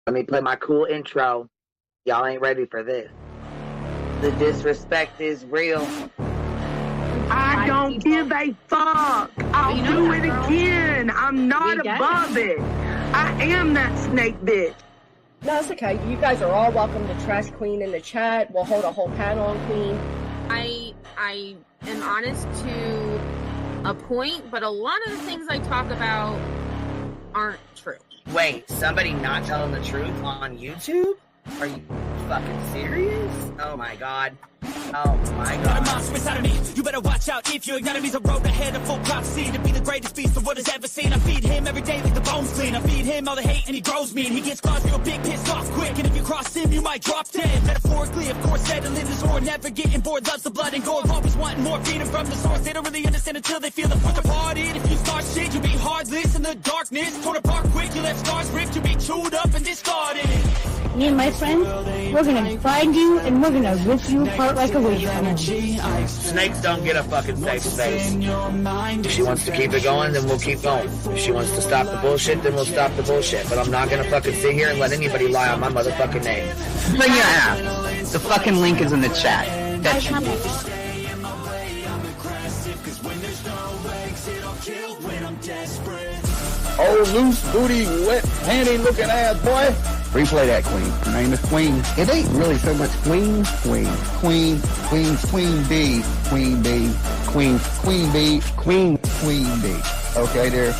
Let me play my cool intro. Y'all ain't ready for this. The disrespect is real. I don't give a fuck. I'll do it again. I'm not above it. I am that snake bitch. No, it's okay. You guys are all welcome to trash Queen in the chat. We'll hold a whole panel on Queen. I am honest to a point, but a lot of the things I talk about aren't true. Wait, somebody not telling the truth on YouTube? Are you fucking serious? Oh my god. Oh my god. Got a monster inside of me. You better watch out if your enemy's a road ahead of full prophecy to be the greatest beast the world has ever seen. I feed him every day like the bones clean. I feed him all the hate and he grows mean. He gets claws real big, pissed off quick. And if you cross him, you might drop dead. Metaphorically, of course, settling the sword. Never getting bored, loves the blood and gore. Always wanting more freedom from the source. They don't really understand until they feel the force apart. If you start shit, you'll be heartless in the darkness. Torn apart quick, you left scars ripped. You'll be chewed up and discarded. Me and my friends, we're gonna find you and we're gonna rip you apart like a wasteland. Snakes don't get a fucking safe space. If she wants to keep it going, then we'll keep going. If she wants to stop the bullshit, then we'll stop the bullshit. But I'm not gonna fucking sit here and let anybody lie on my motherfucking name. Bring your app. The fucking link is in the chat. That should be. Oh, loose booty, wet panty looking ass boy. Replay that, Queen. Her name is Queen. It ain't really so much Queen. Queen B, Queen B, Queen B. Okay, there.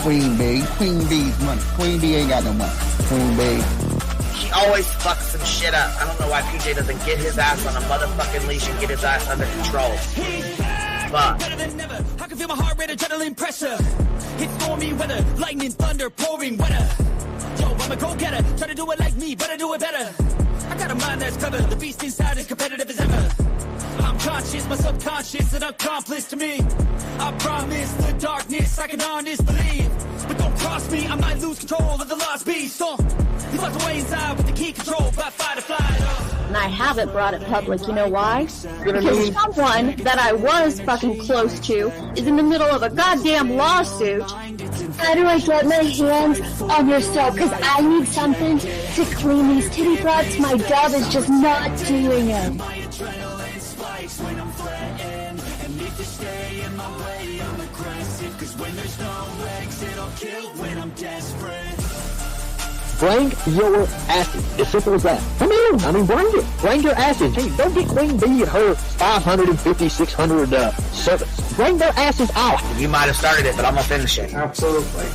Queen B. Queen B's money. Queen B ain't got no money. Queen B. She always fucks some shit up. I don't know why PJ doesn't get his ass on a motherfucking leash and get his ass under control. Fuck. Better than never. I can feel my heart rate, adrenaline pressure. It's stormy weather, lightning, thunder, pouring weather. Yo, I'm a go-getter, try to do it like me, but I do it better. I got a mind that's clever, the beast inside is competitive as ever. I'm conscious, my subconscious, an accomplice to me. I promise the darkness, I can honest believe. But don't cross me, I might lose control of the lost beast. So, he's locked away inside with the key control by fight or flight. And I haven't brought it public, you know why? Because someone that I was fucking close to is in the middle of a goddamn lawsuit. How do I get my hands on your soap? Because I need something to clean these titty broads. My dove is just not doing it. Bring your asses. As simple as that. Come in. I mean, bring it. Bring your asses. Hey, don't get Queen B and her 550, 600 servants. Bring their asses out. You might have started it, but I'm gonna finish it. Absolutely.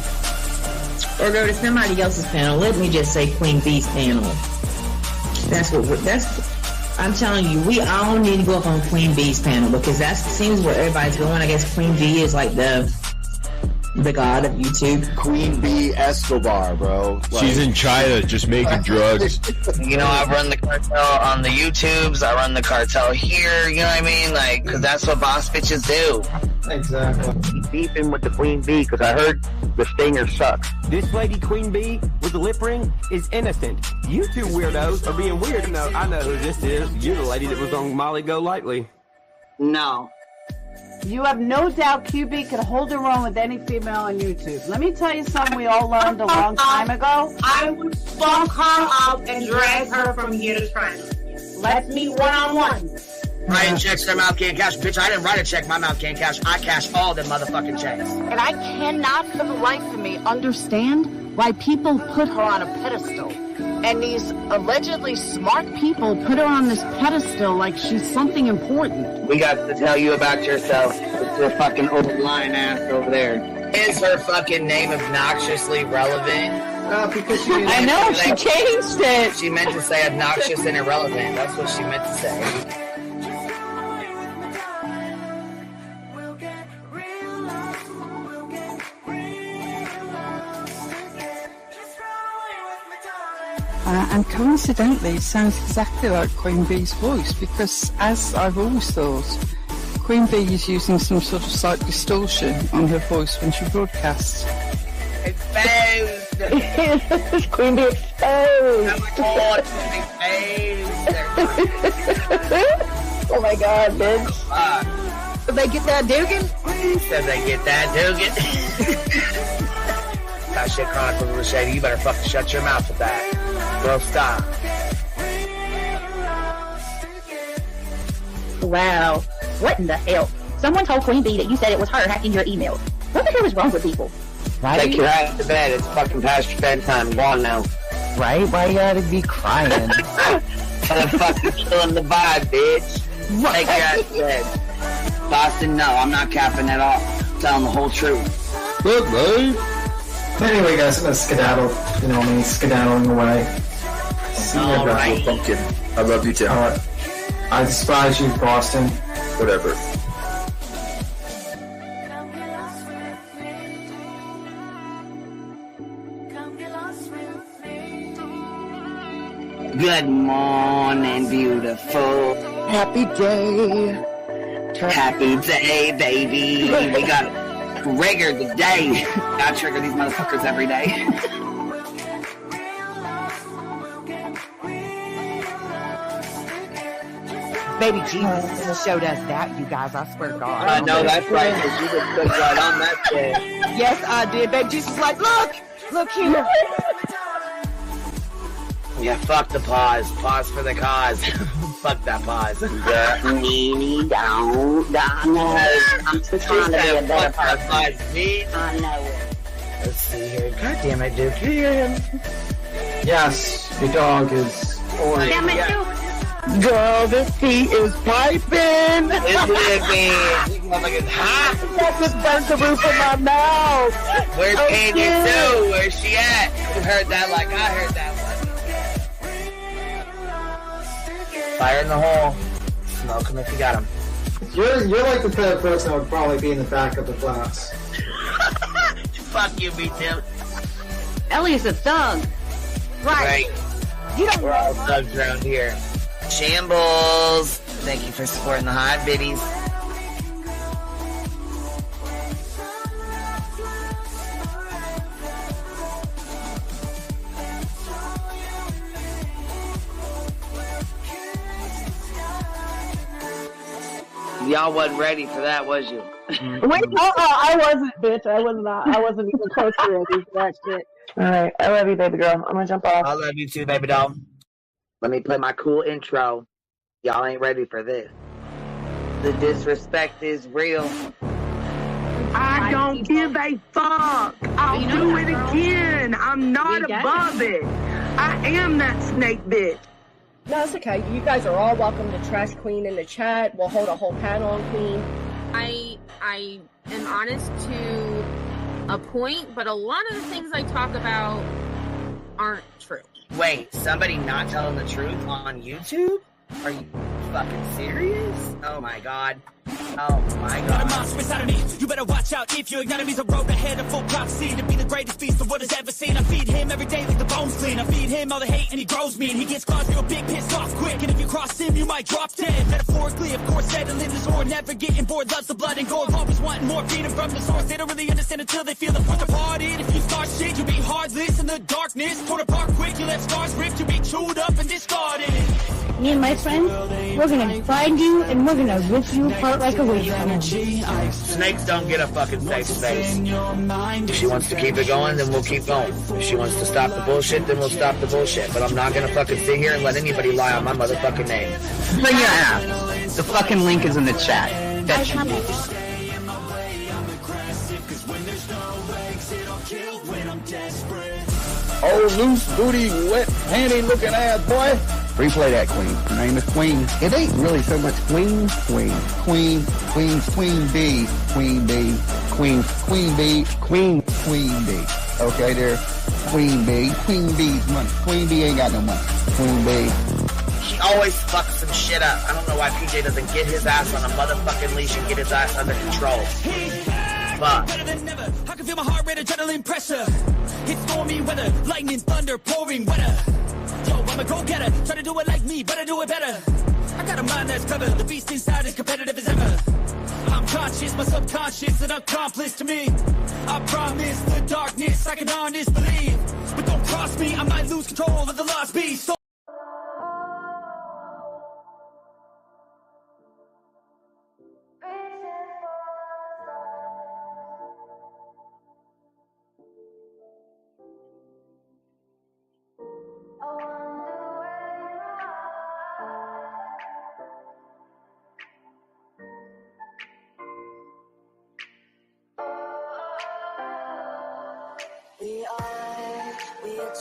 Or go to somebody else's panel. Let me just say Queen B's panel. I'm telling you, we all need to go up on Queen B's panel because that seems where everybody's going. I guess Queen B is like the god of YouTube. Queen B Escobar, bro. She's in China just making drugs. You know, I run the cartel on the YouTubes. I run the cartel here. You know what I mean? Like, because that's what boss bitches do. Exactly. Keep beefing with the Queen B because I heard the stinger sucks. This lady, Queen B, with the lip ring, is innocent. You two weirdos are being weird. No, I know who this is. You're the lady that was on Molly Go Lightly. No. You have no doubt QB can hold her own with any female on YouTube. Let me tell you something we all learned a long time ago. I would fuck her up and drag her from here to China. Let's meet one-on-one. Writing checks their mouth can't cash. Bitch, I didn't write a check my mouth can't cash. I cash all them motherfucking checks. And I cannot for the life of me understand why people put her on a pedestal. And these allegedly smart people put her on this pedestal like she's something important. We got to tell you about yourself. It's your fucking old lying ass over there. Is her fucking name obnoxiously relevant? Because she I know, she changed it. She meant to say obnoxious and irrelevant. That's what she meant to say. And coincidentally, it sounds exactly like Queen Bee's voice because, as I've always thought, Queen Bee is using some sort of slight distortion on her voice when she broadcasts. Exposed! Queen Bee exposed! Oh my god, exposed! Oh my god, bitch. Did they get that Dugan? Did they get that Dugan? that shit Chronicles of the Shady. You better fucking shut your mouth with that. Bro, stop. Wow. What in the hell? Someone told Queen Bee that you said it was her hacking your emails. What the hell is wrong with people? Right? Take your ass to bed. It's fucking past your bedtime. Go on now. Right? Why you gotta be crying? Motherfucker killing the vibe, bitch. Right. Take your ass to bed. Boston, no, I'm not capping at all. I'm telling the whole truth. Good, babe. Anyway, guys, I'm gonna skedaddle. You know me, skedaddling away. See you guys. Pumpkin. I love you too. Alright. I despise you, Boston. Whatever. Good morning, beautiful. Happy day. Happy day, baby. We got trigger today. Gotta trigger these motherfuckers every day. Baby Jesus showed us that, you guys. I swear to God. I know that's right, because you just put right on that shit. Yes, I did. Baby Jesus was like, look here. Yeah, fuck the pause. Pause for the cause. Fuck that pause. I'm just trying to be a better person. I know it. Let's see here. God damn it, Duke. You hear him? Yes, your dog is. Damn it, Duke. Girl, this tea is piping. Isn't it, man? You motherfuckers hot. That just burnt the roof of my mouth. Where's Candy Sue? Where's she at? You heard that like I heard that one. Fire in the hole. Smoke him if you got him. You're like the type of person that would probably be in the back of the class. Fuck you, me too. Ellie's a thug. Right. You don't We're all thugs around here. Shambles. Thank you for supporting the hot biddies. Y'all wasn't ready for that, was you? Wait, I wasn't, bitch. I was not. I wasn't even close to ready for that shit. Alright, I love you, baby girl. I'm gonna jump off. I love you too, baby doll. Let me play my cool intro. Y'all ain't ready for this. The disrespect is real. I don't give a fuck. I'll do it again. I'm not above it. I am that snake bitch. No, it's okay. You guys are all welcome to Trash Queen in the chat. We'll hold a whole panel on Queen. I am honest to a point, but a lot of the things I talk about aren't true. Wait, somebody not telling the truth on YouTube? Are you fucking serious? Oh my god. Oh my god. Got a monster inside of me. You better watch out if your enemy's a road ahead of full prophecy to be the greatest beast the world has ever seen. I feed him every day like the bones clean. I feed him all the hate and he grows me. And he gets claws real big, pissed off quick. And if you cross him, you might drop dead. Metaphorically, of course, settling the sword. Never getting bored, loves the blood and gore. Always wanting more, feeding from the source. They don't really understand until they feel the force apart. And if you start shit, you'll be heartless in the darkness. Torn apart quick, you let scars rip. You'll be chewed up and discarded. Me and my friends, we're gonna find you and we're gonna rip you apart like a witch. Snakes don't get a fucking safe space. If she wants to keep it going, then we'll keep going. If she wants to stop the bullshit, then we'll stop the bullshit. But I'm not gonna fucking sit here and let anybody lie on my motherfucking name. Bring your app. The fucking link is in the chat. Bet you. Oh, loose booty, wet panty looking ass boy. Replay that, Queen. Her name is Queen. It ain't really so much Queen. Queen Bee. Queen Bee. Queen Bee. Queen Bee. Okay, there. Queen Bee. Queen Bee's money. Queen Bee ain't got no money. Queen Bee. She always fucks some shit up. I don't know why PJ doesn't get his ass on a motherfucking leash and get his ass under control. Fuck. Better than never. I can feel my heart rate, adrenaline pressure. It's stormy weather, lightning, thunder, pouring weather. Yo, I'm a go-getter. Try to do it like me, but I do it better. I got a mind that's clever. The beast inside is competitive as ever. I'm conscious, my subconscious, an accomplice to me. I promise the darkness I can honest believe. But don't cross me, I might lose control of the lost beast. So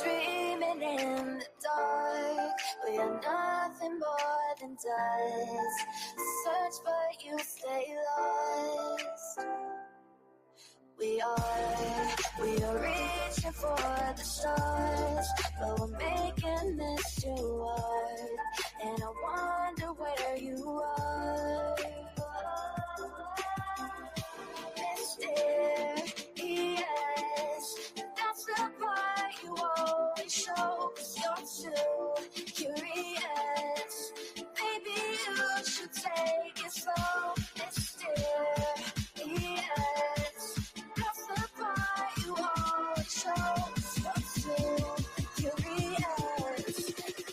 Dreaming in the dark, we are nothing more than dust. Search but you stay lost. We are reaching for the stars, but we're making this too hard. And I wonder where you are. Mysterious, that's the part you always show, 'cause you're too curious. Maybe you should take it slow. Mysterious, that's the part you always show, 'cause you're too curious.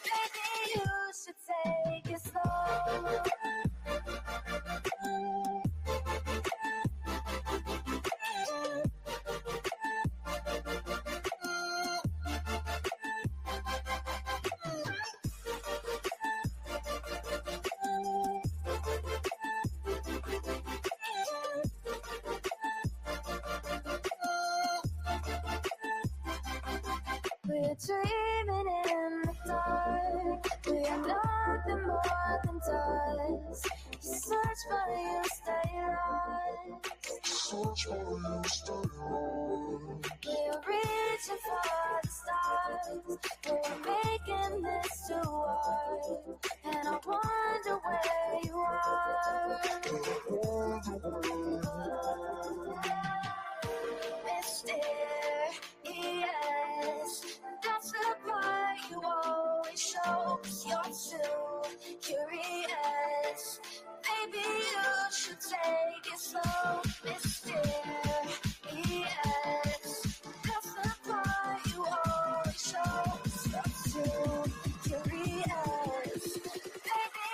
Maybe you should take it slow. We're dreaming in the dark. We are nothing more than dust. You search but you stay lost. Search but you stay lost. We're reaching for the stars. We're making this too hard. And I wonder where you are. Mysterious, that's the part you always show, 'cause you're too curious. Maybe you should take it slow. Mysterious, that's the part you always show, 'cause you're too curious. Maybe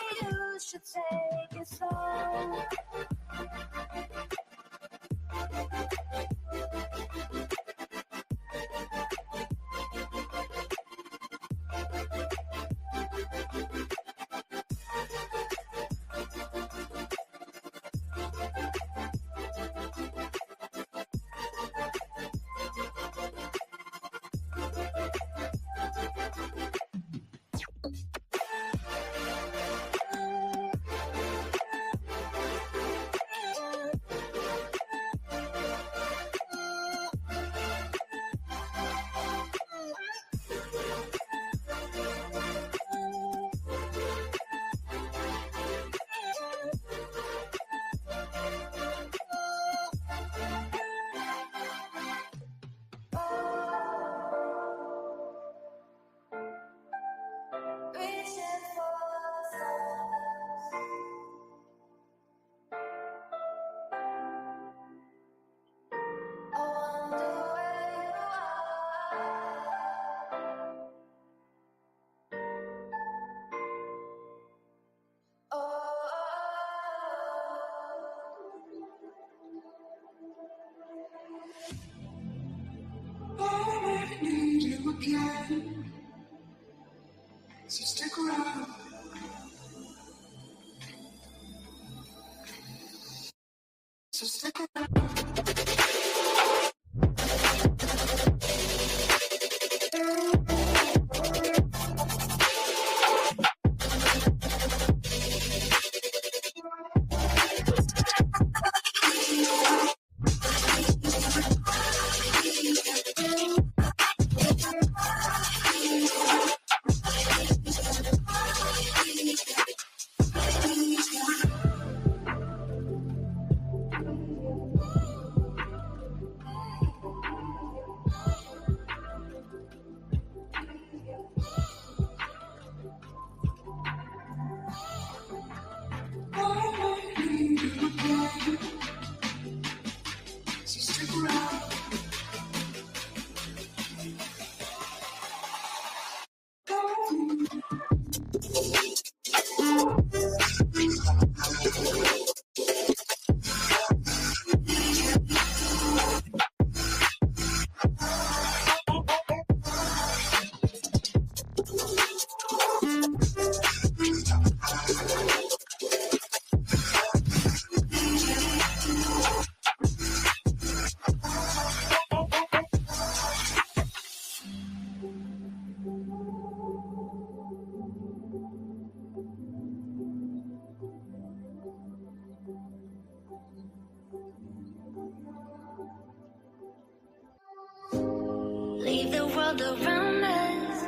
world around us.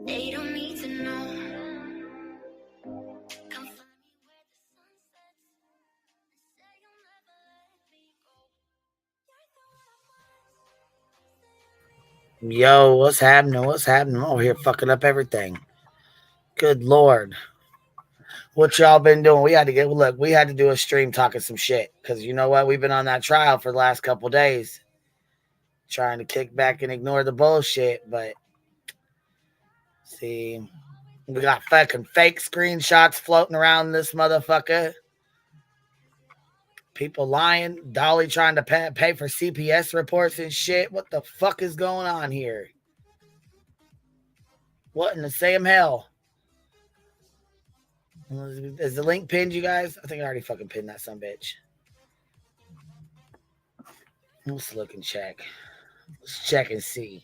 They don't need to know. Come find me where the sun sets and say you'll never let me go. Yo, what's happening? What's happening? I'm over here fucking up everything. Good Lord. What y'all been doing? We had to do a stream talking some shit. Because you know what? We've been on that trial for the last couple days. Trying to kick back and ignore the bullshit. But, see, we got fucking fake screenshots floating around this motherfucker. People lying. Dolly trying to pay for CPS reports and shit. What the fuck is going on here? What in the same hell? Is the link pinned, you guys? I think I already fucking pinned that sumbitch. Let's look and check. Let's check and see.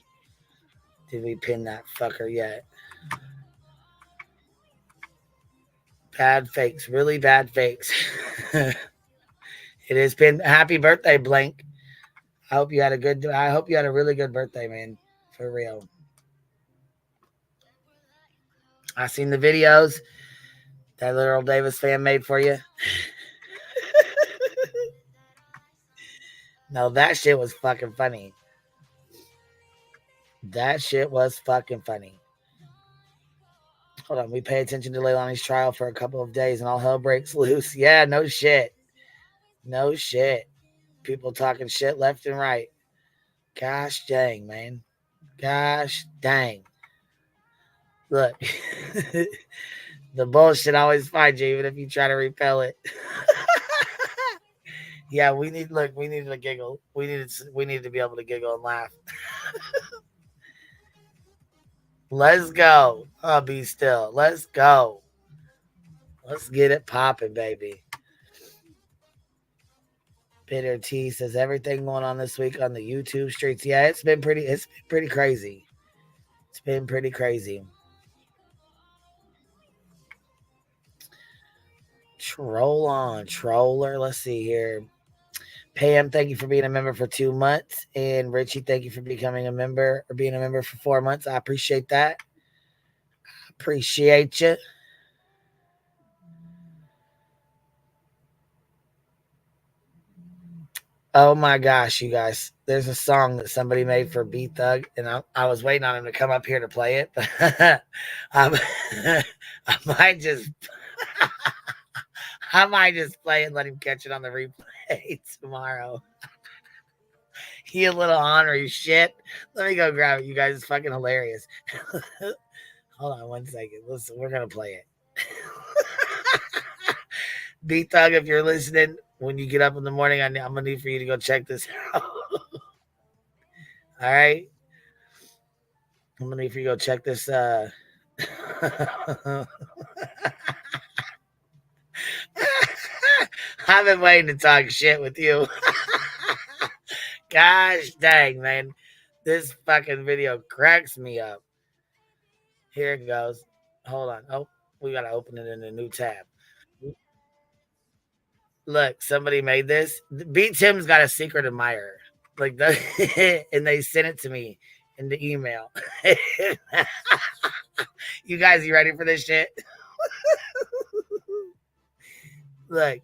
Did we pin that fucker yet? Bad fakes. Really bad fakes. It has been happy birthday, Blank. I hope you had a really good birthday, man. For real. I seen the videos that little Davis fan made for you. No, that shit was fucking funny. That shit was fucking funny. Hold on, we pay attention to Leilani's trial for a couple of days and all hell breaks loose. Yeah, no shit. No shit. People talking shit left and right. Gosh dang, man. Gosh dang. Look. The bullshit always finds you, even if you try to repel it. Yeah, we needed to giggle. We needed to be able to giggle and laugh. Let's go. I'll be still. Let's go. Let's get it popping, baby. Bitter T says everything going on this week on the YouTube streets. Yeah, it's been pretty crazy. It's been pretty crazy. Troll on, troller. Let's see here. Pam, thank you for being a member for 2 months. And Richie, thank you for becoming a member or being a member for 4 months. I appreciate that. Appreciate you. Oh my gosh, you guys. There's a song that somebody made for B Thug, and I was waiting on him to come up here to play it. But I might just play it and let him catch it on the replay tomorrow. He a little ornery shit. Let me go grab it, you guys. It's fucking hilarious. Hold on 1 second. Listen, we're gonna play it. B Thug, if you're listening, when you get up in the morning, I'm gonna need for you to go check this out. All right. I'm gonna need for you to go check this. I've been waiting to talk shit with you. Gosh dang, man. This fucking video cracks me up. Here it goes. Hold on. Oh, we gotta open it in a new tab. Look, somebody made this. B Tim's got a secret admirer. Like that, and they sent it to me in the email. You guys, you ready for this shit? Look.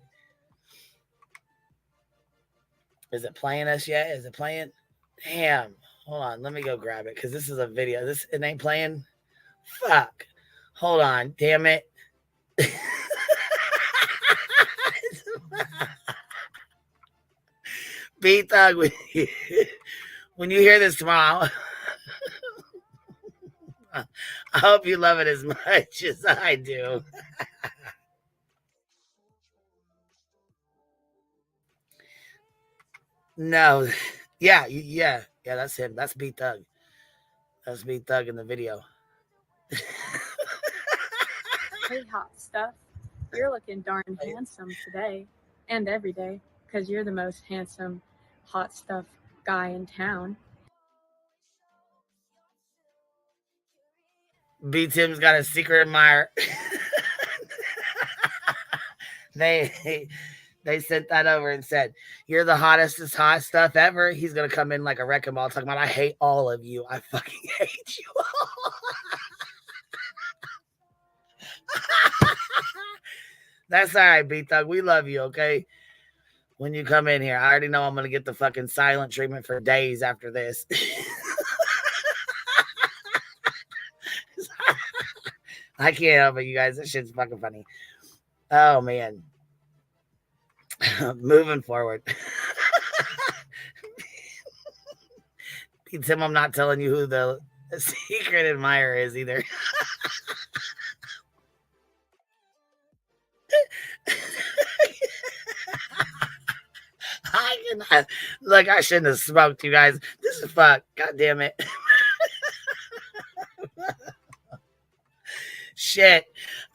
Is it playing us yet? Is it playing? Damn. Hold on. Let me go grab it because this is a video. It ain't playing. Fuck. Hold on. Damn it. B Thug, when you hear this tomorrow, I hope you love it as much as I do. No. Yeah, that's him. That's B Thug. That's B Thug in the video. Hey, hot stuff. You're looking darn handsome today and every day because you're the most handsome hot stuff guy in town. B Tim's got a secret admirer. They They sent that over and said, "You're the hottest hot stuff ever." He's gonna come in like a wrecking ball talking about, "I hate all of you. I fucking hate you all." That's all right, B-Thug. We love you, okay? When you come in here, I already know I'm gonna get the fucking silent treatment for days after this. I can't help it, you guys. This shit's fucking funny. Oh man. Moving forward. Tim, I'm not telling you who the secret admirer is either. I cannot. Look, I shouldn't have smoked, you guys. This is fuck. God damn it. Shit.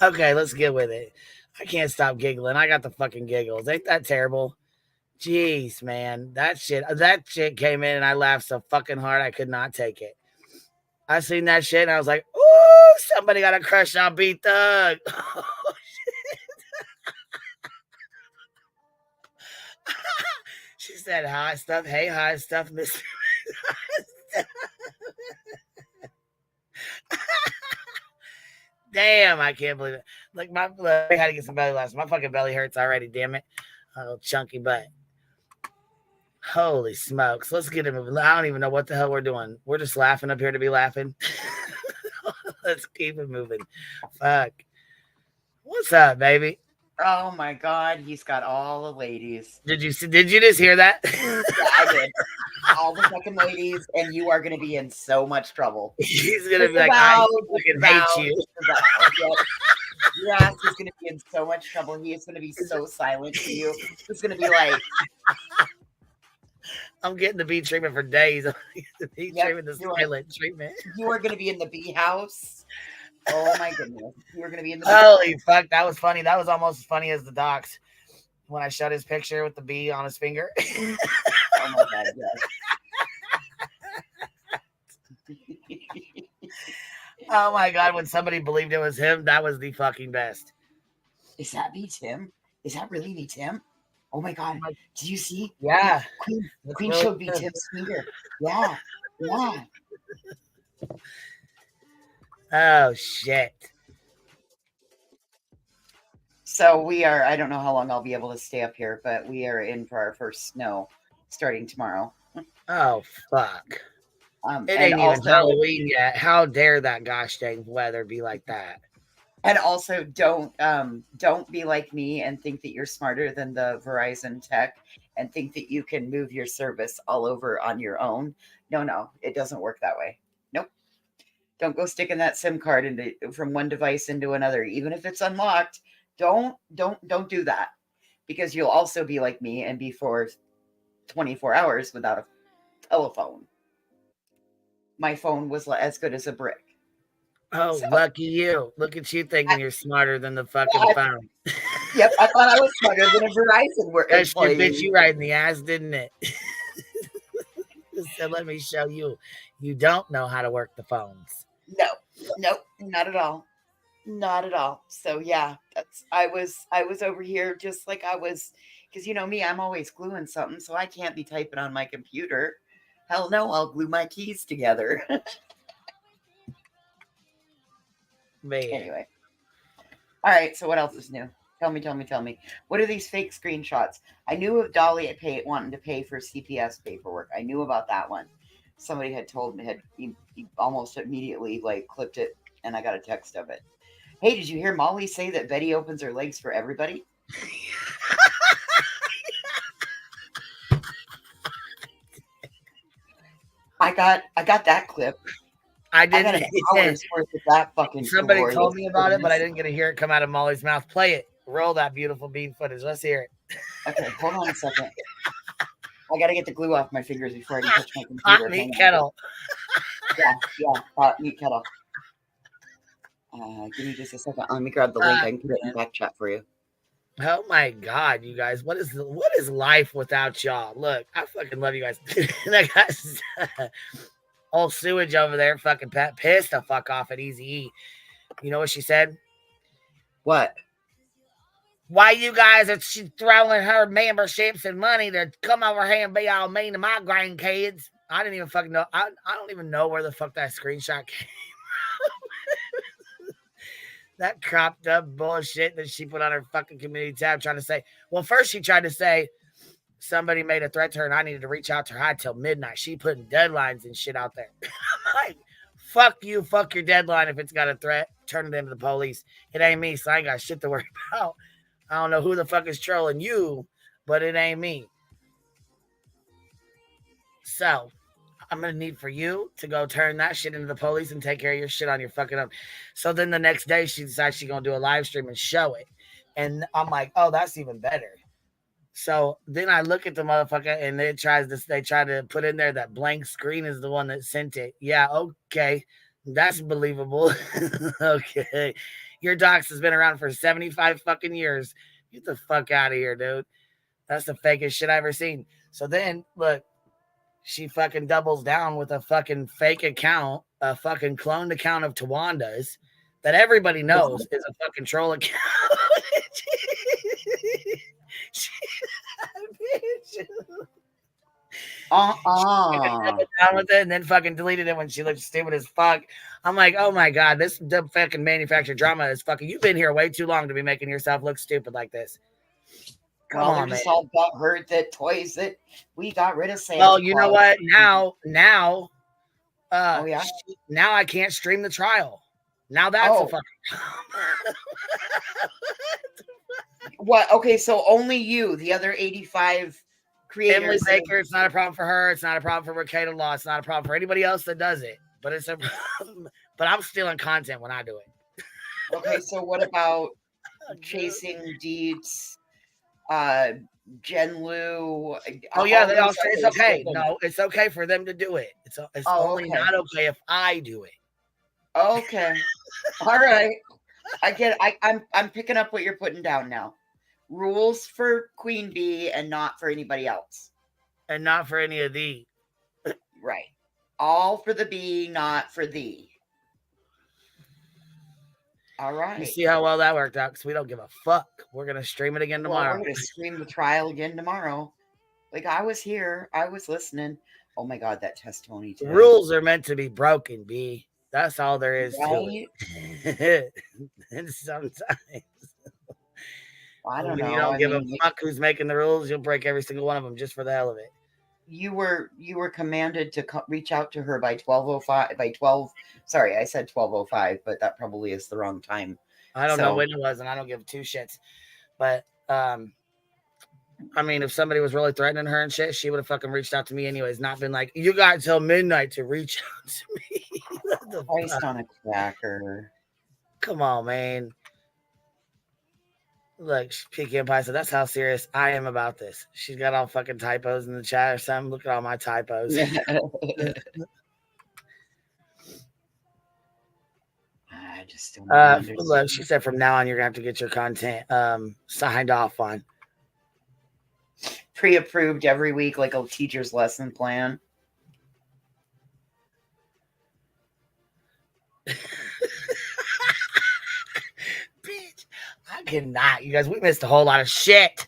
Okay, let's get with it. I can't stop giggling. I got the fucking giggles. Ain't that terrible? Jeez, man. That shit came in and I laughed so fucking hard I could not take it. I seen that shit and I was like, ooh, somebody got a crush on B-Thug. Oh, shit. She said, "Hot stuff. Hey, hot stuff, Mr. Damn, I can't believe it. Like, I had to get some belly laughs. My fucking belly hurts already, damn it. A little chunky butt. Holy smokes. Let's get it moving. I don't even know what the hell we're doing. We're just laughing up here to be laughing. Let's keep it moving. Fuck. What's up, baby? Oh my God, he's got all the ladies. Did you just hear that? Yeah, I did. All the fucking ladies, and you are going to be in so much trouble. He's going to be like, I fucking hate you. Your ass is going to be in so much trouble. He is going to be so silent to you. He's going to be like, I'm getting the bee treatment for days. The bee treatment, the silent treatment. You are going to be in the bee house. Oh my goodness. You are going to be in the Holy fuck, that was funny. That was almost as funny as the docs when I showed his picture with the bee on his finger. Oh my God, yes. Oh my God, when somebody believed it was him, that was the fucking best. Is that me, Tim? Is that really me, Tim? Oh my God. Did you see? Yeah. Queen showed me Tim's finger. Yeah. Yeah. Oh shit. So we are, I don't know how long I'll be able to stay up here, but we are in for our first snow starting tomorrow. Oh fuck. It and ain't also, even Halloween yet. How dare that gosh dang weather be like that? And also don't be like me and think that you're smarter than the Verizon tech and think that you can move your service all over on your own. No, it doesn't work that way. Nope. Don't go sticking that SIM card from one device into another, even if it's unlocked. Don't do that, because you'll also be like me and be for 24 hours without a telephone. My phone was as good as a brick. Oh, so, lucky you. Look at you thinking you're smarter than the fucking phone. Yep, I thought I was smarter than a Verizon employee. That bit you right in the ass, didn't it? So let me show you. You don't know how to work the phones. No, not at all. Not at all. So yeah, I was over here just like I was, because you know me, I'm always gluing something, so I can't be typing on my computer. Hell no, I'll glue my keys together. Man. Anyway. All right, so what else is new? Tell me. What are these fake screenshots? I knew of Dolly wanting to pay for CPS paperwork. I knew about that one. Somebody had told me, he almost immediately like clipped it, and I got a text of it. Hey, did you hear Molly say that Betty opens her legs for everybody? I got that clip. I didn't. I got an hour's worth of that fucking. Somebody told me about it, but I didn't get to hear it come out of Molly's mouth. Play it. Roll that beautiful bean footage. Let's hear it. Okay, hold on a second. I got to get the glue off my fingers before I can touch my computer. Hot meat kettle. Yeah, hot meat kettle. Give me just a second. Let me grab the link. I can put it in the back chat for you. Oh my God, you guys! What is life without y'all? Look, I fucking love you guys. That guy's old sewage over there, fucking pissed the fuck off at Easy E. You know what she said? What? why you guys are throwing her memberships and money to come over here and be all mean to my grandkids. I didn't even fucking know. I don't even know where the fuck that screenshot came. That cropped up bullshit that she put on her fucking community tab trying to say, well, first she tried to say somebody made a threat to her and I needed to reach out to her till midnight. She putting deadlines and shit out there. I'm like, fuck you, fuck your deadline. If it's got a threat, turn it into the police. It ain't me, so I ain't got shit to worry about. I don't know who the fuck is trolling you, but it ain't me. So I'm going to need for you to go turn that shit into the police and take care of your shit on your fucking own. So then the next day she decides she's going to do a live stream and show it. And I'm like, oh, that's even better. So then I look at the motherfucker and they try to put in there that blank screen is the one that sent it. Yeah, okay. That's believable. Okay. Your docs has been around for 75 fucking years. Get the fuck out of here, dude. That's the fakest shit I've ever seen. So then, look, she fucking doubles down with a fucking fake account, a fucking cloned account of Tawanda's that everybody knows is a fucking troll account. Down with it and then fucking deleted it when she looked stupid as fuck. I'm like, oh my god, this fucking manufactured drama is fucking. You've been here way too long to be making yourself look stupid like this. Come on, man. All got hurt that toys that we got rid of Santa Well, you Claus. know what? Now, now I can't stream the trial. Now that's a fucking. What? Okay, so only you, the other 85 creators. Emily Baker, it's not a problem for her. It's not a problem for Ricada Law. It's not a problem for anybody else that does it. But it's a problem. But I'm stealing content when I do it. Okay, so what about Chasing Deeds, Jen Lu? Oh yeah, they all say it's okay. No, it's okay for them to do it. It's only not okay if I do it. Okay. All right. I get it. I'm picking up what you're putting down now. Rules for Queen Bee and not for anybody else. And not for any of thee. Right. All for the bee, not for thee. All right. You see how well that worked out? Because we don't give a fuck. We're going to stream it again tomorrow. Well, we're going to stream the trial again tomorrow. Like, I was here. I was listening. Oh, my God, that testimony. Today. Rules are meant to be broken, B. That's all there is to it. And sometimes. I don't know. You don't give a fuck who's making the rules. You'll break every single one of them just for the hell of it. You were commanded to reach out to her by 12:05. By 12. Sorry, I said 12:05, but that probably is the wrong time. I don't know when it was, and I don't give two shits. But I mean, if somebody was really threatening her and shit, she would have fucking reached out to me anyways. Not been like, you got till midnight to reach out to me. Christ on a cracker. Come on, man. Look, Peaky and Pie said, that's how serious I am about this. She's got all fucking typos in the chat or something. Look at all my typos. I just don't look, she said from now on, you're going to have to get your content signed off on. Pre-approved every week, like a teacher's lesson plan. I cannot. You guys, we missed a whole lot of shit.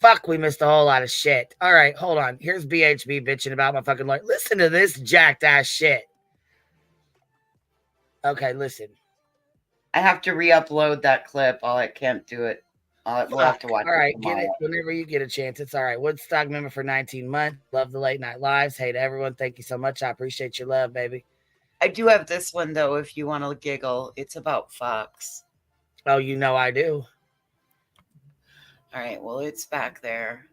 Fuck, we missed a whole lot of shit. All right, hold on. Here's BHB bitching about my fucking lawyer. Listen to this jacked ass shit. Okay, listen. I have to re-upload that clip. I can't do it. We'll have to watch it. All right, get it whenever you get a chance. It's all right. Woodstock member for 19 months. Love the late night lives. Hey to everyone. Thank you so much. I appreciate your love, baby. I do have this one, though, if you want to giggle. It's about Fox. Oh, you know I do. All right, well, it's back there.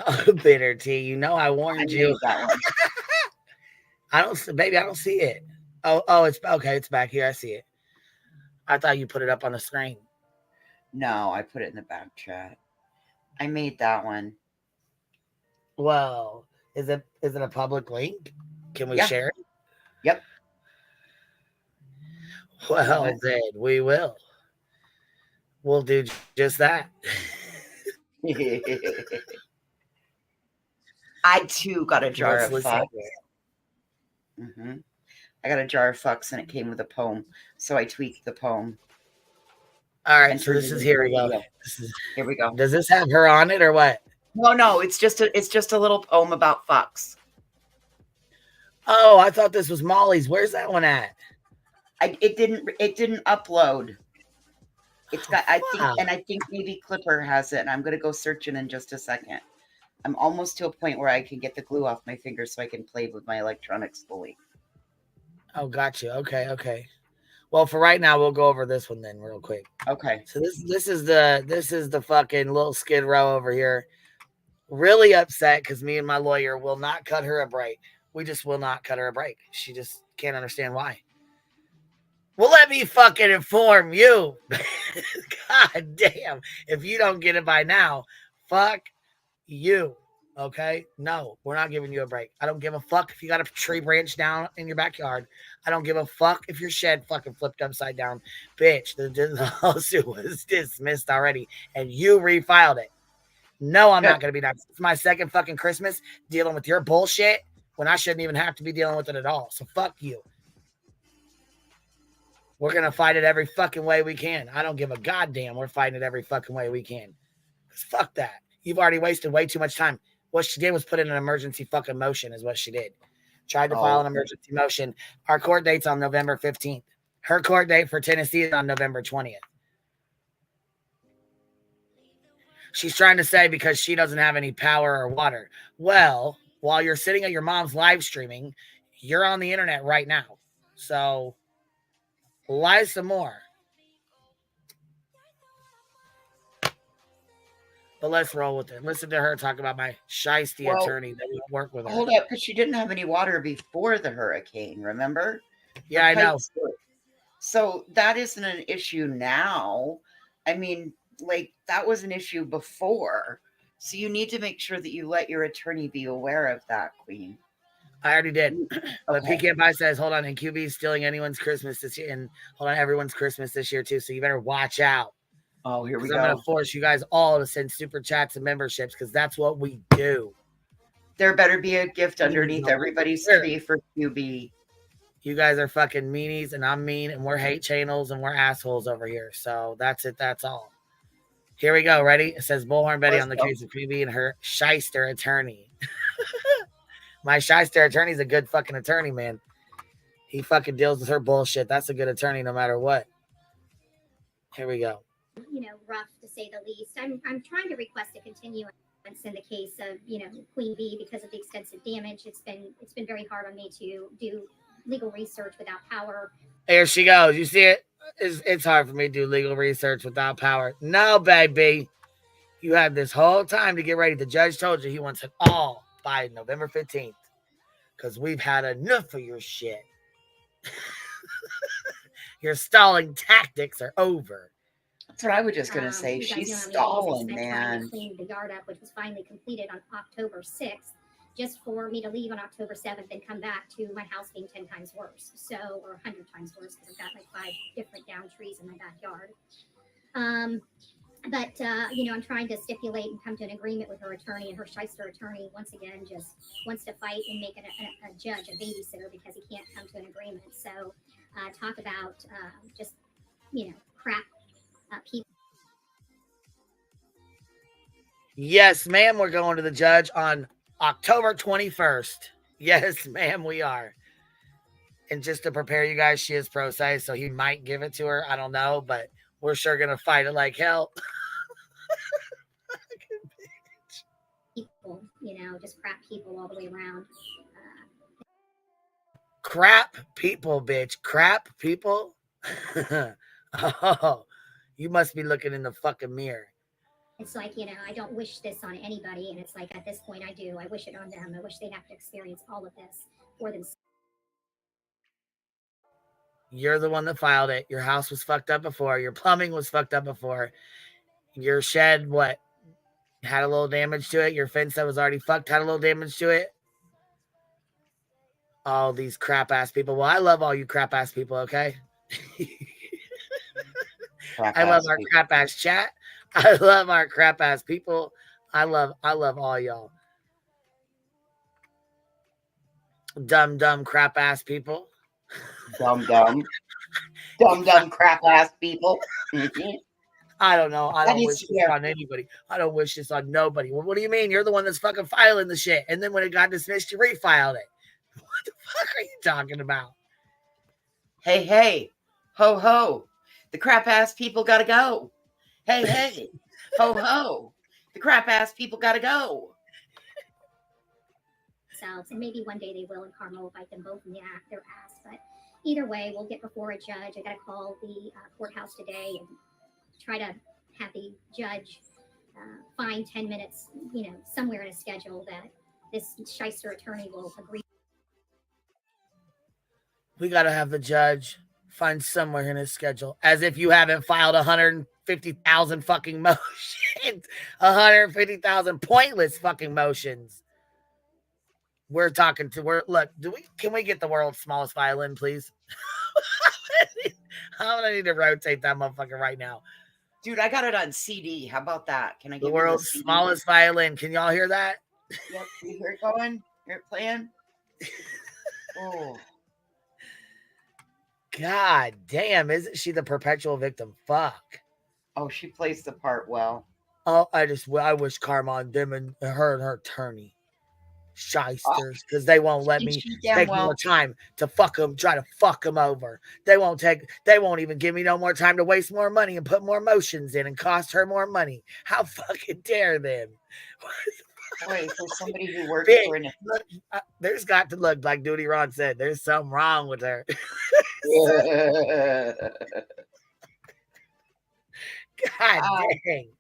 Oh, bitter tea. You know I warned you. That one. I don't see it. Oh, it's okay. It's back here. I see it. I thought you put it up on the screen. No, I put it in the back chat. I made that one. Well, is it a public link? Can we share it? Yep. Well, then we will. We'll do just that. I too got a jar of Fox. Mm-hmm. I got a jar of Fox and it came with a poem, so I tweaked the poem. All right, so this is here we go. Here we go. Does this have her on it or what? No, it's just a little poem about fucks. Oh, I thought this was Molly's. Where's that one at? It didn't upload. It's got I think maybe Clipper has it, and I'm gonna go searching in just a second. I'm almost to a point where I can get the glue off my fingers so I can play with my electronics fully. Oh, gotcha. Okay. Well, for right now, we'll go over this one then real quick. Okay. So this is the fucking little Skid Row over here. Really upset because me and my lawyer will not cut her a break. We just will not cut her a break. She just can't understand why. Well, let me fucking inform you. God damn. If you don't get it by now, fuck you. Okay? No, we're not giving you a break. I don't give a fuck if you got a tree branch down in your backyard. I don't give a fuck if your shed fucking flipped upside down. Bitch, the lawsuit was dismissed already, and you refiled it. No, I'm not going to be nice. It's my second fucking Christmas dealing with your bullshit when I shouldn't even have to be dealing with it at all. So fuck you. We're going to fight it every fucking way we can. I don't give a goddamn. We're fighting it every fucking way we can. Fuck that. You've already wasted way too much time. What she did was put in an emergency fucking motion is what she did. Tried to file an emergency motion. Our court date's on November 15th. Her court date for Tennessee is on November 20th. She's trying to say because she doesn't have any power or water. Well, while you're sitting at your mom's live streaming, you're on the internet right now. So lie some more. But let's roll with it. Listen to her talk about my shiesty attorney that we work with her. Hold up, because she didn't have any water before the hurricane, remember? Yeah, I know. So that isn't an issue now. I mean, like, that was an issue before. So you need to make sure that you let your attorney be aware of that, Queen. I already did. But PK Pie says, hold on, and QB is stealing anyone's Christmas this year, and hold on, everyone's Christmas this year too. So you better watch out. Oh, here we go. I'm going to force you guys all to send super chats and memberships because that's what we do. There better be a gift underneath everybody's tree for QB. You guys are fucking meanies, and I'm mean, and we're hate channels, and we're assholes over here. So that's it. That's all. Here we go. Ready? It says Bullhorn Betty on the case of QB and her shyster attorney. My shyster attorney's a good fucking attorney, man. He fucking deals with her bullshit. That's a good attorney no matter what. Here we go. You know, rough to say the least. I'm trying to request a continuance in the case of, Queen Bee because of the extensive damage. It's been very hard on me to do legal research without power. Here she goes. You see it? It's hard for me to do legal research without power. No, baby. You had this whole time to get ready. The judge told you he wants it all by November 15th because we've had enough of your shit. Your stalling tactics are over. That's what I was just going to say. She's stalling, man. Cleaned the yard up, which was finally completed on October 6th, just for me to leave on October 7th and come back to my house being 10 times worse. So, or 100 times worse, because I've got like 5 different down trees in my backyard. But I'm trying to stipulate and come to an agreement with her attorney, and her shyster attorney, once again, just wants to fight and make it a judge, a babysitter, because he can't come to an agreement. So, talk about just, crap. People. Yes, ma'am. We're going to the judge on October 21st. Yes, ma'am, we are. And just to prepare you guys, she is pro se, so he might give it to her. I don't know, but we're sure going to fight it like hell. People, just crap people all the way around. Crap people, bitch. Crap people? Oh. You must be looking in the fucking mirror. It's like, I don't wish this on anybody. And it's like, at this point, I do. I wish it on them. I wish they'd have to experience all of this for themselves. You're the one that filed it. Your house was fucked up before. Your plumbing was fucked up before. Your shed, had a little damage to it. Your fence that was already fucked had a little damage to it. All these crap-ass people. Well, I love all you crap-ass people, okay? I love our crap ass chat. I love our crap ass people. I love all y'all. Dumb crap ass people. Dumb crap ass people. I don't know. I don't wish this on anybody. I don't wish this on nobody. Well, what do you mean? You're the one that's fucking filing the shit. And then when it got dismissed, you refiled it. What the fuck are you talking about? Hey, hey, ho, ho. The crap ass people gotta go. Hey, hey, ho, ho. The crap ass people gotta go. And maybe one day they will, and karma will bite them both in their ass. But either way, we'll get before a judge. I got to call the courthouse today and try to have the judge find 10 minutes, somewhere in a schedule that this shyster attorney will agree. We got to have the judge find somewhere in his schedule, as if you haven't filed 150,000 fucking motions, 150,000 pointless fucking motions. Look, can we get the world's smallest violin, please? I'm gonna need to rotate that motherfucker right now. Dude, I got it on CD. How about that? Can I get the world's smallest violin? Can y'all hear that? Yep, you hear it going? Hear it playing? Oh. God damn, isn't she the perpetual victim? Fuck. Oh, she plays the part well. Oh, I wish karma on them and her attorney. Shysters, because they won't let me take more time to fuck them, try to fuck them over. They won't even give me no more time to waste more money and put more motions in and cost her more money. How fucking dare them? Wait, for somebody who works for an there's got to look like Duty Ron said, there's something wrong with her. God dang.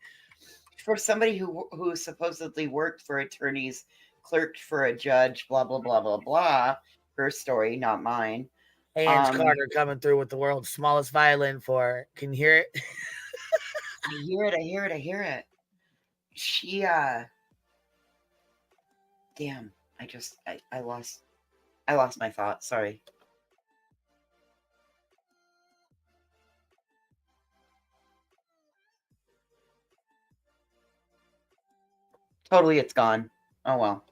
For somebody who supposedly worked for attorneys, clerked for a judge, blah, blah, blah, blah, blah. Her story, not mine. Ange Carter coming through with the world's smallest violin for her. Can you hear it? I hear it. She, damn, I lost my thought. Sorry. Totally, it's gone. Oh, well.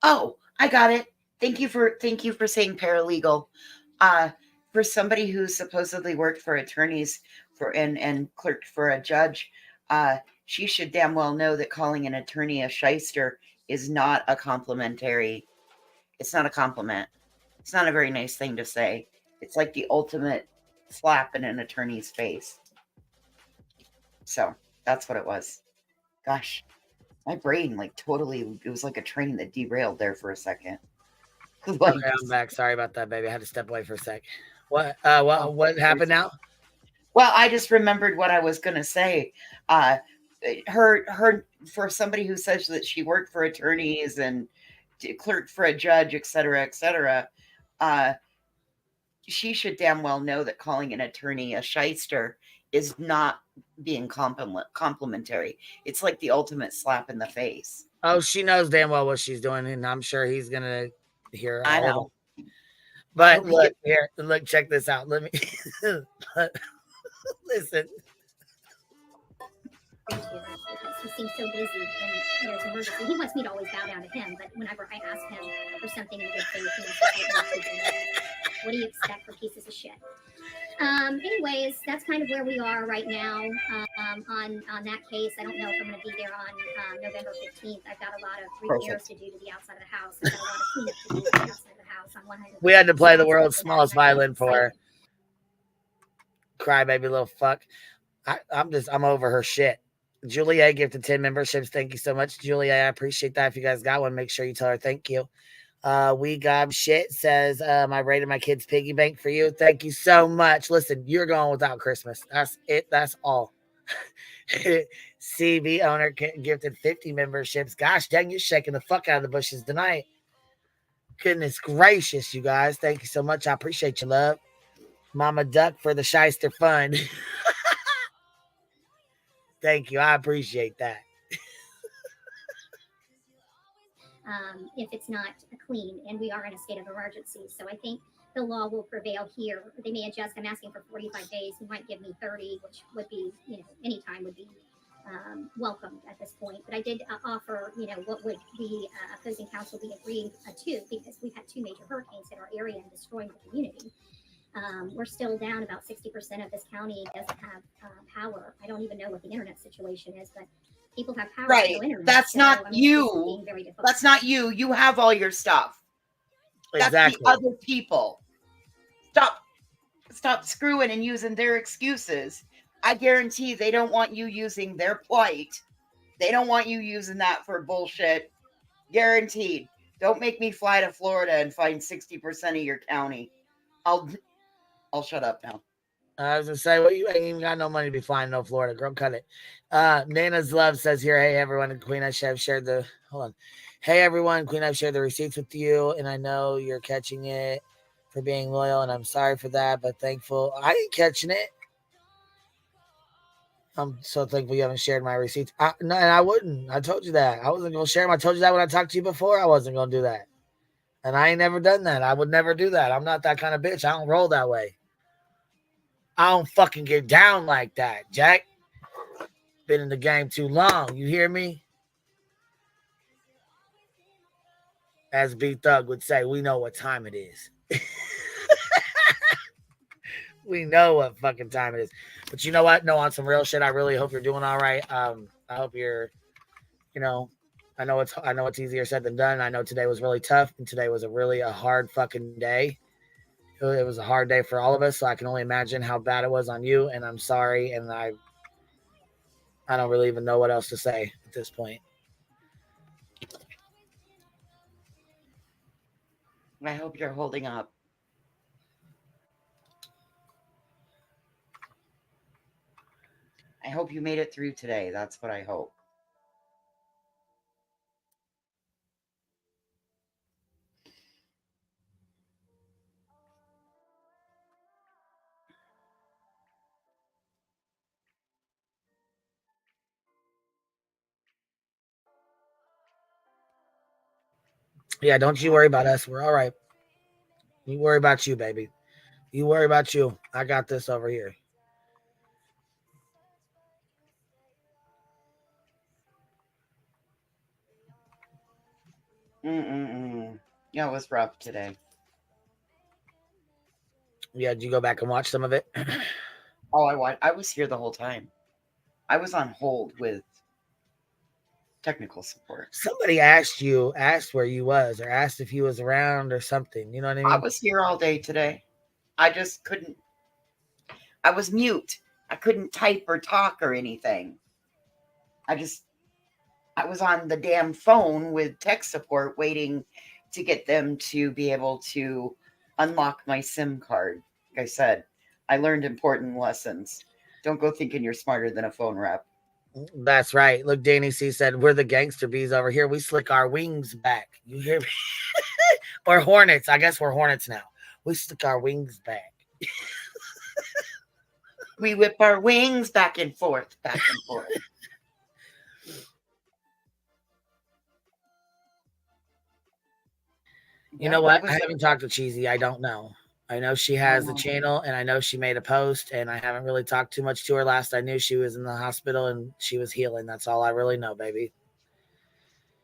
Oh, I got it. Thank you for saying paralegal. For somebody who supposedly worked for attorneys and clerked for a judge, she should damn well know that calling an attorney a shyster is not a complimentary. It's not a compliment. It's not a very nice thing to say. It's like the ultimate slap in an attorney's face. So that's what it was. Gosh. My brain, it was like a train that derailed there for a second. Okay, I'm back. Sorry about that, baby. I had to step away for a sec. What what happened now? Well, I just remembered what I was going to say. Her for somebody who says that she worked for attorneys and clerked for a judge, et cetera, she should damn well know that calling an attorney a shyster is not being complimentary. It's like the ultimate slap in the face. Oh, she knows damn well what she's doing, and I'm sure he's gonna hear all I know. of it. But look here, look, check this out. Let me listen. Thank you. Because he seems so busy when there's an emergency. He wants me to always bow down to him, but whenever I ask him for something in good faith, he wants to say, what do you expect for pieces of shit? Anyways, that's kind of where we are right now on that case. I don't know if I'm going to be there on November 15th. I've got a lot of repairs to do to the outside of the house. I've got a lot of cleanup to do to the outside of the house. We had to play the world's smallest violin for her. Crybaby little fuck. I'm over her shit. Julia gifted 10 memberships. Thank you so much, Julia. I appreciate that. If you guys got one, make sure you tell her thank you. We got shit says I rated my kids' piggy bank for you. Thank you so much. Listen, you're going without Christmas. That's it. That's all. CB owner gifted 50 memberships. Gosh dang, you're shaking the fuck out of the bushes tonight. Goodness gracious, you guys. Thank you so much. I appreciate your love. Mama Duck for the shyster fund. Thank you. I appreciate that. If it's not clean, and we are in a state of emergency. So I think the law will prevail here. They may adjust. I'm asking for 45 days. He might give me 30, which would be, any time would be welcomed at this point. But I did offer, what would the opposing counsel be agreeing to, because we've had 2 major hurricanes hit our area and destroying the community. We're still down about 60% of this county doesn't have power. I don't even know what the internet situation is, but people have power. Right. No internet, That's so, not this is you. being very difficult. That's not you. You have all your stuff. Exactly. That's the other people. Stop screwing and using their excuses. I guarantee they don't want you using their plight. They don't want you using that for bullshit. Guaranteed. Don't make me fly to Florida and find 60% of your county. I'll shut up now. I was gonna say, well, you ain't even got no money to be flying no Florida, girl. Cut it. Nana's Love says here, hey everyone, and Queen, I've shared the Hey everyone, Queen, I've shared the receipts with you, and I know you're catching it for being loyal, and I'm sorry for that, but thankful I ain't catching it. I'm so thankful you haven't shared my receipts. No, and I wouldn't. I told you that. I wasn't gonna share them. I told you that when I talked to you before. I wasn't gonna do that. And I ain't never done that. I would never do that. I'm not that kind of bitch. I don't roll that way. I don't fucking get down like that, Jack. Been in the game too long. You hear me? As B Thug would say, we know what time it is. We know what fucking time it is. But you know what? No, on some real shit, I really hope you're doing all right. I hope you're, I know it's easier said than done. I know today was really tough, and today was a hard fucking day. It was a hard day for all of us, so I can only imagine how bad it was on you, and I'm sorry, and I don't really even know what else to say at this point. I hope you're holding up. I hope you made it through today. That's what I hope. Yeah, don't you worry about us. We're all right. You worry about you, baby. You worry about you. I got this over here. Yeah, it was rough today. Yeah, did you go back and watch some of it? I was here the whole time. I was on hold with technical support. Somebody asked where you was, or asked if you was around or something. You know what I mean? I was here all day today. I just couldn't. I was mute. I couldn't type or talk or anything. I was on the damn phone with tech support waiting to get them to be able to unlock my SIM card. Like I said, I learned important lessons. Don't go thinking you're smarter than a phone rep. That's right. Look, Danny C said, we're the gangster bees over here. We slick our wings back. You hear me? Or hornets. I guess we're hornets now. We slick our wings back. We whip our wings back and forth, back and forth. You know what? I haven't talked to Cheesy. I don't know. I know she has the channel, and I know she made a post, and I haven't really talked too much to her. Last I knew, she was in the hospital, and she was healing. That's all I really know, baby.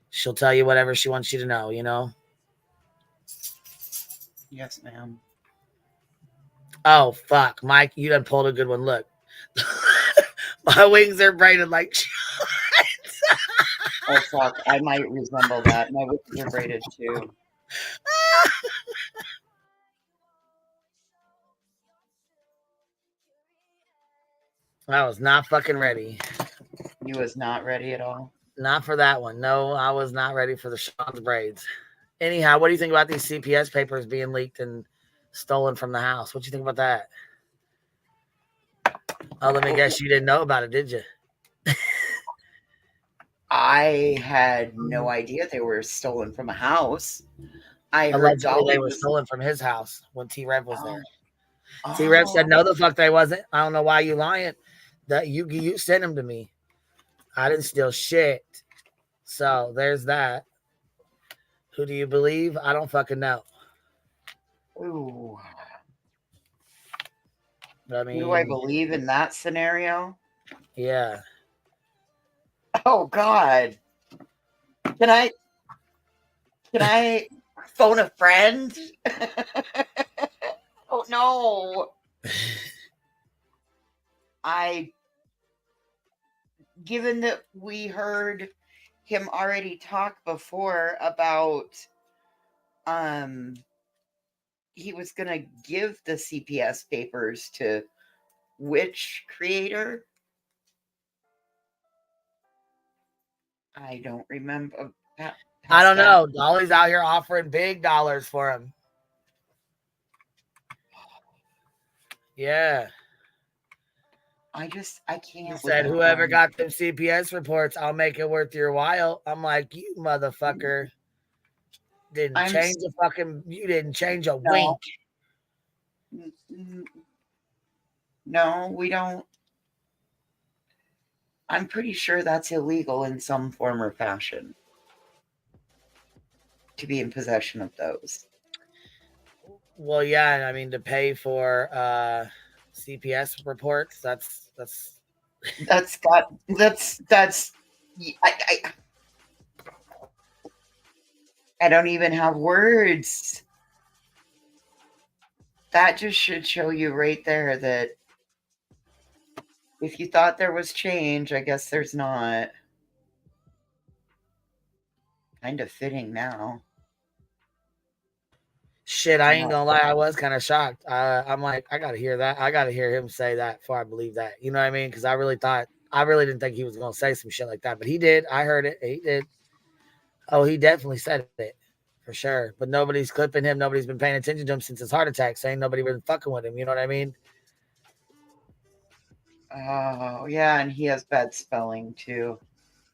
She'll tell you whatever she wants you to know, you know? Yes, ma'am. Oh, fuck. Mike, you done pulled a good one. Look. My wings are braided like Oh, fuck. I might resemble that. My wings are braided, too. I was not fucking ready. You was not ready at all? Not for that one. No, I was not ready for the Sean's braids. Anyhow, what do you think about these CPS papers being leaked and stolen from the house? What do you think about that? Oh, let me guess, you didn't know about it, did you? I had no idea they were stolen from a house. I heard Allegedly, Dolly they were was. stolen from his house when T-Rev was there. Oh. T-Rev said, "No, the fuck they wasn't. I don't know why you lying. That you sent them to me. I didn't steal shit." So there's that. Who do you believe? I don't fucking know. Ooh. I mean, Who do I believe in that scenario? Yeah. Oh God. Can I phone a friend? Oh no. Given that we heard him already talk before about he was gonna give the CPS papers to which creator? I don't remember. I don't know. Dolly's out here offering big dollars for him. Yeah. I can't. He said, "Whoever got them CPS reports, I'll make it worth your while." I'm like, you motherfucker didn't change a fucking. You didn't change a wink. No, we don't. I'm pretty sure that's illegal in some form or fashion to be in possession of those. Well, yeah, I mean to pay for CPS reports. That's I don't even have words. That just should show you right there that if you thought there was change, I guess there's not. Kind of fitting now. Shit, I ain't gonna lie. I was kind of shocked. I'm like, I gotta hear that. I gotta hear him say that before I believe that. You know what I mean? Because I really didn't think he was gonna say some shit like that, but he did. I heard it. He did. Oh, he definitely said it for sure. But nobody's clipping him. Nobody's been paying attention to him since his heart attack. Saying nobody been fucking with him. You know what I mean? Oh yeah, and he has bad spelling too.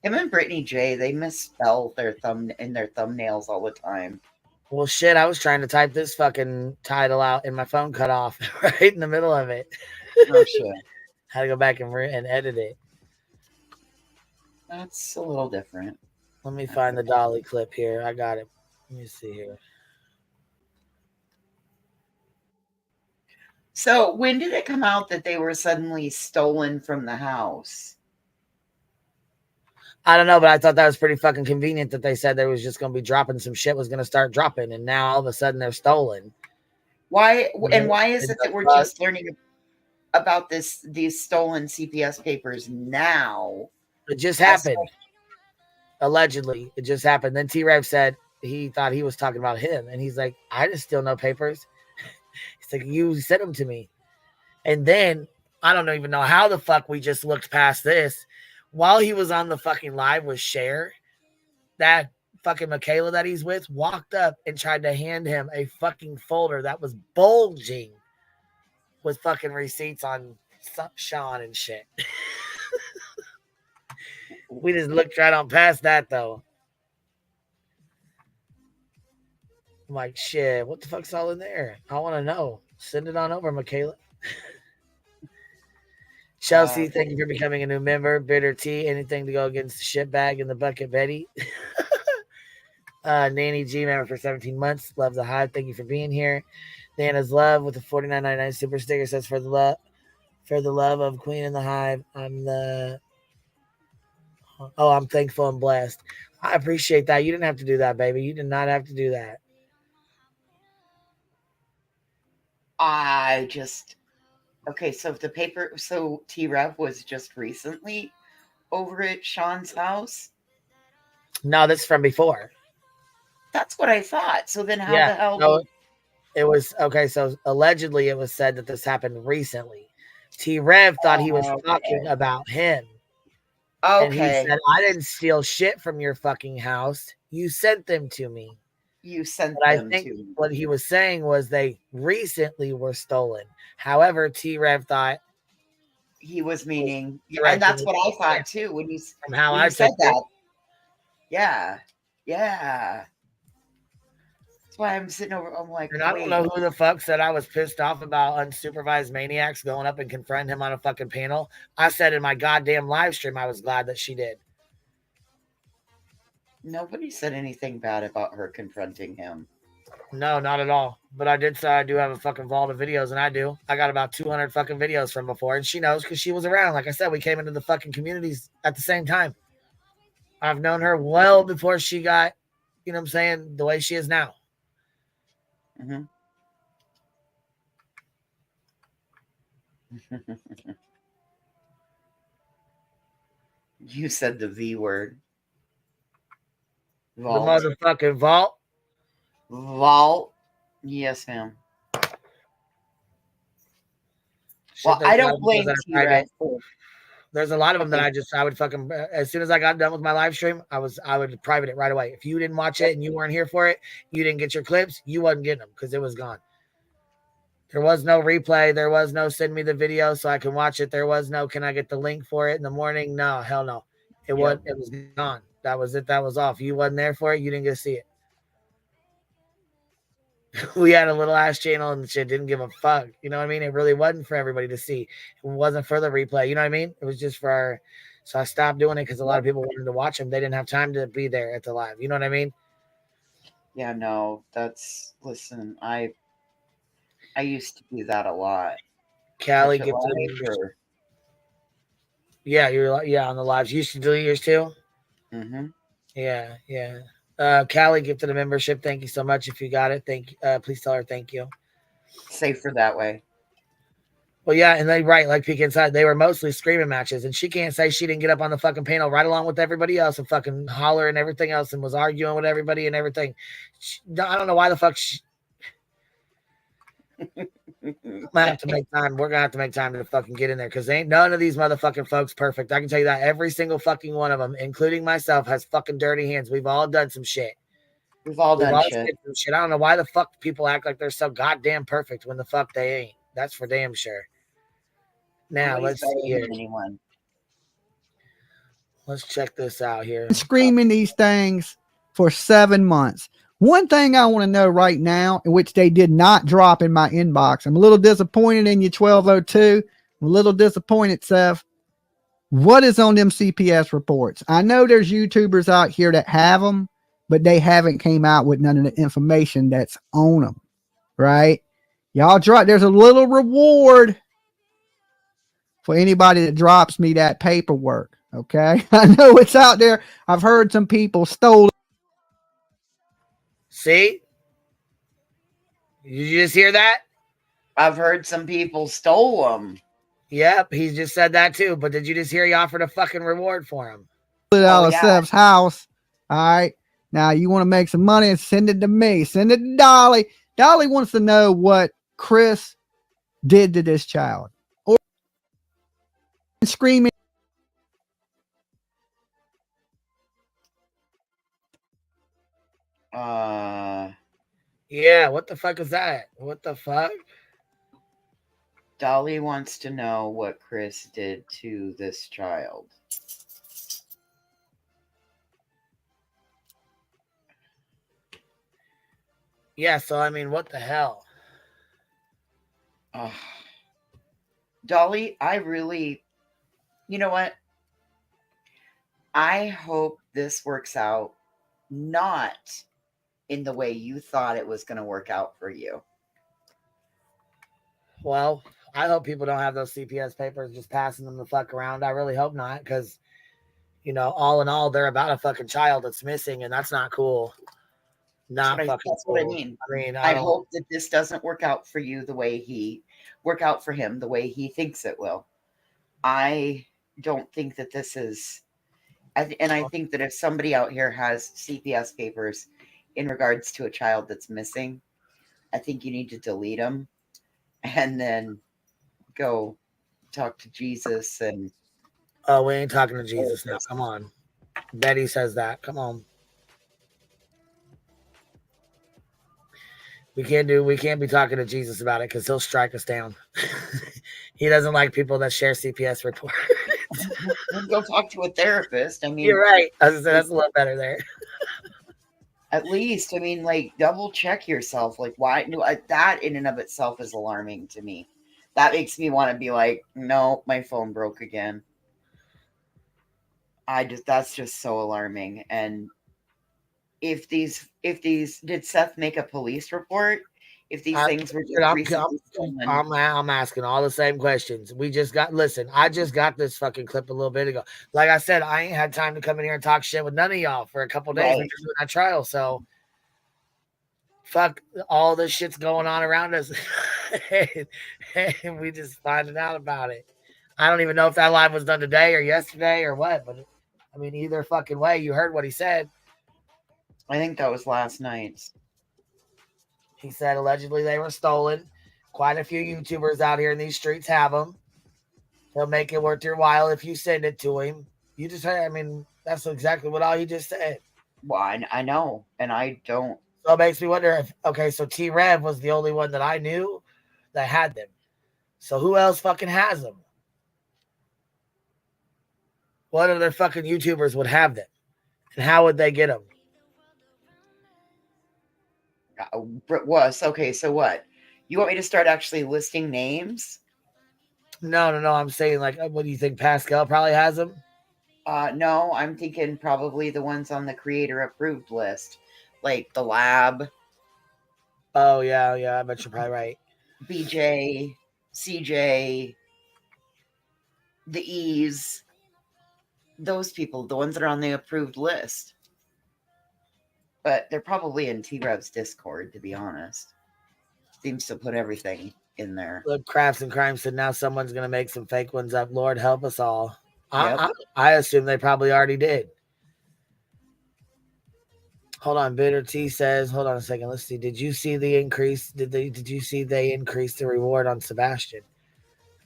Him and Brittany J, they misspell their thumbnails all the time. Well, shit, I was trying to type this fucking title out and my phone cut off right in the middle of it. Oh, shit. Had to go back and edit it. That's a little different. Let me find the Dolly clip here. I got it. Let me see here. So when did it come out that they were suddenly stolen from the house? I don't know, but I thought that was pretty fucking convenient that they said there was just going to be dropping some shit was going to start dropping, and now all of a sudden they're stolen. Why is it that we're just learning about these stolen CPS papers now? It just happened. Allegedly, it just happened. Then T-Rev said he thought he was talking about him, and he's like, "I didn't steal no papers." He's like, "You sent them to me," and then I don't even know how the fuck we just looked past this. While he was on the fucking live with Cher, that fucking Michaela that he's with walked up and tried to hand him a fucking folder that was bulging with fucking receipts on Sean and shit. We just looked right on past that though. I'm like, shit, what the fuck's all in there? I want to know. Send it on over, Michaela. Chelsea, thank you for becoming a new member. Bitter Tea, anything to go against the shitbag in the bucket, Betty. Nanny G, member for 17 months. Love the hive. Thank you for being here. Nana's Love with the $49.99 super sticker says for the love of Queen in the Hive. I'm thankful and blessed. I appreciate that. You didn't have to do that, baby. You did not have to do that. Okay, so T-Rev was just recently over at Sean's house? No, that's from before. That's what I thought. So then how the hell? No, it was, okay, so allegedly it was said that this happened recently. T-Rev thought he was talking about him. Okay. And he said, I didn't steal shit from your fucking house. You sent them to me. You sent but them I think to me. What he was saying was they recently were stolen. However, T-Rev thought he was meaning, and that's what I thought too when you said that. Yeah. That's why I'm sitting over. I'm like, and I don't know who the fuck said I was pissed off about unsupervised maniacs going up and confronting him on a fucking panel. I said in my goddamn live stream I was glad that she did. Nobody said anything bad about her confronting him. No, not at all. But I did say I do have a fucking vault of videos, and I do. I got about 200 fucking videos from before, and she knows because she was around. Like I said, we came into the fucking communities at the same time. I've known her well before she got, you know what I'm saying, the way she is now. Mm-hmm. You said the V word. Vault. The motherfucking vault. Vault. Yes, ma'am. Well, I don't blame T-Rex. There's a lot of them that I would fucking, as soon as I got done with my live stream, I would private it right away. If you didn't watch it and you weren't here for it, you didn't get your clips, you wasn't getting them because it was gone. There was no replay. There was no send me the video so I can watch it. There was no, can I get the link for it in the morning? No, hell no. It was gone. That was it. That was off. You wasn't there for it. You didn't get to see it. We had a little ass channel and shit didn't give a fuck. You know what I mean? It really wasn't for everybody to see. It wasn't for the replay. You know what I mean? It was just for our, so I stopped doing it because a lot of people wanted to watch them. They didn't have time to be there at the live. You know what I mean? Yeah, no, listen, I used to do that a lot. Callie gets it. Yeah, you're on the lives. You used to do yours too? Mm-hmm. Yeah. Callie gifted a membership. Thank you so much. If you got it, please tell her thank you. Safer that way. Well, yeah, and they like peek inside. They were mostly screaming matches, and she can't say she didn't get up on the fucking panel right along with everybody else and fucking holler and everything else and was arguing with everybody and everything. I don't know why the fuck she. Might have to make time. We're gonna have to make time to fucking get in there because ain't none of these motherfucking folks perfect. I can tell you that every single fucking one of them, including myself, has fucking dirty hands. We've all done some shit. We've all done shit. Some shit. I don't know why the fuck people act like they're so goddamn perfect when the fuck they ain't. That's for damn sure. Now let's see here. Let's check this out here. Screaming these things for 7 months. One thing I want to know right now, in which they did not drop in my inbox. I'm a little disappointed in you, 1202. I'm a little disappointed, Seth. What is on them CPS reports? I know there's YouTubers out here that have them, but they haven't came out with none of the information that's on them, right? Y'all drop. There's a little reward for anybody that drops me that paperwork, okay? I know it's out there. I've heard some people stole it. See? Did you just hear that? I've heard some people stole them. Yep, he just said that too. But did you just hear he offered a fucking reward for him? Put it out of Seth's house. All right. Now you want to make some money and send it to me. Send it to Dolly. Dolly wants to know what Chris did to this child. Or screaming. Yeah, what the fuck is that? What the fuck? Dolly wants to know what Chris did to this child. Yeah, so I mean, what the hell? Dolly, I really, you know what? I hope this works out not in the way you thought it was going to work out for you. Well, I hope people don't have those CPS papers just passing them the fuck around. I really hope not, because, you know, all in all, they're about a fucking child that's missing, and that's not cool. Not fucking that's cool. what I mean. I hope that this doesn't work out for you the way for him the way he thinks it will. I don't think that this is, and I think that if somebody out here has CPS papers in regards to a child that's missing, I think you need to delete them and then go talk to Jesus. And oh, we ain't talking to Jesus now. Come on. Betty says that. Come on. We can't be talking to Jesus about it because he'll strike us down. He doesn't like people that share CPS reports. Go talk to a therapist. I mean, you're right. That's a little better there. At least, I mean, like, double check yourself. Like, why? No, that in and of itself is alarming to me. That makes me want to be like, no, my phone broke again. That's just so alarming. And if these, did Seth make a police report? If these things were just recently stolen? I'm asking all the same questions. I just got this fucking clip a little bit ago. Like I said, I ain't had time to come in here and talk shit with none of y'all for a couple days when you're doing that trial. So fuck all this shit's going on around us. and we just finding out about it. I don't even know if that live was done today or yesterday or what, but I mean, either fucking way, you heard what he said. I think that was last night's. He said allegedly they were stolen. Quite a few YouTubers out here in these streets have them. He'll make it worth your while if you send it to him. You just heard, I mean, that's exactly what all you just said. Well, I know, and I don't. So it makes me wonder if, okay, so T-Rev was the only one that I knew that had them. So who else fucking has them? What other fucking YouTubers would have them? And how would they get them? Okay, so what? You want me to start actually listing names? No. I'm saying, like, what do you think? Pascal probably has them? No, I'm thinking probably the ones on the creator approved list, like the Lab. Oh, yeah, I bet you're probably right. BJ, CJ, the Ease, those people, the ones that are on the approved list. But they're probably in T-Rev's Discord, to be honest. Seems to put everything in there. Look, Crafts and Crime said now someone's going to make some fake ones up. Lord help us all. Yep. I assume they probably already did. Hold on. Bitter T says, hold on a second. Let's see. Did you see the increase? Did you see they increased the reward on Sebastian?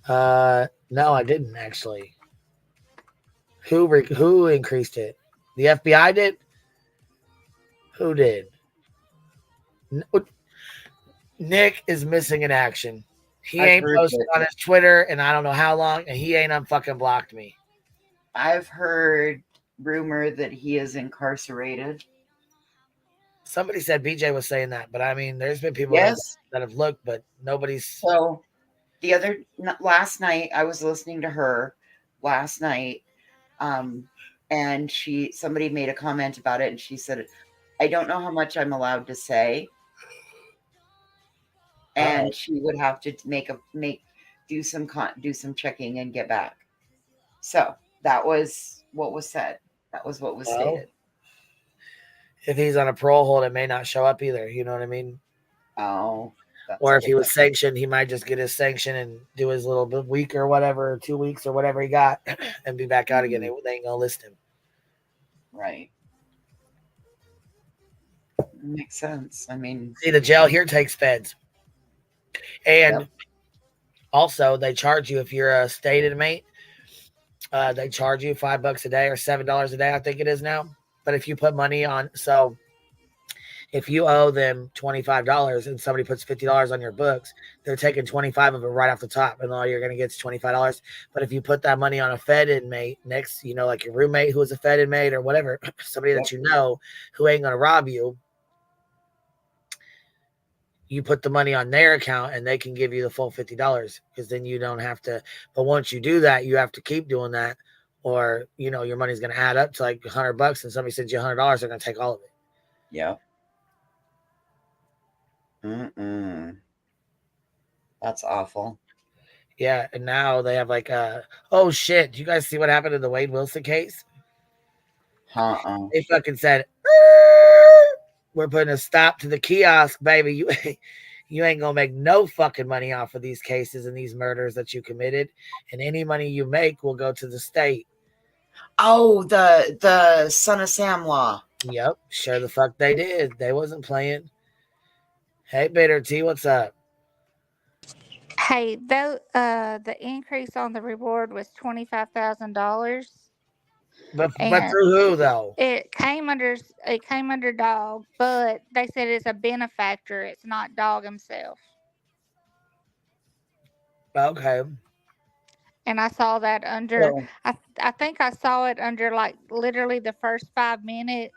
No, I didn't actually. Who increased it? The FBI did? Who did? Nick is missing in action. He ain't posted on his Twitter and I don't know how long, and he ain't unfucking blocked me. I've heard rumor that he is incarcerated. Somebody said BJ was saying that, but I mean, there's been people that have looked, but nobody's. So last night, I was listening to her last night, and somebody made a comment about it, and she said, I don't know how much I'm allowed to say. And she would have to do some checking and get back. So that was what was said. That was what was stated. If he's on a parole hold, it may not show up either. You know what I mean? Oh. Or if he was sanctioned, he might just get his sanction and do his little week or whatever, 2 weeks or whatever he got, and be back out again. They ain't gonna list him. Right. Makes sense. I mean, see, the jail here takes feds. And also, they charge you if you're a state inmate. They charge you $5 a day or $7 a day, I think it is now. But if you put money on, so if you owe them $25 and somebody puts $50 on your books, they're taking 25 of it right off the top, and all you're going to get is $25. But if you put that money on a Fed inmate next, like your roommate who is a Fed inmate or whatever, somebody that you know who ain't going to rob you, you put the money on their account and they can give you the full $50 because then you don't have to. But once you do that, you have to keep doing that, or your money's going to add up to like $100, and somebody sends you $100, they're going to take all of it. Yeah. That's awful. Yeah, and now they have like oh shit! Do you guys see what happened in the Wade Wilson case? They fucking said, we're putting a stop to the kiosk, baby. You ain't gonna make no fucking money off of these cases and these murders that you committed, and any money you make will go to the state. Oh, the Son of Sam law. Yep, sure the fuck they did. They wasn't playing. Hey, Bitter T, what's up? Hey, the increase on the reward was $25,000. But through who though? It came under Dog, but they said it's a benefactor. It's not Dog himself. Okay. And I saw that under. I think I saw it under like literally the first 5 minutes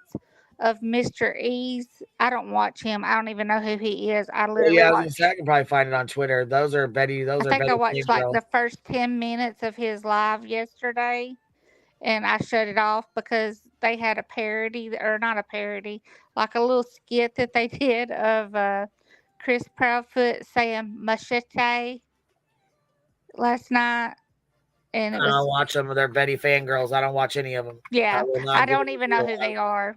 of Mr. Ease. I don't watch him. I don't even know who he is. I Well, literally yeah, I watch. can probably find it on Twitter. Those are Betty. Those I are think I Betty watched like Fangirl. the first 10 minutes of his live yesterday, and I shut it off because they had a parody, or not a parody, like a little skit that they did of Chris Proudfoot saying machete last night, and I it don't was, watch them. They're Betty Fangirls. I don't watch any of them. I yeah, will not I give don't them a even know view. who they are.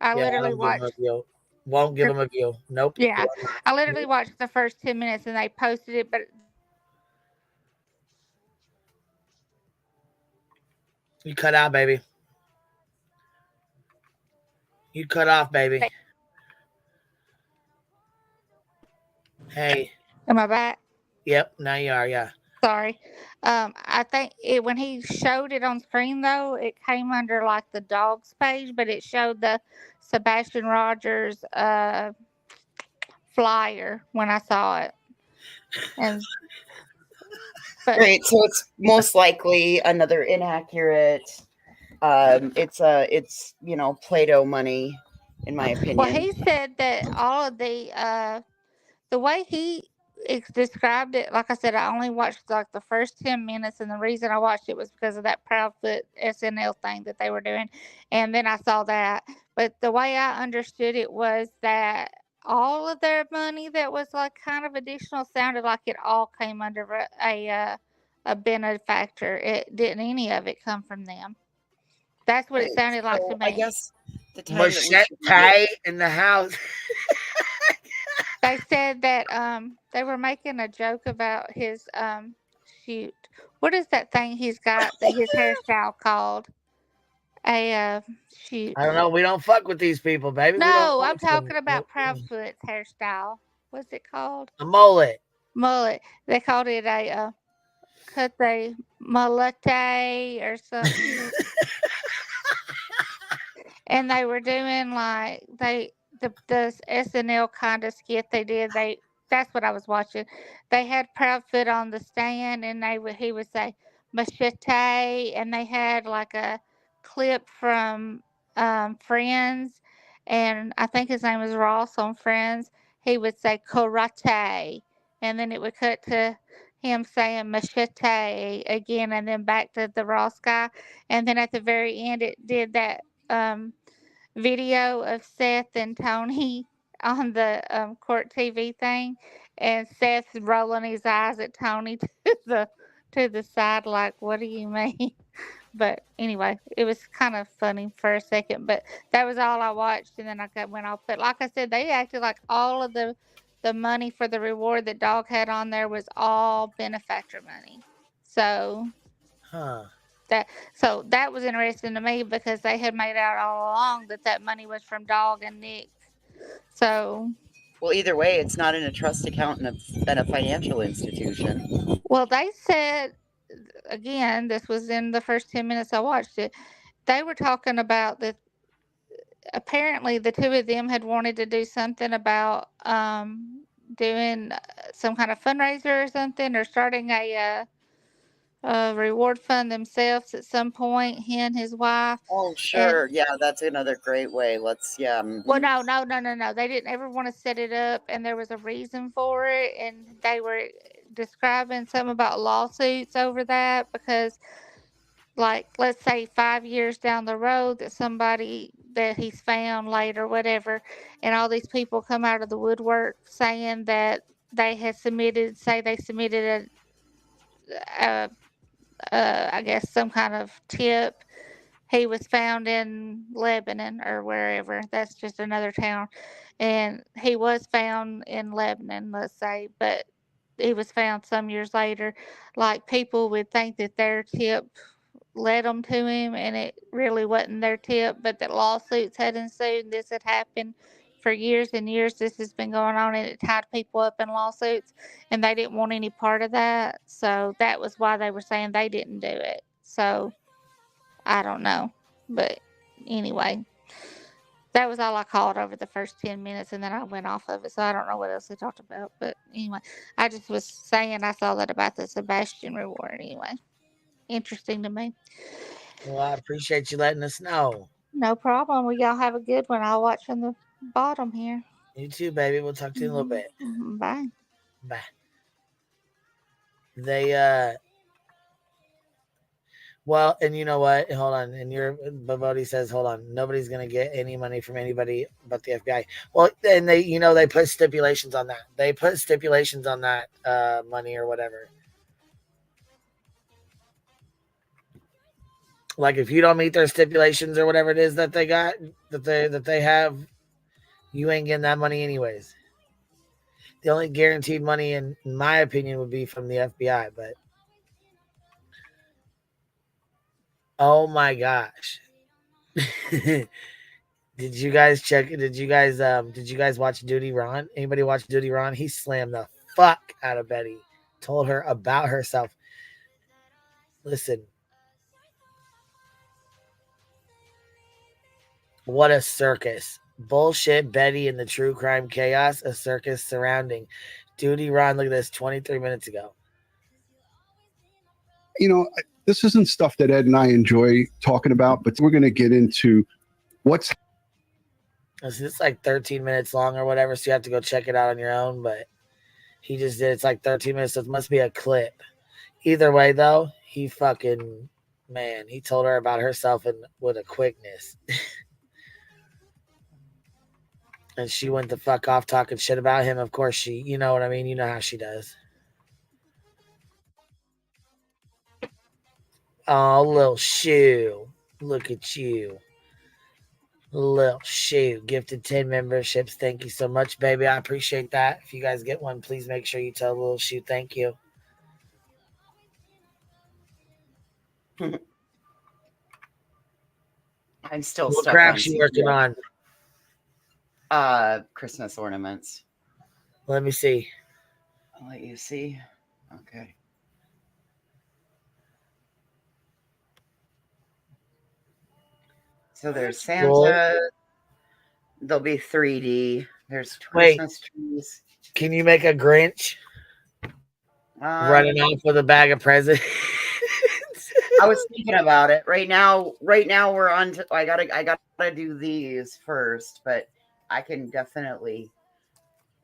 I Yeah, I literally don't give them a watched. view. Won't give them a view. Nope. Yeah, Will not. I literally watched the first 10 minutes and they posted it, but You cut out, baby. You cut off, baby. Hey. am I back? Yep. Now you are. Yeah. Sorry. I think when he showed it on screen though, it came under like the dogs page, but it showed the Sebastian Rogers flyer when I saw it. And Right, so it's most likely another inaccurate. It's Play-Doh money, in my opinion. well, he said that all of the way he described it, like I said, I only watched like the first 10 minutes, and the reason I watched it was because of that Proudfoot SNL thing that they were doing, and then I saw that. But the way I understood it was that all of their money that was like kind of additional sounded like it all came under a benefactor. It didn't any of it come from them. That's what it sounded like to me. I guess the time that we should Machete in the house. They said that they were making a joke about his shoot. What is that thing he's got that his hairstyle called? A shoot. I don't know. We don't fuck with these people, baby. We don't No, I'm watch them. talking about Proudfoot's hairstyle. What's it called? A mullet. Mullet. They called it a cut the mullete or something. And they were doing like the SNL kind of skit they did. That's what I was watching. They had Proudfoot on the stand, and he would say machete, and they had like a clip from Friends, and I think his name was Ross on Friends. He would say karate, and then it would cut to him saying machete again, and then back to the Ross guy, and then at the very end it did that video of Seth and Tony on the court TV thing, and Seth's rolling his eyes at Tony to the side, like, "What do you mean?" But anyway, it was kind of funny for a second. But that was all I watched, and then I went off. But like I said, they acted like all of the money for the reward that Dog had on there was all benefactor money. So. Huh. That was interesting to me because they had made out all along that money was from Dog and Nick. So, well, either way, it's not in a trust account in a financial institution. Well, they said again, this was in the first 10 minutes I watched it. They were talking about that. Apparently, the two of them had wanted to do something about doing some kind of fundraiser or something, or starting a reward fund themselves at some point, he and his wife. Oh, sure. Yeah, that's another great way. Let's, yeah. Well, no. They didn't ever want to set it up, and there was a reason for it, and they were describing something about lawsuits over that because, like, let's say 5 years down the road that somebody that he's found later, whatever, and all these people come out of the woodwork saying that they had submitted I guess some kind of tip. He was found in Lebanon or wherever. That's just another town. And he was found in Lebanon, let's say, but he was found some years later. Like, people would think that their tip led them to him, and it really wasn't their tip, but that lawsuits had ensued. This had happened for years and years. This has been going on, and it tied people up in lawsuits, and they didn't want any part of that. So that was why they were saying they didn't do it. So I don't know. But anyway, that was all I called over the first 10 minutes, and then I went off of it. So I don't know what else they talked about. But anyway, I just was saying I saw that about the Sebastian reward anyway. Interesting to me. Well, I appreciate you letting us know. No problem. Well, y'all have a good one. I'll watch from the bottom here. You too, baby. We'll talk to you in a little bit. Bye. Bye. They well, and you know what? Hold on. And Babodi says, hold on, nobody's gonna get any money from anybody but the FBI. Well, and they put stipulations on that. They put stipulations on that money or whatever. Like if you don't meet their stipulations or whatever it is that they got that they have, you ain't getting that money anyways. The only guaranteed money, in my opinion, would be from the FBI. But oh my gosh. Did you guys check? Did you guys watch Duty Ron? Anybody watch Duty Ron? He slammed the fuck out of Betty. Told her about herself. Listen. What a circus. Bullshit Betty and the true crime chaos, a circus surrounding Duty Ron. Look at this, 23 minutes ago. You know, this isn't stuff that Ed and I enjoy talking about, but we're going to get into what's. It's like 13 minutes long or whatever, so you have to go check it out on your own, but he just did. It's like 13 minutes, so it must be a clip. Either way, though, he fucking, man, he told her about herself and with a quickness. And she went the fuck off talking shit about him. Of course, she, you know what I mean? You know how she does. Oh, little shoe. Look at you. Little shoe. Gifted 10 memberships. Thank you so much, baby. I appreciate that. If you guys get one, please make sure you tell little shoe thank you. I'm still what stuck crafts you working on? Christmas ornaments. Let me see. I'll let you see. Okay. So there's Santa. Cool. There'll be 3D. There's Christmas trees. Can you make a Grinch running off with a bag of presents? I was thinking about it. Right now we're on to, I gotta do these first, but I can definitely.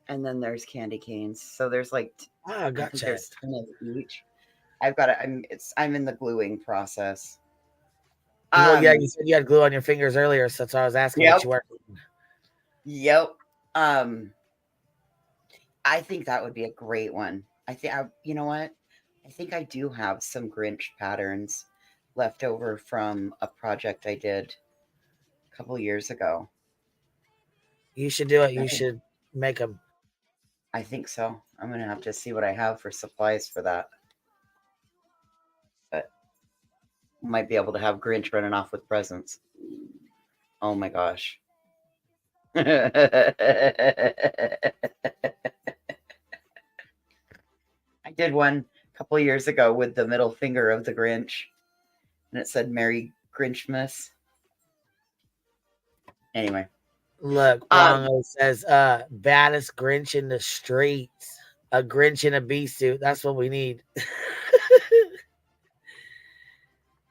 And then there's candy canes. So there's like gotcha. There's 10 of each. I've got it. I'm in the gluing process. Well, yeah, you said you had glue on your fingers earlier, so that's why I was asking what you were. Yep. I think that would be a great one. You know what? I think I do have some Grinch patterns left over from a project I did a couple years ago. You should do it. You should make them. I think so. I'm going to have to see what I have for supplies for that. But might be able to have Grinch running off with presents. Oh my gosh. I did one a couple years ago with the middle finger of the Grinch, and it said Merry Grinchmas. Anyway. Look, Bongo says, baddest Grinch in the streets. A Grinch in a bee suit. That's what we need.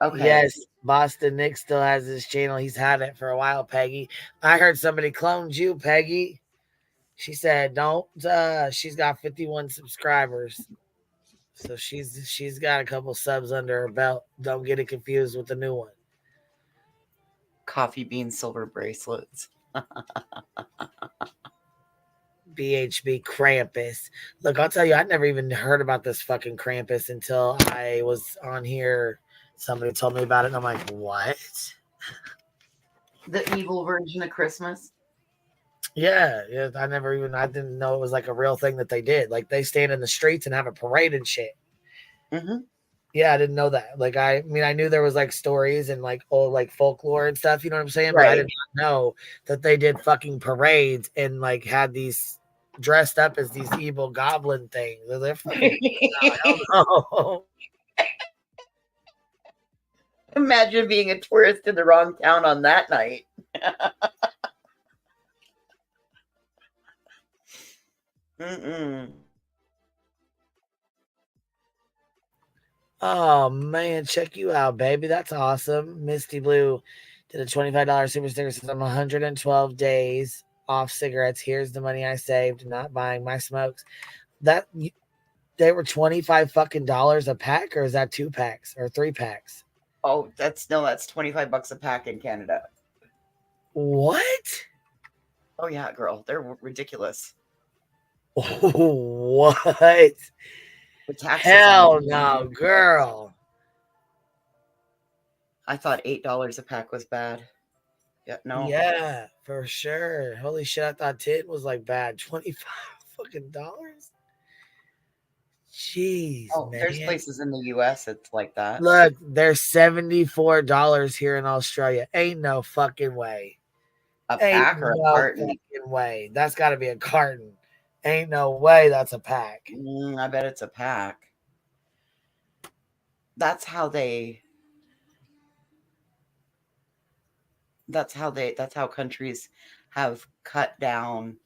Okay. Yes, Boston Nick still has his channel. He's had it for a while, Peggy. I heard somebody cloned you, Peggy. She said, don't, she's got 51 subscribers. So she's got a couple subs under her belt. Don't get it confused with the new one. Coffee bean silver bracelets. BHB Krampus. Look, I'll tell you, I never even heard about this fucking Krampus until I was on here. Somebody told me about it, and I'm like, what? The evil version of Christmas? Yeah, I didn't know it was like a real thing that they did. Like, they stand in the streets and have a parade and shit. Mm-hmm. Yeah, I didn't know that. Like, I knew there was like stories and like old like folklore and stuff, you know what I'm saying? Right. But I did not know that they did fucking parades and like had these dressed up as these evil goblin things. They're fucking, I don't know. Imagine being a tourist in the wrong town on that night. Mm-mm. Oh man, check you out, baby. That's awesome. Misty Blue. Did a $25 super sticker says I'm 112 days off cigarettes. Here's the money I saved, not buying my smokes. They were $25 a pack, or is that 2 packs or 3 packs? Oh, that's $25 a pack in Canada. What? Oh yeah, girl, they're ridiculous. What? Hell no, girl. I thought $8 a pack was bad. Yeah, no. Yeah, for sure. Holy shit, I thought 10 was like bad. $25 fucking dollars? Jeez, man. There's places in the US it's like that. Look, there's $74 here in Australia. Ain't no fucking way. A pack or a carton? Fucking way. That's got to be a carton. Ain't no way that's a pack. I bet it's a pack. That's how countries have cut down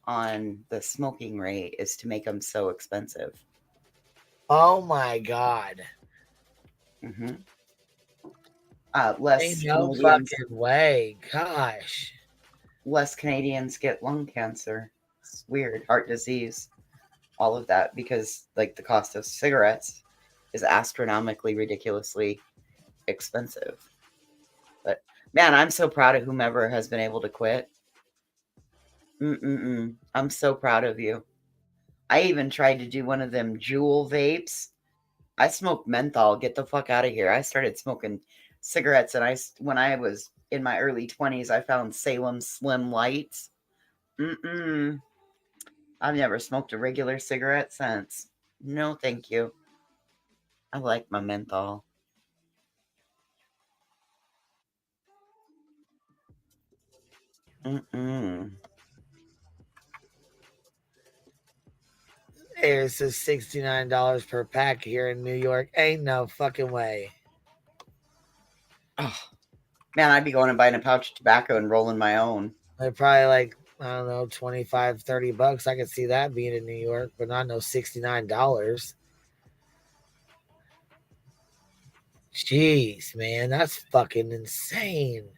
on the smoking rate, is to make them so expensive. Oh my God. Mm-hmm. Ain't no fucking way. Gosh. Less Canadians get lung cancer. It's weird. Heart disease. All of that, because like the cost of cigarettes is astronomically, ridiculously expensive. But man, I'm so proud of whomever has been able to quit. I'm so proud of you. I even tried to do one of them Juul vapes. I smoked menthol. Get the fuck out of here. I started smoking cigarettes, and when I was in my early 20s, I found Salem Slim Lights. I've never smoked a regular cigarette since. No, thank you. I like my menthol. It says $69 per pack here in New York. Ain't no fucking way. Oh, man, I'd be going and buying a pouch of tobacco and rolling my own. They're probably like, I don't know, $25, $30. I could see that being in New York, but not no $69. Jeez, man, that's fucking insane.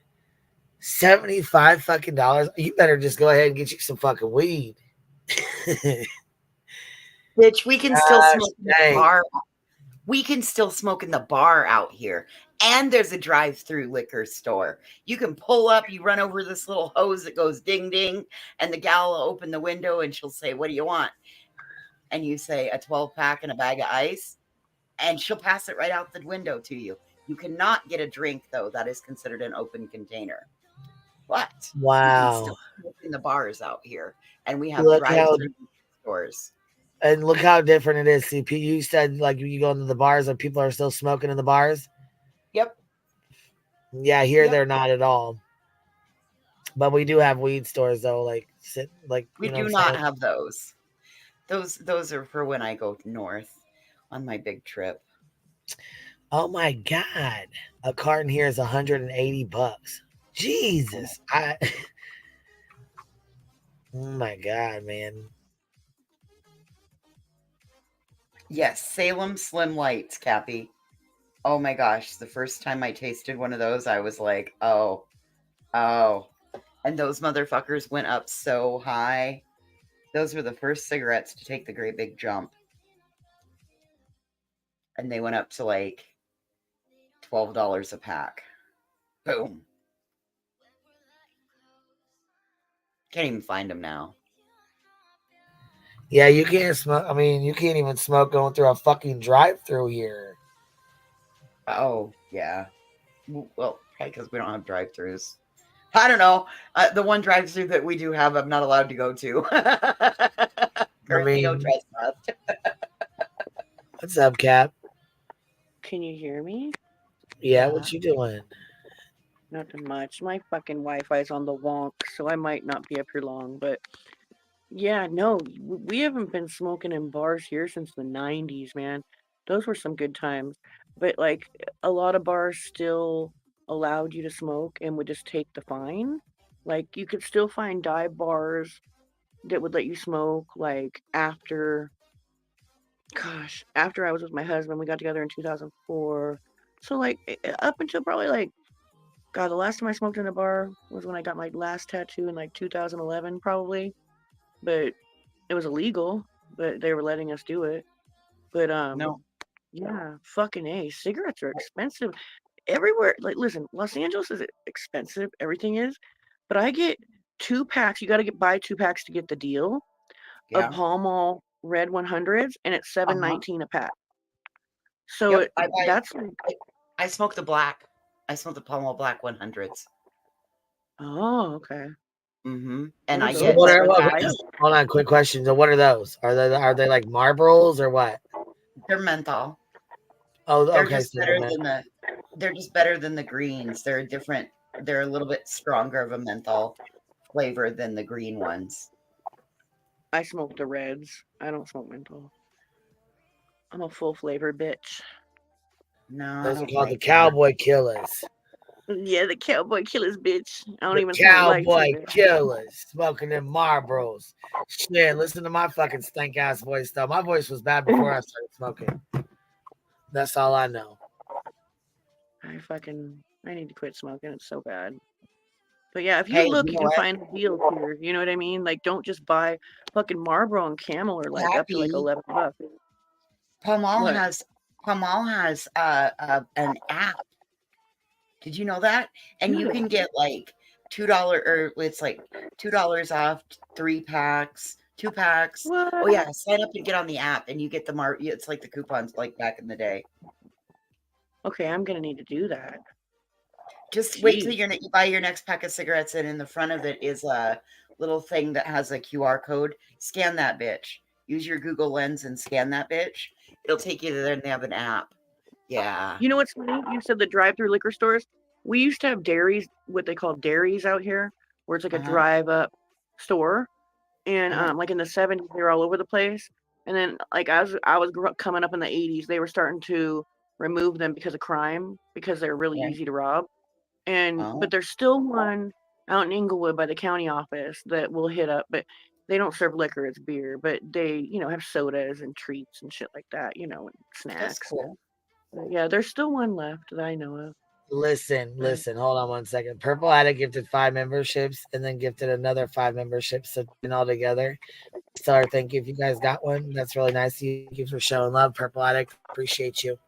$75 fucking dollars. You better just go ahead and get you some fucking weed. Bitch, we can still smoke in the bar. We can still smoke in the bar out here. And there's a drive-through liquor store. You can pull up, you run over this little hose that goes ding ding, and the gal will open the window and she'll say, "What do you want?" And you say a 12-pack and a bag of ice, and she'll pass it right out the window to you. You cannot get a drink, though. That is considered an open container. But wow, you can still smoke in the bars out here, and we have drive-through stores. And look how different it is. CP, you said like you go into the bars and people are still smoking in the bars. Yep. Yeah, here they're not at all. But we do have weed stores though. We do not have those. Those are for when I go north on my big trip. Oh my God. A carton here is $180. Jesus. Oh my God, man. Yes, Salem Slim Lights, Cappy. Oh my gosh. The first time I tasted one of those, I was like, oh. And those motherfuckers went up so high. Those were the first cigarettes to take the great big jump. And they went up to like $12 a pack. Boom. Can't even find them now. Yeah, you can't smoke. I mean, you can't even smoke going through a fucking drive-through here. Oh, yeah. Well, probably because we don't have drive-throughs. I don't know. The one drive-through that we do have, I'm not allowed to go to. Currently, no trespass. What's up, Cap? Can you hear me? Yeah, what you doing? Nothing much. My fucking Wi-Fi's on the wonk, so I might not be up here long, but yeah, no, we haven't been smoking in bars here since the 90s, man. Those were some good times. But like a lot of bars still allowed you to smoke and would just take the fine. Like you could still find dive bars that would let you smoke like after I was with my husband. We got together in 2004. So like up until probably like God, the last time I smoked in a bar was when I got my last tattoo in like 2011, probably. But it was illegal, but they were letting us do it. But No. yeah, fucking A. Cigarettes are expensive everywhere. Like, listen, Los Angeles is expensive. Everything is. But I get 2 packs. You got to buy 2 packs to get the deal Yeah. of Pall Mall Red 100s, and it's $7.19 a pack. So Yep, that's I smoke the black. I smoke the Pall Mall Black 100s. Oh, okay. And What I are get those? Hold on, quick question. So what are those? Are they like Marlboros or what? they're menthol. Oh, They're okay. just So better than they're just better than the greens. They're different. They're a little bit stronger of a menthol flavor than the green ones. I smoke the reds. I don't smoke menthol. I'm a full flavor bitch. No, those are called the Cowboy Killers. Yeah, the Cowboy Killers, bitch. I don't The even smoke lights Cowboy either. Killers, smoking them Marlboros. Shit, listen to my fucking stank ass voice though. My voice was bad before I started smoking. That's all I know. I need to quit smoking. It's so bad. But yeah, if you Hey, look, you you know can what? find deals here. You know what I mean? Like, don't just buy fucking Marlboro and Camel or like up to like Happy. $11. Pall Mall What? has an app. Did you know that? And you can get like $2 or it's like $2 off 3 packs, 2 packs. What? Oh yeah, sign up and get on the app and you get the it's like the coupons like back in the day. Okay, I'm gonna need to do that. Just wait till you buy your next pack of cigarettes, and in the front of it is a little thing that has a QR code. Scan that bitch. Use your Google Lens and scan that bitch. It'll take you to there, and they have an app. Yeah. You know what's funny? You said the drive-through liquor stores. We used to have dairies, what they call dairies out here, where it's like a drive-up store. And like in the 70s, they were all over the place. And then like as I was coming up in the 80s, they were starting to remove them because of crime, because they're really easy to rob. But there's still one out in Inglewood by the county office that we'll hit up, but they don't serve liquor, it's beer, but they, have sodas and treats and shit like that, and snacks. That's cool. But yeah, there's still one left that I know of. Listen. Hold on one second. Purple Addict gifted 5 memberships and then gifted another 5 memberships. So all together. So thank you if you guys got one. That's really nice. Thank you for showing love, Purple Addict. Appreciate you.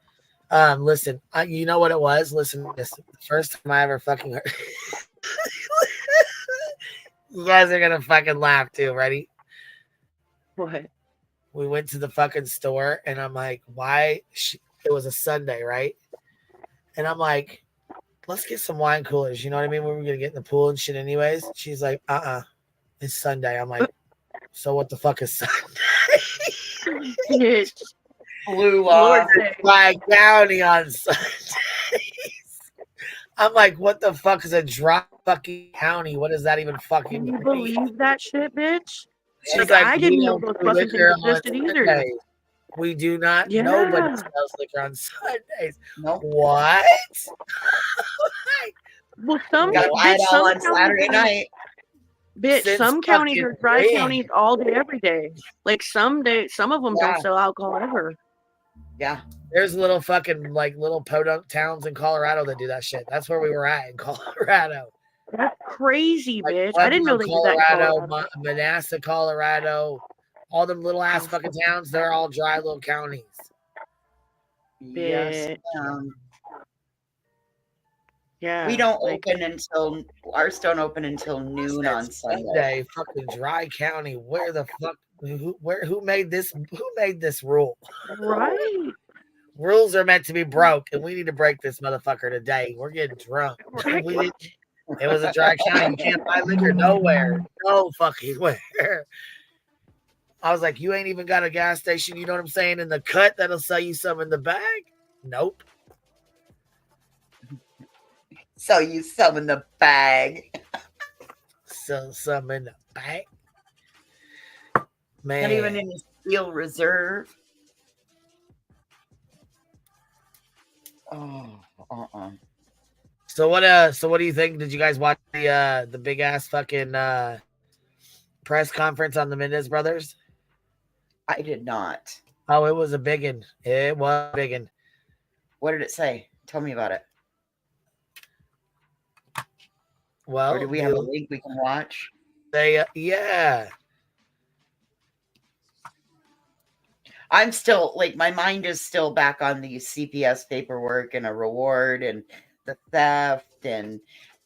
Listen, you know what it was? Listen to this. The first time I ever fucking heard. You guys are gonna fucking laugh too. Ready? What? We went to the fucking store and I'm like, why? It was a Sunday, right? And I'm like, let's get some wine coolers. You know what I mean? We were gonna get in the pool and shit anyways. She's like, it's Sunday. I'm like, so what the fuck is Sunday? Bitch. Blew off my county on Sundays. I'm like, what the fuck is a dry fucking county? What does that even fucking mean? Can you believe that shit, bitch? She's like, I didn't know those fucking things existed either. We do not. Nobody smells liquor on Sundays. Nope. What? Well, some on Saturday night. Bitch, some counties are dry counties all day, every day. Like some of them don't sell alcohol ever. Yeah. There's little fucking little podunk towns in Colorado that do that shit. That's where we were at in Colorado. That's crazy, bitch. I didn't know they did that in Colorado. Manassas, Colorado. All them little ass fucking towns, they're all dry little counties. Yes. Yeah. We don't open until ours don't open until noon on Sunday. Fucking dry county. Where the fuck? Who made this? Who made this rule? Right. Rules are meant to be broke, and we need to break this motherfucker today. We're getting drunk. Right. It was a dry county. You can't buy liquor nowhere. No fucking where. I was like, you ain't even got a gas station, you know what I'm saying, in the cut that'll sell you some in the bag? Nope. So you some in the bag. Sell some in the bag. Man. Not even in the Steel Reserve. Oh, So what do you think? Did you guys watch the big ass fucking press conference on the Mendez brothers? I did not. Oh, it was a biggin. It was biggin. What did it say? Tell me about it. Well, or do we have a link we can watch? They, yeah. I'm still like, my mind is still back on the CPS paperwork and a reward and the theft and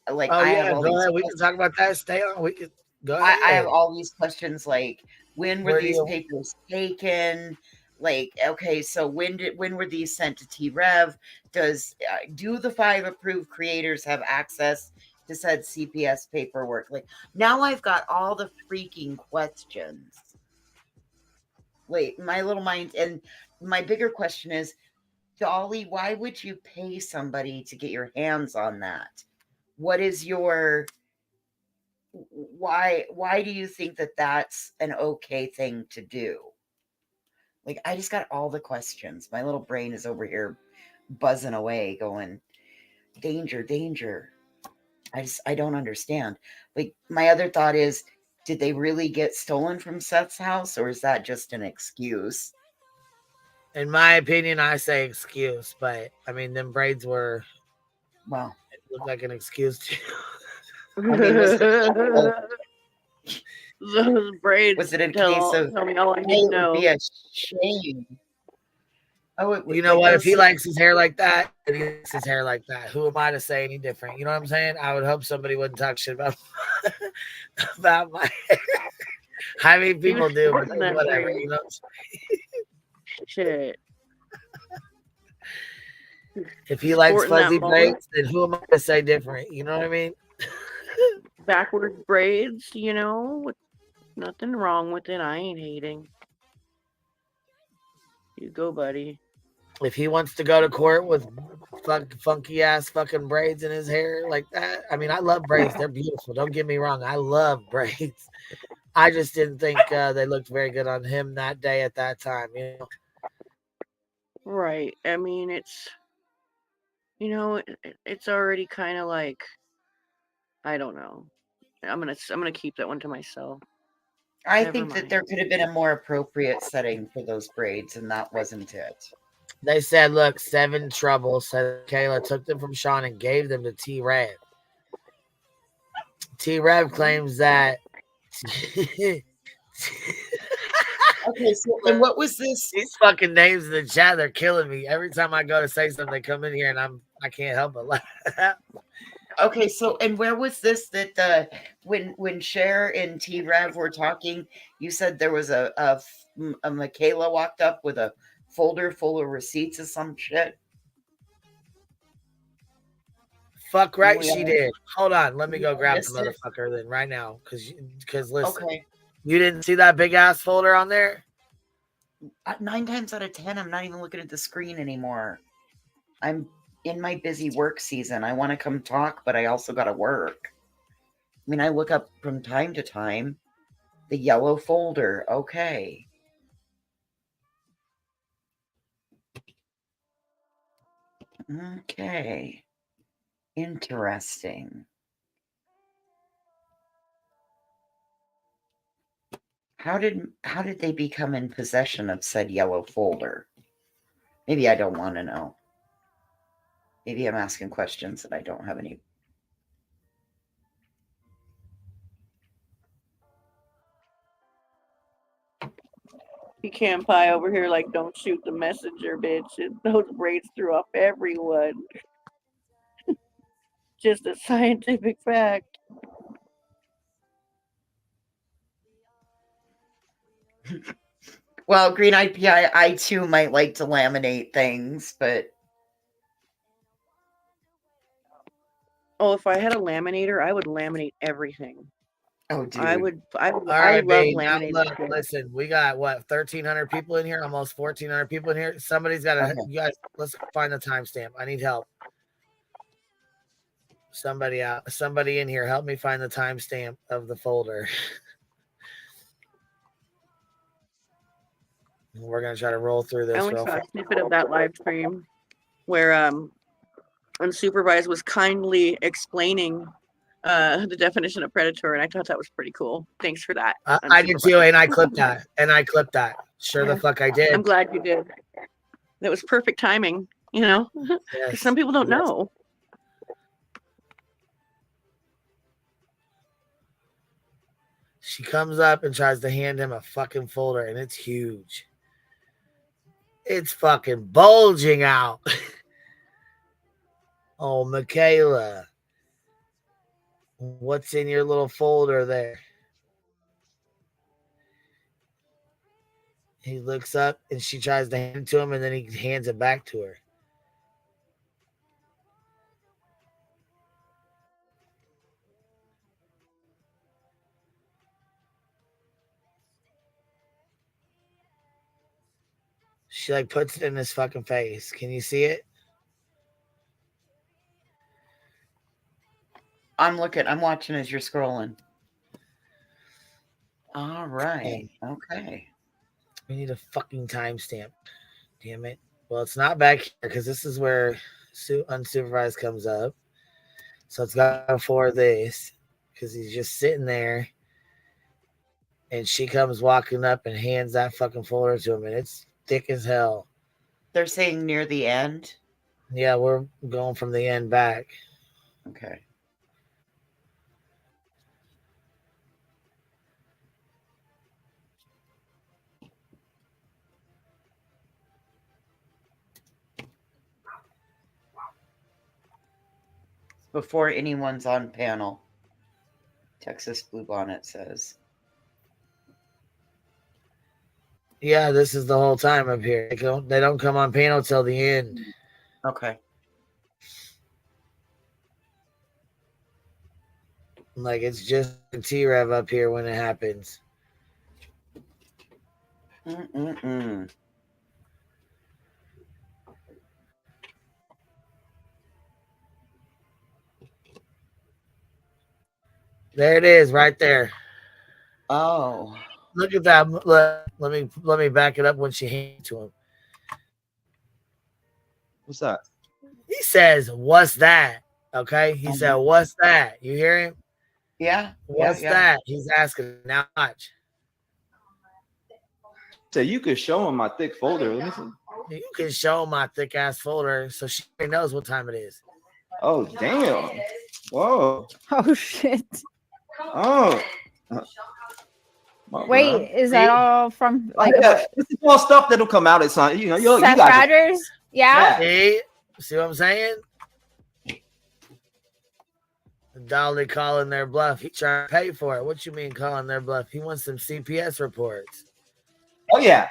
like, Oh I yeah, have all go these ahead. We can talk about that. Stay on. We can go I ahead. have all these questions like, when were Where do these you- papers taken? Like, okay, so when were these sent to T-Rev? Do the 5 approved creators have access to said CPS paperwork? Like, now I've got all the freaking questions. Wait, my little mind, and my bigger question is, Dolly, why would you pay somebody to get your hands on that? What is your why do you think that that's an okay thing to do? Like, I just got all the questions. My little brain is over here buzzing away going, danger, danger. I don't understand. Like, my other thought is, did they really get stolen from Seth's house, or is that just an excuse? In my opinion, I say excuse, but I mean, them braids were, well, it looked like an excuse too. I mean, those braids. Was it a case of, tell me all I it need to would know. be a shame? Oh, You know what? If he likes his hair like that, and he likes his hair like that, who am I to say any different? You know what I'm saying? I would hope somebody wouldn't talk shit about my hair. I mean, people do, but whatever. You know. Shit. If he likes Sporting that fuzzy mullet. braids, then who am I to say different? You know what I mean? Backwards braids, you know, nothing wrong with it. I ain't hating. You go, buddy. If he wants to go to court with funky ass fucking braids in his hair like that, I mean, I love braids. They're beautiful. Don't get me wrong. I love braids. I just didn't think they looked very good on him that day at that time. You know. Right. I mean, it's, you know, it's already kind of like, I don't know. I'm gonna keep that one to myself. I Never think that mind. there could have been a more appropriate setting for those braids, and that wasn't it. They said, look, 7 trouble. Said Kayla took them from Sean and gave them to T-Rev. T-Rev claims that. Okay, so and what was this? These fucking names in the chat, they're killing me. Every time I go to say something, they come in here and I can't help but laugh. Okay, so and where was this that when Cher and T-Rev were talking, you said there was a Michaela walked up with a folder full of receipts or some shit? Fuck right, she did. Hold on, let me go grab the motherfucker then right now, because listen, Okay. You didn't see that big ass folder on there? 9 times out of 10, I'm not even looking at the screen anymore. I'm in my busy work season. I want to come talk, but I also got to work. I mean, I look up from time to time the yellow folder. Okay. Okay. Interesting. How did they become in possession of said yellow folder? Maybe I don't want to know. Maybe I'm asking questions that I don't have any. Pecan Pie over here like, don't shoot the messenger, bitch. Those braids threw off everyone. Just a scientific fact. Well, Green Eyed Pie, I too might like to laminate things, but Oh, if I had a laminator, I would laminate everything. Oh, dude. I would All I right, love babe. Now, laminating. look, shit. listen, we got what, 1,300 people in here, almost 1,400 people in here. Somebody's got to, Okay. you guys, let's find the timestamp. I need help. Somebody in here, help me find the timestamp of the folder. We're gonna try to roll through I this only real saw a fast. snippet of that live stream where Unsupervised was kindly explaining the definition of predator, and I thought that was pretty cool. Thanks for that. I did too, and I clipped that. Sure the fuck I did. I'm glad you did. That was perfect timing, you know? 'Cause some people don't know. She comes up and tries to hand him a fucking folder, and it's huge. It's fucking bulging out. Oh, Michaela. What's in your little folder there? He looks up and she tries to hand it to him, and then he hands it back to her. She like puts it in his fucking face. Can you see it? I'm watching as you're scrolling. All right. Okay. We need a fucking timestamp. Damn it. Well, it's not back here because this is where unsupervised comes up. So it's got before this because he's just sitting there. And she comes walking up and hands that fucking folder to him, and it's thick as hell. They're saying near the end? Yeah, we're going from the end back. Okay. Before anyone's on panel. Texas Bluebonnet says. Yeah, this is the whole time up here. They don't come on panel till the end. Okay. Like it's just a T-Rev up here when it happens. There it is, right there. Oh. Look at that. Let me back it up when she hands it to him. What's that? He says, "What's that?" Okay. He said, "What's that?" You hear him? Yeah. What's that? He's asking. Now watch. So you could show him my thick folder. Let me see. You can show him my thick ass folder so she knows what time it is. Oh damn! Whoa! Oh shit! Oh. Wait, is that all from like? This is all stuff that'll come out at some. You know, you Seth got Rogers? Yeah. See what I'm saying? Dolly calling their bluff. He trying to pay for it. What you mean calling their bluff? He wants some CPS reports. Oh yeah,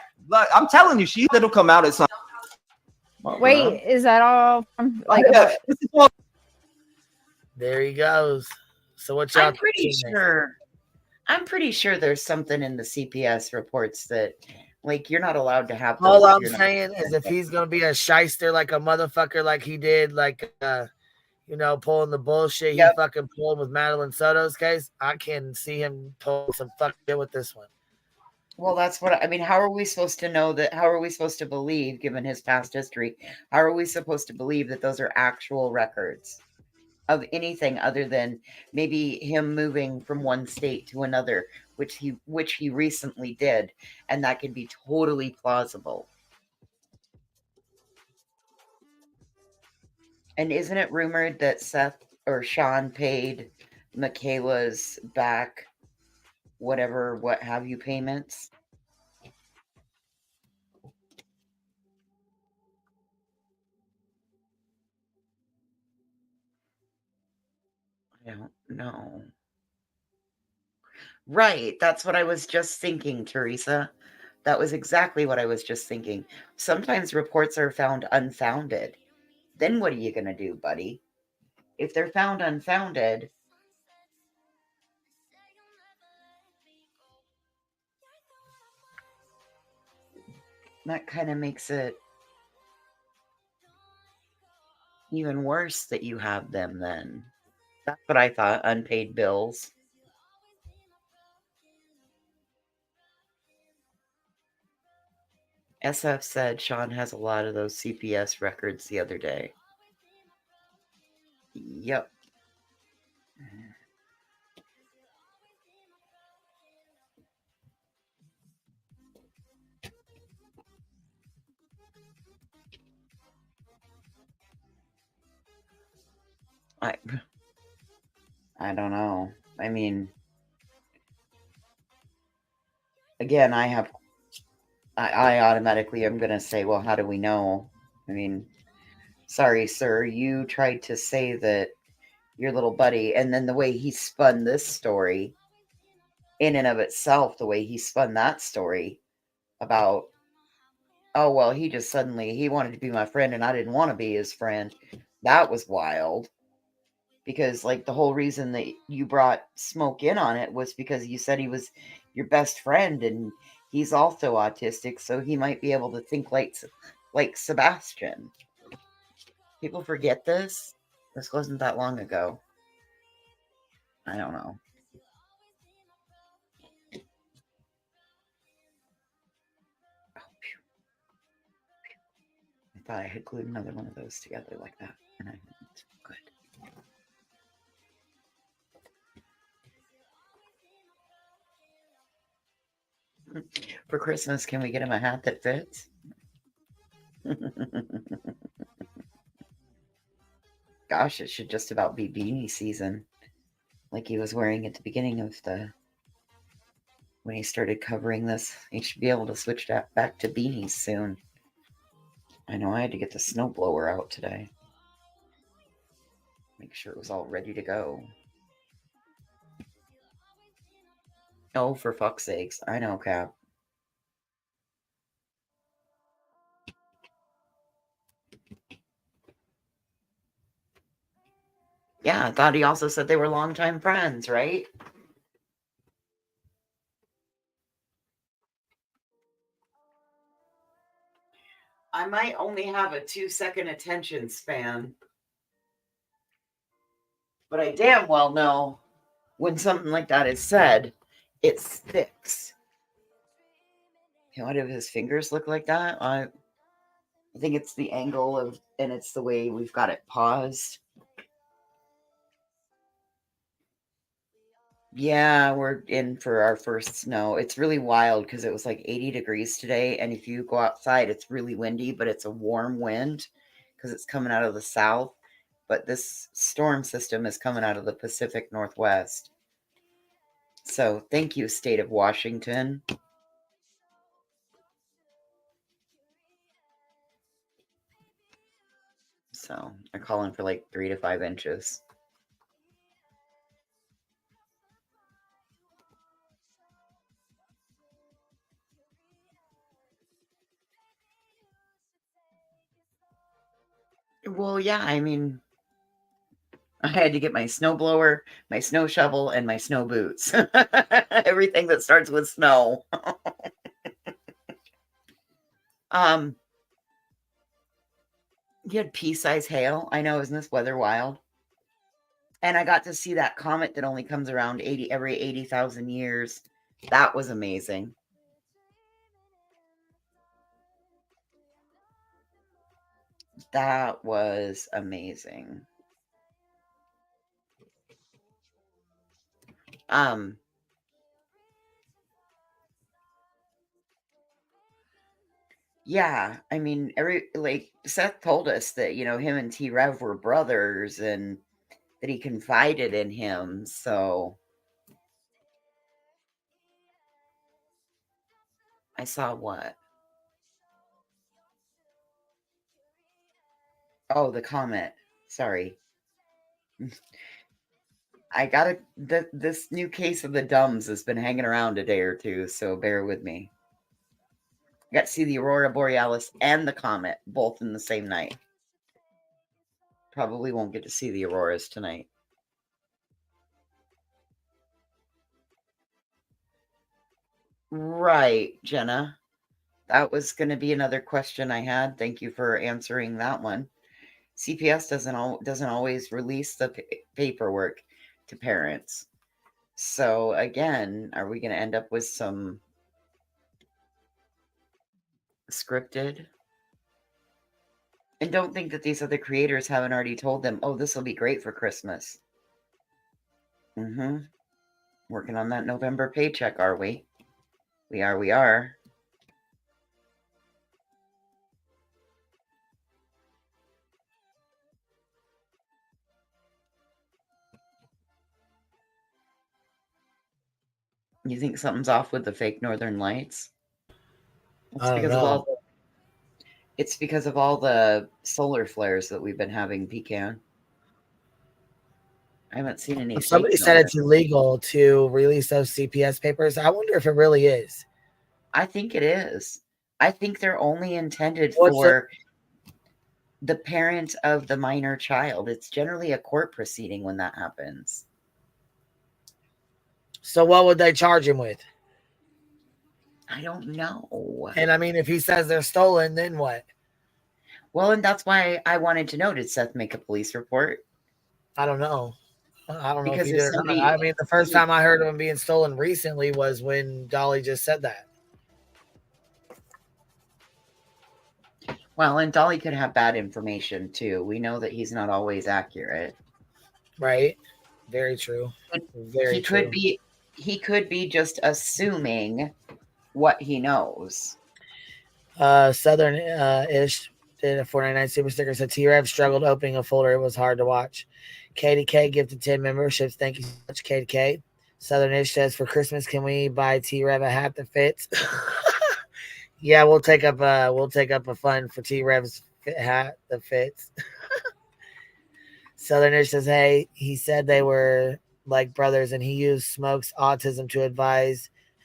I'm telling you, that'll come out at some. Wait, is that all from like? This is all. There he goes. So what y'all? I'm pretty sure there's something in the CPS reports that, like, you're not allowed to have. All I'm saying is, if he's gonna be a shyster like a motherfucker, like he did, like pulling the bullshit he fucking pulled with Madeline Soto's case, I can see him pull some fuck shit with this one. Well, that's what I mean. How are we supposed to know that? How are we supposed to believe, given his past history? How are we supposed to believe that those are actual records of anything other than maybe him moving from one state to another, which he recently did, and that could be totally plausible. And isn't it rumored that Seth or Sean paid Michaela's back what have you payments? I don't know. Right. That's what I was just thinking, Teresa. That was exactly what I was just thinking. Sometimes reports are found unfounded. Then what are you going to do, buddy? If they're found unfounded, that kind of makes it even worse that you have them then. That's what I thought, unpaid bills. SF said Sean has a lot of those CPS records the other day. Yep. I don't know. I mean, again, I automatically am going to say, well, how do we know? I mean, sorry, sir, you tried to say that your little buddy, and then the way he spun this story in and of itself, the way he spun that story about, oh, well, he just suddenly, he wanted to be my friend and I didn't want to be his friend. That was wild. Because, like, the whole reason that you brought Smoke in on it was because you said he was your best friend and he's also autistic, so he might be able to think like Sebastian. People forget this. This wasn't that long ago. I don't know. I thought I had glued another one of those together like that, and I didn't. Good. For Christmas, can we get him a hat that fits? Gosh, it should just about be beanie season, like he was wearing at the beginning of when he started covering this. He should be able to switch that back to beanies soon. I know I had to get the snowblower out today. Make sure it was all ready to go. Oh, for fuck's sakes. I know, Cap. Yeah, I thought he also said they were longtime friends, right? I might only have a 2-second attention span. But I damn well know when something like that is said, it sticks. Okay, why do his fingers look like that? I think it's the angle of, and it's the way we've got it paused. Yeah, we're in for our first snow. It's really wild because it was like 80 degrees today. And if you go outside, it's really windy, but it's a warm wind because it's coming out of the south. But this storm system is coming out of the Pacific Northwest. So thank you, state of Washington. So I'm calling for like 3 to 5 inches. Well, yeah, I mean, I had to get my snowblower, my snow shovel, and my snow boots. Everything that starts with snow. You had pea-sized hail. I know, isn't this weather wild? And I got to see that comet that only comes around every 80,000 years. That was amazing. That was amazing. Yeah, I mean, like Seth told us that, him and T-Rev were brothers and that he confided in him. So I saw what? Oh, the comment. Sorry. I got this new case of the dumbs has been hanging around a day or two, so bear with me. I got to see the Aurora Borealis and the comet both in the same night. Probably won't get to see the auroras tonight. Right, Jenna. That was going to be another question I had. Thank you for answering that one. CPS doesn't always release the paperwork to parents. So again, are we going to end up with some scripted? And don't think that these other creators haven't already told them, oh, this will be great for Christmas. Working on that November paycheck, are we? We are. You think something's off with the fake Northern Lights? It's I don't because of know. all the, it's because of all the solar flares that we've been having, Pecan. I haven't seen any. Somebody fakes said on it's illegal to release those CPS papers. I wonder if it really is. I think it is. I think they're only intended What's for the parent of the minor child. It's generally a court proceeding when that happens. So what would they charge him with? I don't know. And I mean, if he says they're stolen, then what? Well, and that's why I wanted to know, did Seth make a police report? I don't know. I don't know Because if he if did or somebody- not. I mean, the first time I heard of him being stolen recently was when Dolly just said that. Well, and Dolly could have bad information too. We know that he's not always accurate. Right. Very true. Very true. He could be just assuming what he knows. Southern ish did a 499 super sticker, said T-Rev struggled opening a folder. It was hard to watch. KDK gifted 10 memberships. Thank you so much, KDK. Southern ish says, for Christmas, can we buy T-Rev a hat that fits? Yeah, we'll take up a fund for T-Rev's hat that fits. Southern ish says, hey, he said they were like brothers, and he used Smoke's autism to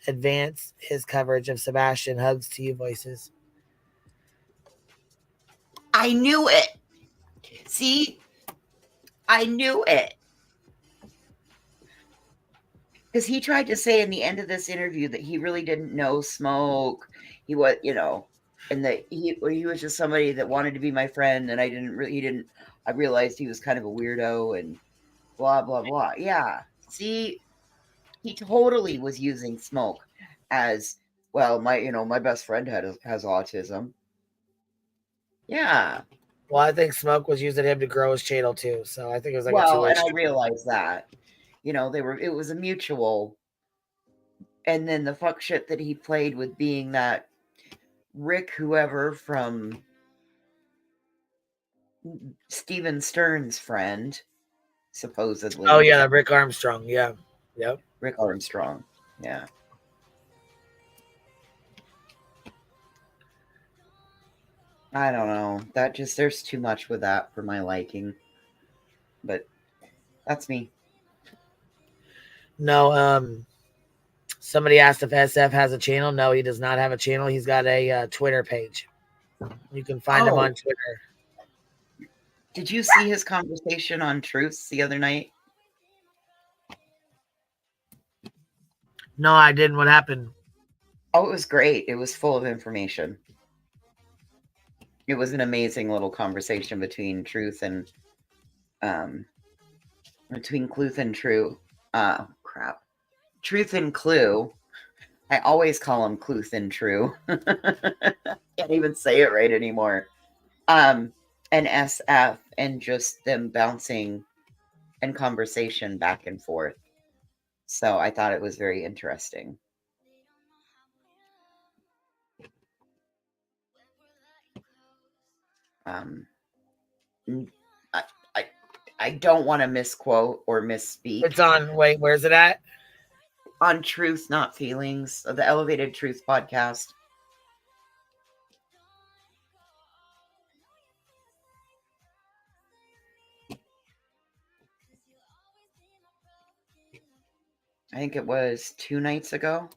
advance his coverage of Sebastian. Hugs to you, voices. I knew it. See? I knew it. Because he tried to say in the end of this interview that he really didn't know Smoke. He was, and that he was just somebody that wanted to be my friend, and I realized he was kind of a weirdo and blah, blah, blah. Yeah. See, he totally was using Smoke as, well, my best friend has autism. Yeah. Well, I think Smoke was using him to grow his channel too. So I think it was like and I realized that. It was a mutual. And then the fuck shit that he played with being that Rick whoever from Steven Stern's friend, supposedly. Oh yeah, Rick Armstrong. Yeah. Yep. Rick Armstrong. Yeah. I don't know. There's too much with that for my liking. But that's me. No, somebody asked if SF has a channel. No, he does not have a channel. He's got a Twitter page. You can find him on Twitter. Did you see his conversation on Truths the other night? No, I didn't. What happened? Oh, it was great. It was full of information. It was an amazing little conversation between Truth and Cluth and True. Truth and Clue. I always call him Cluth and True. Can't even say it right anymore. And SF, and just them bouncing and conversation back and forth. So I thought it was very interesting. I don't want to misquote or misspeak. It's on. Wait, where's it at? On Truth, Not Feelings, the Elevated Truth podcast. I think it was 2 nights ago.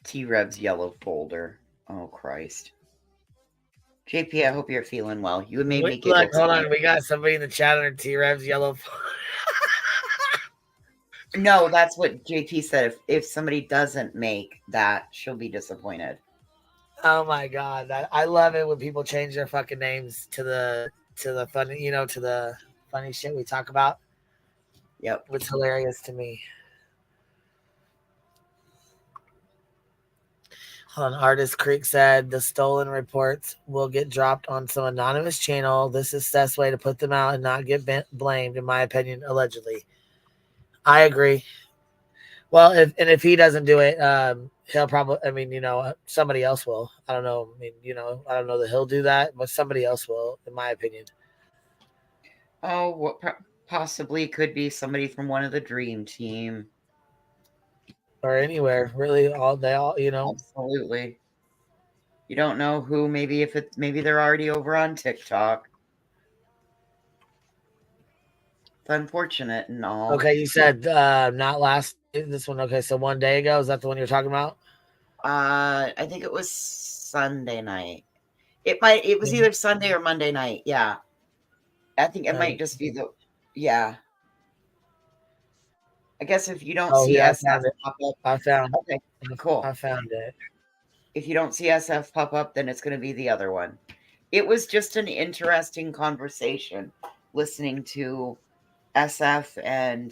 T-Rev's yellow folder. Oh, Christ. JP, I hope you're feeling well. You made me giggle. Look, hold on. We got somebody in the chat under T-Rev's yellow folder. No, that's what JP said. If somebody doesn't make that, she'll be disappointed. Oh my god, I love it when people change their fucking names to the funny, to the funny shit we talk about. Yep, it's hilarious to me. Hold on, Artist Creek said the stolen reports will get dropped on some anonymous channel. This is Seth's way to put them out and not get blamed, in my opinion, allegedly. I agree. Well, if he doesn't do it, he'll probably. I mean, somebody else will. I don't know. I mean, I don't know that he'll do that, but somebody else will, in my opinion. Oh, what possibly could be somebody from one of the Dream Team, or anywhere really. They all. Absolutely. You don't know who. Maybe they're already over on TikTok. It's unfortunate and all. Okay, you said not last this one. Okay, so one day ago, is that the one you're talking about? I think it was Sunday night. It was either Sunday or Monday night. Yeah. I think it might just be yeah. I guess if you don't see SF pop up. I found Okay, cool. I found it. If you don't see SF pop up, then it's going to be the other one. It was just an interesting conversation listening to SF and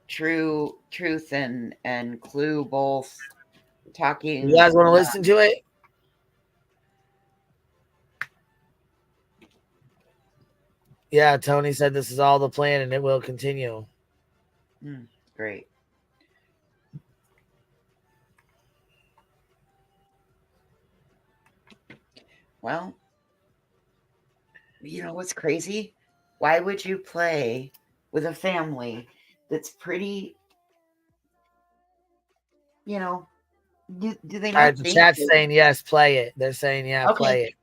Truth and Clue both talking. You guys want to listen to it? Yeah, Tony said this is all the plan and it will continue. Great. Well, you know what's crazy? Why would you play with a family that's pretty, do they not All right, the think chat's saying yes, play it. They're saying, yeah, Okay. play it.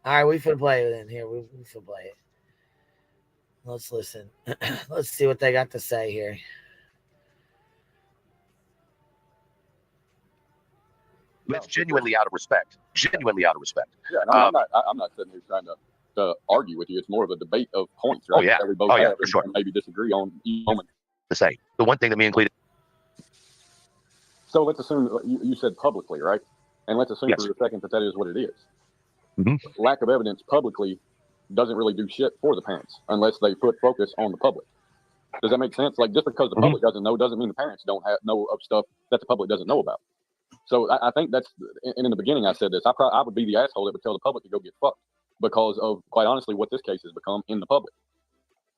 All right, we can play it in here. We can play it. Let's listen. Let's see what they got to say here. That's genuinely out of respect. Genuinely out of respect. Yeah, no, I'm not sitting here trying to argue with you. It's more of a debate of points, right? Oh yeah, that we both have for sure. And maybe disagree on each moment. To say the one thing that me and Cletus. So let's assume you said publicly, right? And let's assume Yes. for a second that is what it is. Mm-hmm. Lack of evidence publicly doesn't really do shit for the parents unless they put focus on the public. Does that make sense? Like, just because the public doesn't know doesn't mean the parents don't know of stuff that the public doesn't know about. So I think that's, and in the beginning I said this, I would be the asshole that would tell the public to go get fucked because of, quite honestly, what this case has become in the public.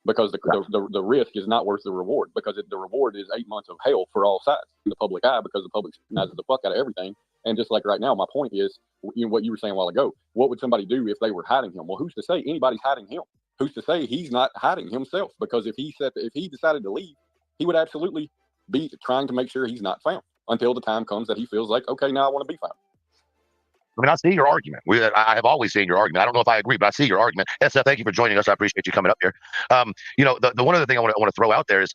Because the risk is not worth the reward, because the reward is 8 months of hell for all sides in the public eye, because the public scrutinizes the fuck out of everything. And just like right now, my point is, what you were saying a while ago, what would somebody do if they were hiding him? Well, who's to say anybody's hiding him? Who's to say he's not hiding himself? Because if he decided to leave, he would absolutely be trying to make sure he's not found until the time comes that he feels like, okay, now I want to be found. I mean, I see your argument. I have always seen your argument. I don't know if I agree, but I see your argument. SF, thank you for joining us. I appreciate you coming up here. The one other thing I want to throw out there is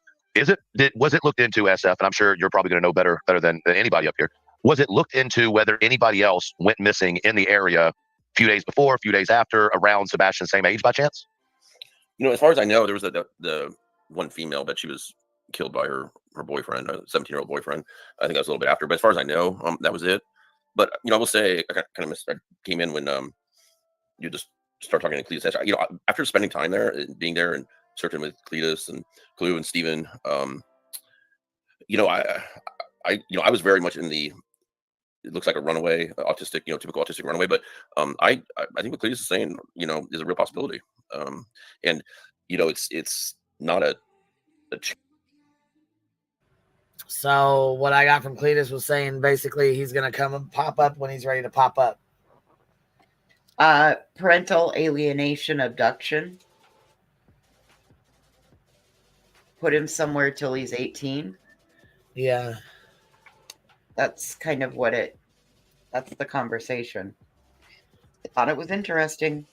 was it looked into, SF? And I'm sure you're probably going to know better than anybody up here. Was it looked into whether anybody else went missing in the area a few days before, a few days after, around Sebastian's same age by chance? As far as I know, there was the one female, but she was killed by her boyfriend, a 17-year-old boyfriend. I think that was a little bit after, but as far as I know, that was it. But I will say, I kind of came in when you just start talking to Cletus. After spending time there, and being there, and searching with Cletus and Clue and Steven, I was very much in the. It looks like a runaway, autistic, typical autistic runaway. But I think what Cletus is saying, is a real possibility. And it's not a. So what I got from Cletus was saying basically he's going to come and pop up when he's ready to pop up. Parental alienation, abduction. Put him somewhere till he's 18. Yeah. That's kind of that's the conversation. I thought it was interesting.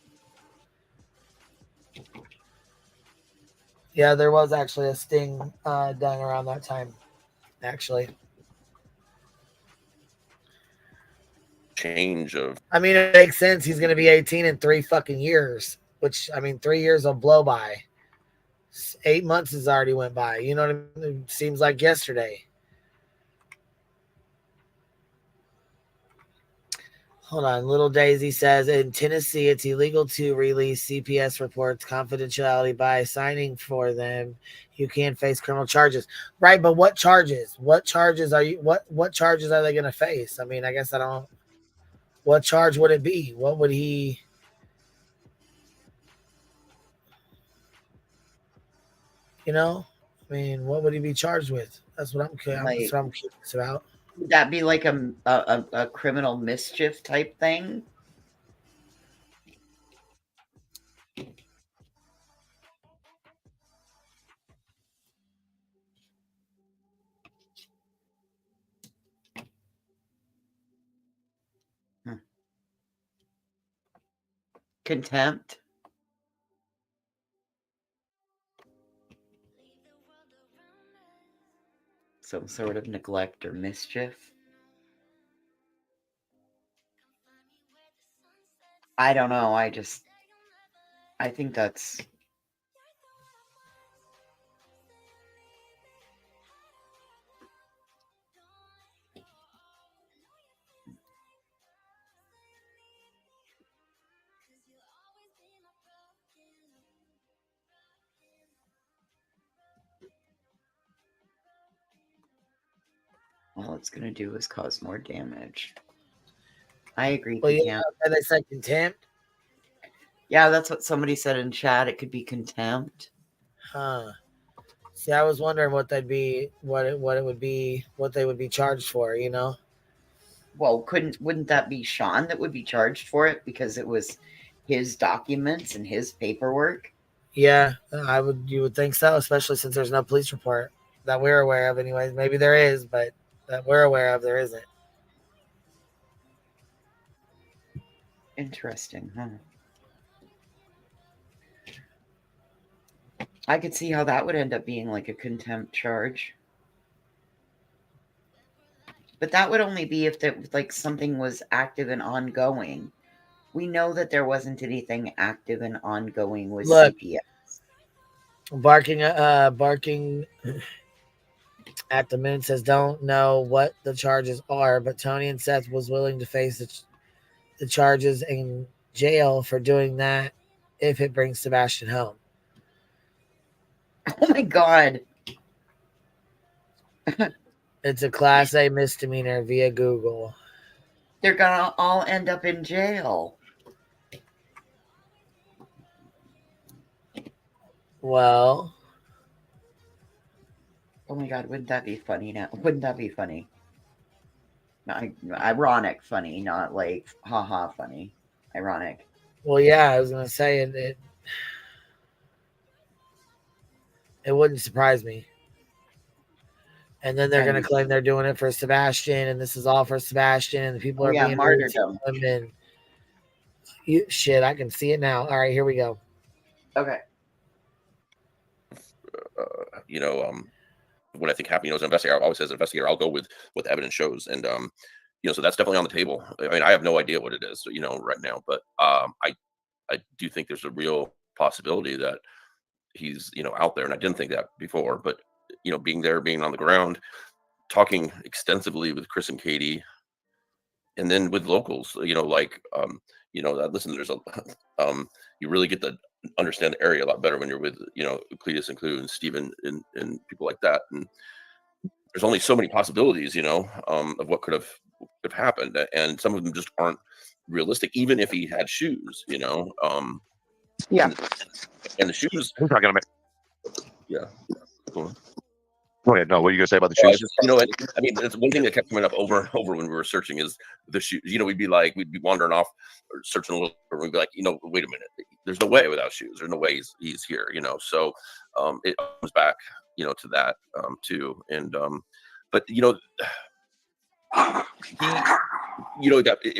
Yeah, there was actually a sting done around that time. Actually, change of. I mean, it makes sense. He's going to be 18 in 3 fucking years, which 3 years will blow by. 8 months has already went by. You know what I mean? It seems like yesterday. Hold on. Little Daisy says, in Tennessee, it's illegal to release CPS reports confidentiality by signing for them. You can't face criminal charges. Right, but what charges? What charges are they going to face? I mean, I guess I don't. What charge would it be? What would he? I mean, what would he be charged with? That's what I'm curious about. Would that be like a criminal mischief type thing? Contempt? Some sort of neglect or mischief? I don't know. I think that's... All it's going to do is cause more damage. I agree. Well, yeah, and they said contempt. Yeah, that's what somebody said in chat. It could be contempt. Huh. See, I was wondering what they'd be, what it would be, what they would be charged for. You know. Well, wouldn't that be Sean that would be charged for it because it was his documents and his paperwork? Yeah, you would think so, especially since there's no police report that we're aware of. Anyways, maybe there is, but that we're aware of, there isn't. Interesting, huh? I could see how that would end up being like a contempt charge. But that would only be if that like something was active and ongoing. We know that there wasn't anything active and ongoing with CPS. Barking at the moon says, don't know what the charges are, but Tony and Seth was willing to face the charges in jail for doing that if it brings Sebastian home. Oh my God. It's a Class A misdemeanor via Google. They're gonna all end up in jail. Well. Oh my God, wouldn't that be funny now? Wouldn't that be funny? Ironic funny, not like haha funny. Ironic. Well, yeah, I was gonna say it wouldn't surprise me. And then they're gonna claim they're doing it for Sebastian, and this is all for Sebastian, and the people are being rude to him. And shit, I can see it now. All right, here we go. Okay. What I think happened, as an investigator, always as an investigator, I'll go with what the evidence shows, and so that's definitely on the table. I mean, I have no idea what it is, right now, but I do think there's a real possibility that he's out there, and I didn't think that before, but being there, being on the ground, talking extensively with Chris and Katie, and then with locals, listen, there's you really get to understand the area a lot better when you're with Cletus and Clue and Steven and people like that, and there's only so many possibilities of what could have happened, and some of them just aren't realistic, even if he had shoes. Yeah. And the shoes. I'm not gonna Yeah. Cool. Go ahead. No, what are you gonna say about the shoes? I mean, that's one thing that kept coming up over and over when we were searching is the shoes. We'd be wandering off or searching a little, or we'd be like, wait a minute, there's no way without shoes. There's no way he's here. So it comes back, to that too. And but it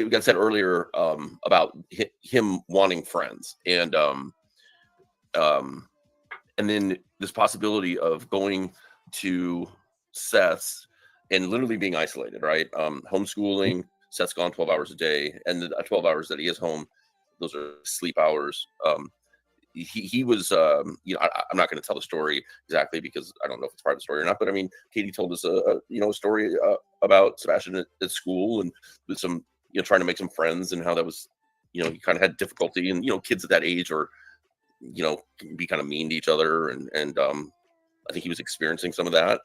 got said earlier about him wanting friends, and then this possibility of going to Seth's and literally being isolated, right? Homeschooling. Seth's gone 12 hours a day, and the 12 hours that he is home, those are sleep hours. He was, I'm not going to tell the story exactly because I don't know if it's part of the story or not, but I mean, Katie told us a story about Sebastian at school and with some, trying to make some friends, and how that was, he kind of had difficulty, and, kids at that age are, can be kind of mean to each other. And I think he was experiencing some of that.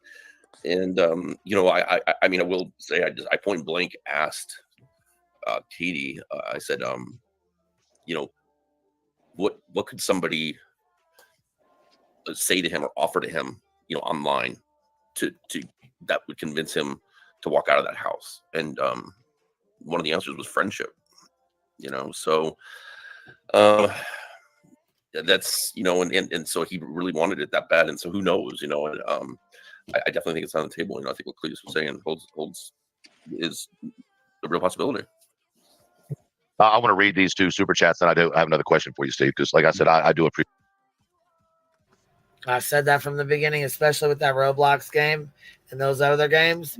And, I mean, I will say, I point blank asked Katie, I said, what could somebody say to him or offer to him, online to that would convince him to walk out of that house. And one of the answers was friendship. So that's and so he really wanted it that bad. And so who knows, and I definitely think it's on the table. I think what Cletus was saying holds is a real possibility. I want to read these two super chats, and I have another question for you, Steve, because like I said, I do appreciate. I said that from the beginning, especially with that Roblox game and those other games.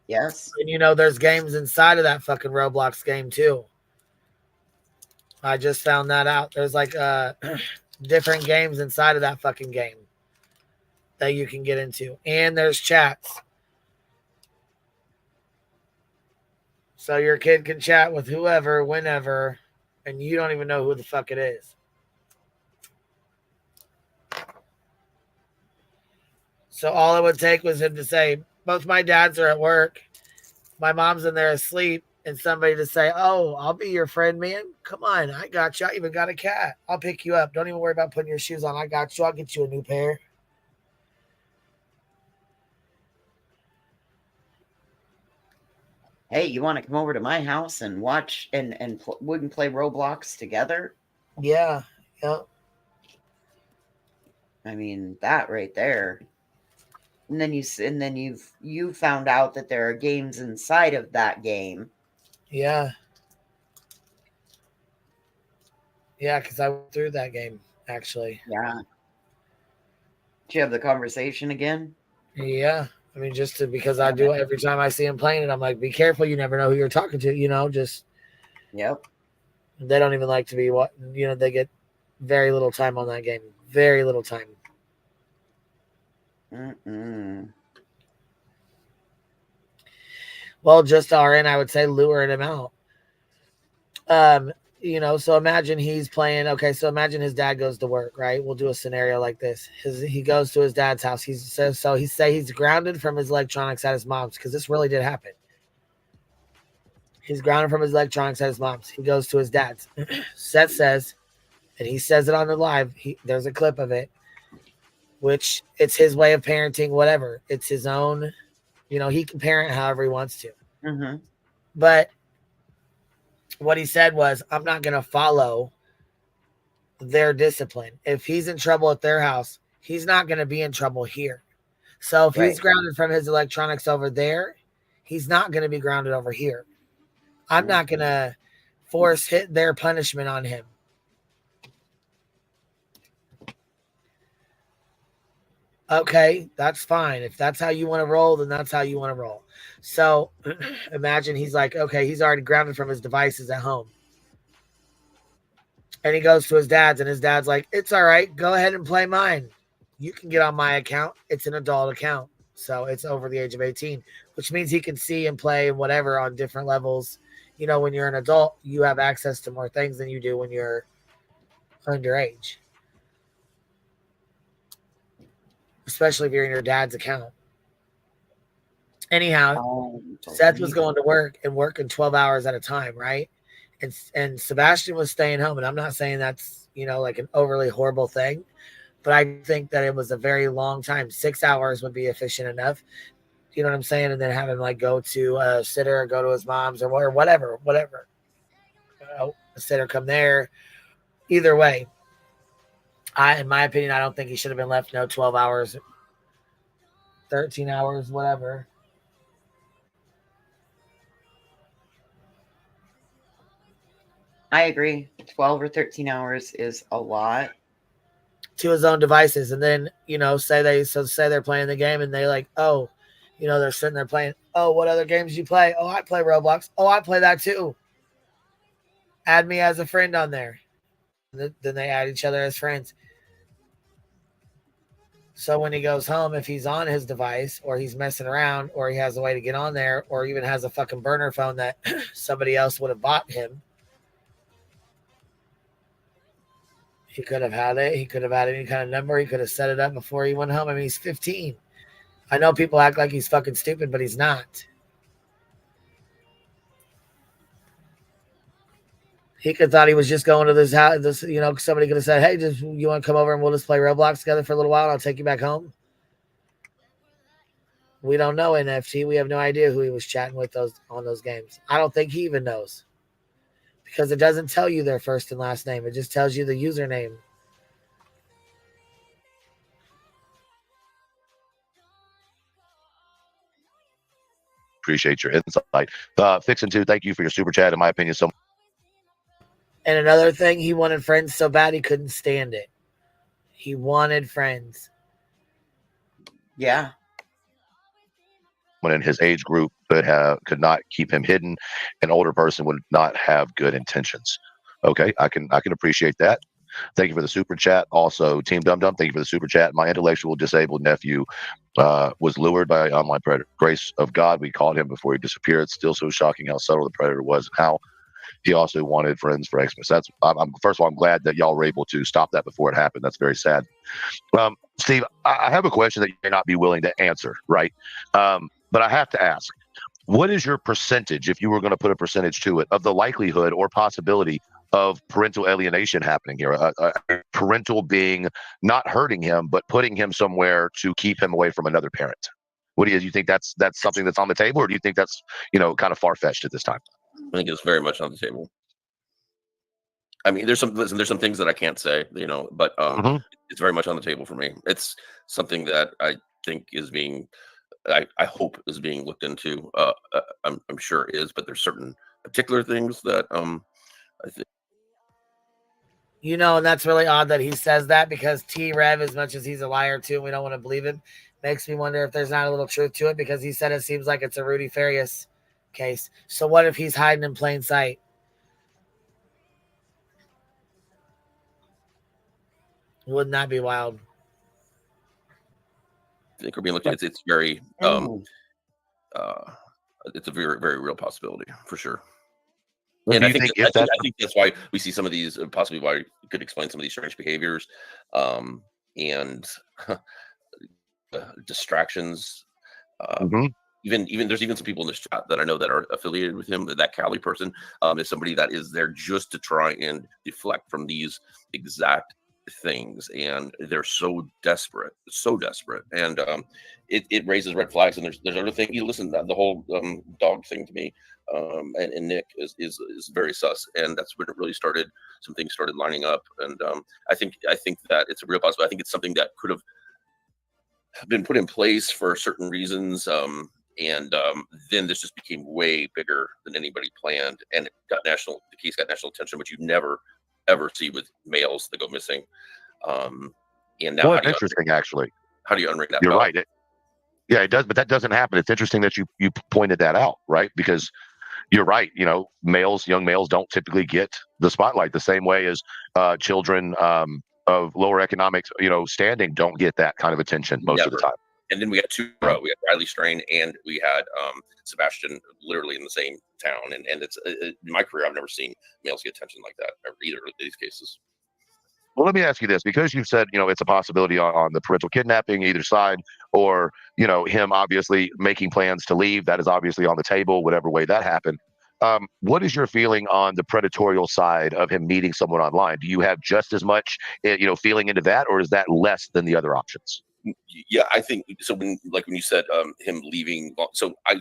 Yes. And there's games inside of that fucking Roblox game too. I just found that out. There's like different games inside of that fucking game that you can get into. And there's chats. So your kid can chat with whoever, whenever, and you don't even know who the fuck it is. So all it would take was him to say, both my dads are at work. My mom's in there asleep. And somebody to say, oh, I'll be your friend, man. Come on. I got you. I even got a cat. I'll pick you up. Don't even worry about putting your shoes on. I got you. I'll get you a new pair. Hey, you want to come over to my house and watch and we can play Roblox together? Yeah. Yep. I mean, that right there. And then you found out that there are games inside of that game. Yeah. Yeah, because I went through that game, actually. Yeah. Did you have the conversation again? Yeah. I mean, because I do it every time I see him playing it, I'm like, be careful. You never know who you're talking to, just. Yep. They don't even like to be they get very little time on that game. Very little time. Well, just RN, I would say luring him out. So imagine he's playing. Okay, so imagine his dad goes to work, right? We'll do a scenario like this. He goes to his dad's house. He's grounded from his electronics at his mom's, because this really did happen. He's grounded from his electronics at his mom's. He goes to his dad's. Seth says, and he says it on the live. There's a clip of it, which it's his way of parenting, whatever. It's his own, he can parent however he wants to. Mm-hmm. But what he said was, I'm not going to follow their discipline. If he's in trouble at their house, he's not going to be in trouble here. So if he's grounded from his electronics over there, he's not going to be grounded over here. I'm not going to force their punishment on him. Okay, that's fine. If that's how you want to roll, then that's how you want to roll. So imagine he's like, okay, he's already grounded from his devices at home. And he goes to his dad's, and his dad's like, it's all right. Go ahead and play mine. You can get on my account. It's an adult account. So it's over the age of 18, which means he can see and play and whatever on different levels. When you're an adult, you have access to more things than you do when you're underage. Especially if you're in your dad's account. Anyhow, Seth was going to work and working 12 hours at a time, right? And Sebastian was staying home. And I'm not saying that's, like an overly horrible thing, but I think that it was a very long time. 6 hours would be efficient enough. You know what I'm saying? And then have him go to a sitter or go to his mom's or whatever. A sitter come there. Either way, in my opinion, I don't think he should have been left 12 hours, 13 hours, whatever. I agree. 12 or 13 hours is a lot. To his own devices. And then, say they're playing the game and they they're sitting there playing. Oh, what other games do you play? Oh, I play Roblox. Oh, I play that too. Add me as a friend on there. Then they add each other as friends. So when he goes home, if he's on his device or he's messing around or he has a way to get on there or even has a fucking burner phone that somebody else would have bought him, he could have had it. He could have had any kind of number. He could have set it up before he went home. I mean, he's 15. I know people act like he's fucking stupid, but he's not. He could have thought he was just going to this house. Somebody could have said, hey, you want to come over and we'll just play Roblox together for a little while and I'll take you back home. We don't know NFT. We have no idea who he was chatting with on those games. I don't think he even knows because it doesn't tell you their first and last name. It just tells you the username. Appreciate your insight. Fixin' 2, thank you for your super chat. In my opinion, so. And another thing, he wanted friends so bad he couldn't stand it. He wanted friends. Yeah. When in his age group could not keep him hidden, an older person would not have good intentions. Okay, I can appreciate that. Thank you for the super chat. Also, Team Dum Dum, thank you for the super chat. My intellectual disabled nephew was lured by an online predator. Grace of God, we caught him before he disappeared. Still so shocking how subtle the predator was and how he also wanted friends for Xmas. First of all, I'm glad that y'all were able to stop that before it happened. That's very sad. Steve, I have a question that you may not be willing to answer, right? But I have to ask, what is your percentage, if you were going to put a percentage to it, of the likelihood or possibility of parental alienation happening here? A parental being not hurting him, but putting him somewhere to keep him away from another parent. What do you think that's something that's on the table, or do you think that's, kind of far-fetched at this time? I think it's very much on the table. I mean, there's some things that I can't say, but it's very much on the table for me. It's something that I think is being, I hope is being looked into. I'm sure it is, but there's certain particular things that I think. And that's really odd that he says that, because T-Rev, as much as he's a liar too, and we don't want to believe him, makes me wonder if there's not a little truth to it, because he said it seems like it's a Rudy Farias case. So what if he's hiding in plain sight? Wouldn't that be wild? I think we're being looked at. It's very it's a very, very real possibility for sure. And I think that's why we see some of these, possibly why you could explain some of these strange behaviors, and distractions. Even there's even some people in this chat that I know that are affiliated with him. That Cali person is somebody that is there just to try and deflect from these exact things, and they're so desperate, and it raises red flags. And there's other things. You listen, the whole dog thing to me, and Nick is very sus, and that's when it really started. Some things started lining up, and I think that it's a real possibility. I think it's something that could have been put in place for certain reasons, and then this just became way bigger than anybody planned, and the case got national attention, which you never ever see with males that go missing. And now, well, interesting, actually. How do you unring that? You're right. Yeah, it does, but that doesn't happen. It's interesting that you pointed that out, right? Because you're right. Young males don't typically get the spotlight the same way as children of lower economic, standing don't get that kind of attention most of the time. And then we had two in a row. We had Riley Strain and we had Sebastian, literally in the same town. And it's in my career, I've never seen males get attention like that, either of these cases. Well, let me ask you this, because you've said, it's a possibility on the parental kidnapping either side, or, him obviously making plans to leave. That is obviously on the table, whatever way that happened. What is your feeling on the predatorial side of him meeting someone online? Do you have just as much, feeling into that, or is that less than the other options? Yeah, I think so. When you said him leaving, so I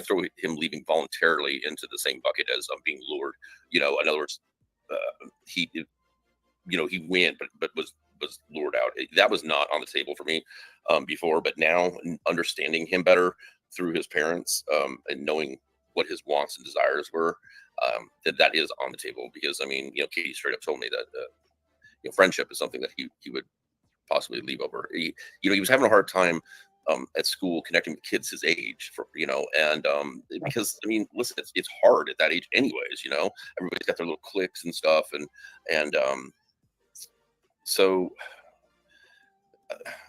throw him leaving voluntarily into the same bucket as being lured. In other words, he went, but was lured out. That was not on the table for me before, but now understanding him better through his parents, and knowing what his wants and desires were, that is on the table. Because Katie straight up told me that friendship is something that he would possibly leave over. He was having a hard time at school connecting with kids his age, and because listen, it's hard at that age anyways. Everybody's got their little cliques and stuff, and so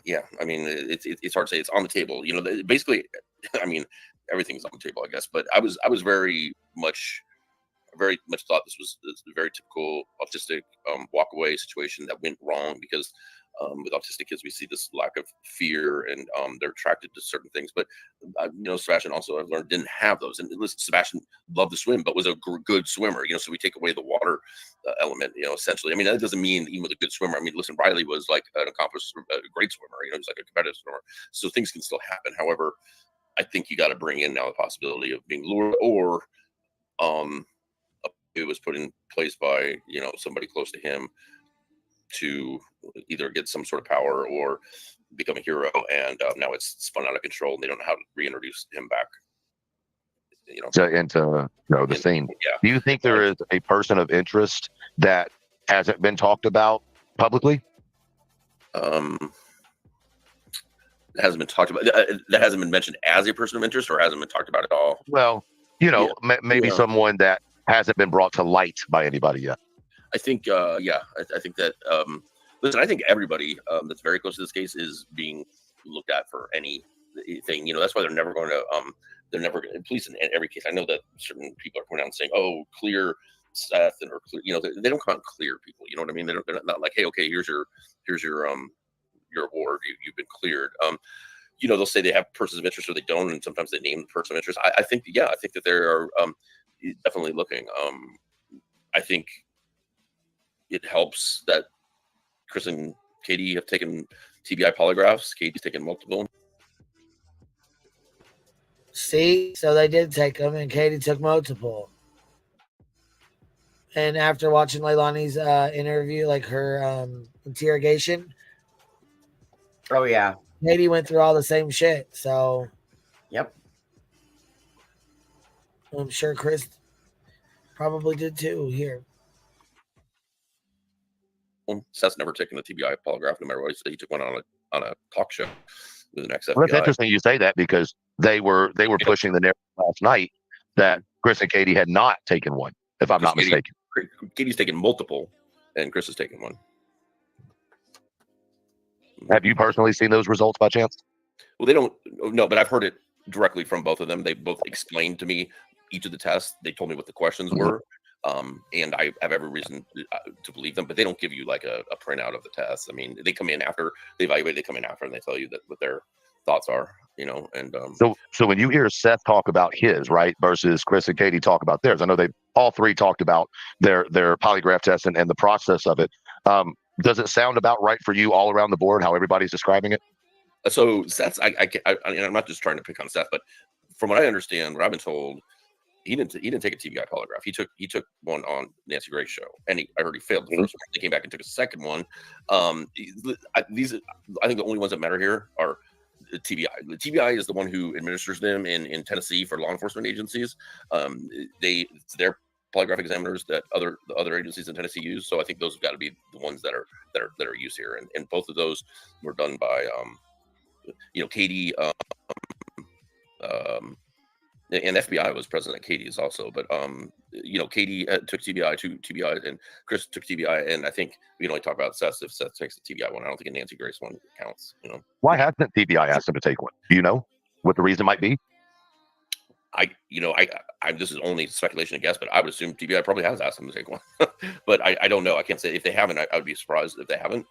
yeah, it's hard to say. It's on the table. Basically, everything's on the table, I guess. But I was very much thought this was a very typical autistic walk away situation that went wrong because with autistic kids, we see this lack of fear, and they're attracted to certain things. But Sebastian also, I've learned, didn't have those. And listen, Sebastian loved to swim, but was a good swimmer. So we take away the water element. Essentially, I mean, that doesn't mean even with a good swimmer. I mean, listen, Riley was like an accomplished, great swimmer. He's like a competitive swimmer. So things can still happen. However, I think you got to bring in now the possibility of being lured, or it was put in place by somebody close to him to either get some sort of power or become a hero, and now it's spun out of control and they don't know how to reintroduce him back into the scene. Yeah. Do you think there is a person of interest that hasn't been talked about publicly? That hasn't been talked about, that hasn't been mentioned as a person of interest, or hasn't been talked about at all? Well, maybe someone that hasn't been brought to light by anybody yet. I think, I think that, listen, I think everybody that's very close to this case is being looked at for anything. That's why they're never going to, police in every case. I know that certain people are coming out and saying, oh, clear Seth, or clear, they don't come out and clear people. You know what I mean? They're not like, hey, okay, here's your award. You've been cleared. They'll say they have persons of interest or they don't, and sometimes they name the person of interest. I think that they are definitely looking. I think it helps that Chris and Katie have taken TBI polygraphs. Katie's taken multiple. See, so they did take them, and Katie took multiple. And after watching Leilani's interview, like her interrogation, oh yeah, Katie went through all the same shit. So, yep, I'm sure Chris probably did too here. Seth's never taken a TBI polygraph, no matter what. He took one on a talk show with an ex-FBI. Well, it's interesting you say that, because they were pushing the narrative last night that Chris and Katie had not taken one, if I'm not mistaken. Katie's taken multiple, and Chris has taken one. Have you personally seen those results by chance? Well, they don't know, but I've heard it directly from both of them. They both explained to me each of the tests. They told me what the questions were. And I have every reason to believe them, but they don't give you like a printout of the test. I mean, they come in after they evaluate, they come in after, and they tell you what their thoughts are, and so when you hear Seth talk about his, right, versus Chris and Katie talk about theirs, I know they all three talked about their polygraph test and the process of it. Does it sound about right for you all around the board, how everybody's describing it? So Seth's, I'm not just trying to pick on Seth, but from what I understand, what I've been told, he didn't take a TBI polygraph. He took one on Nancy Grace's show, and I heard he failed the first one. They came back and took a second one. I think the only ones that matter here are the TBI. The TBI is the one who administers them in Tennessee for law enforcement agencies. It's their polygraph examiners that the other agencies in Tennessee use. So I think those have got to be the ones that are used here, and both of those were done by Katie. And FBI was present at Katie's also, but Katie took TBI, and Chris took TBI, and I think we can only talk about Seth if Seth takes the TBI one. I don't think a Nancy Grace one counts. Why hasn't TBI asked him to take one? Do you know what the reason might be? This is only speculation and guess, but I would assume TBI probably has asked him to take one. But I don't know. I can't say. If they haven't, I would be surprised if they haven't.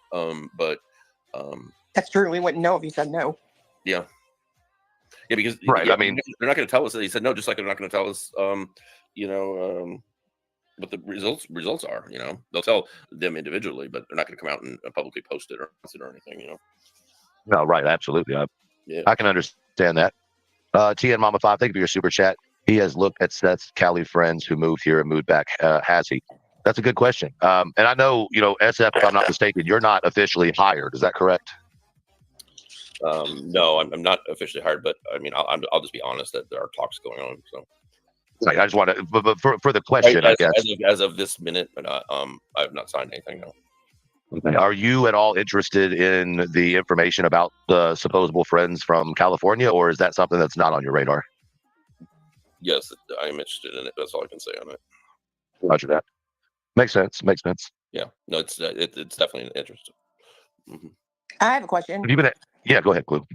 That's true. We wouldn't know if he said no. Yeah. Yeah, because right. I mean, they're not going to tell us that he said no, just like they're not going to tell us, what the results are. They'll tell them individually, but they're not going to come out and publicly post it or announce it or anything. No, right, absolutely. I can understand that. TN Mama 5, thank you for your super chat. He has looked at Seth's Cali friends who moved here and moved back. Has he? That's a good question. And I know, SF, if I'm not mistaken, you're not officially hired. Is that correct? No, I'm not officially hired, but I mean, I'll just be honest that there are talks going on. So, right, I just want to, but for the question, I guess, as of this minute, but I have not signed anything. No. Okay. Are you at all interested in the information about the supposable friends from California, or is that something that's not on your radar? Yes, I am interested in it. That's all I can say on it. Roger that. Makes sense. Yeah, no, it's definitely an interest. Mm-hmm. I have a question. Have you been yeah, go ahead, Blue.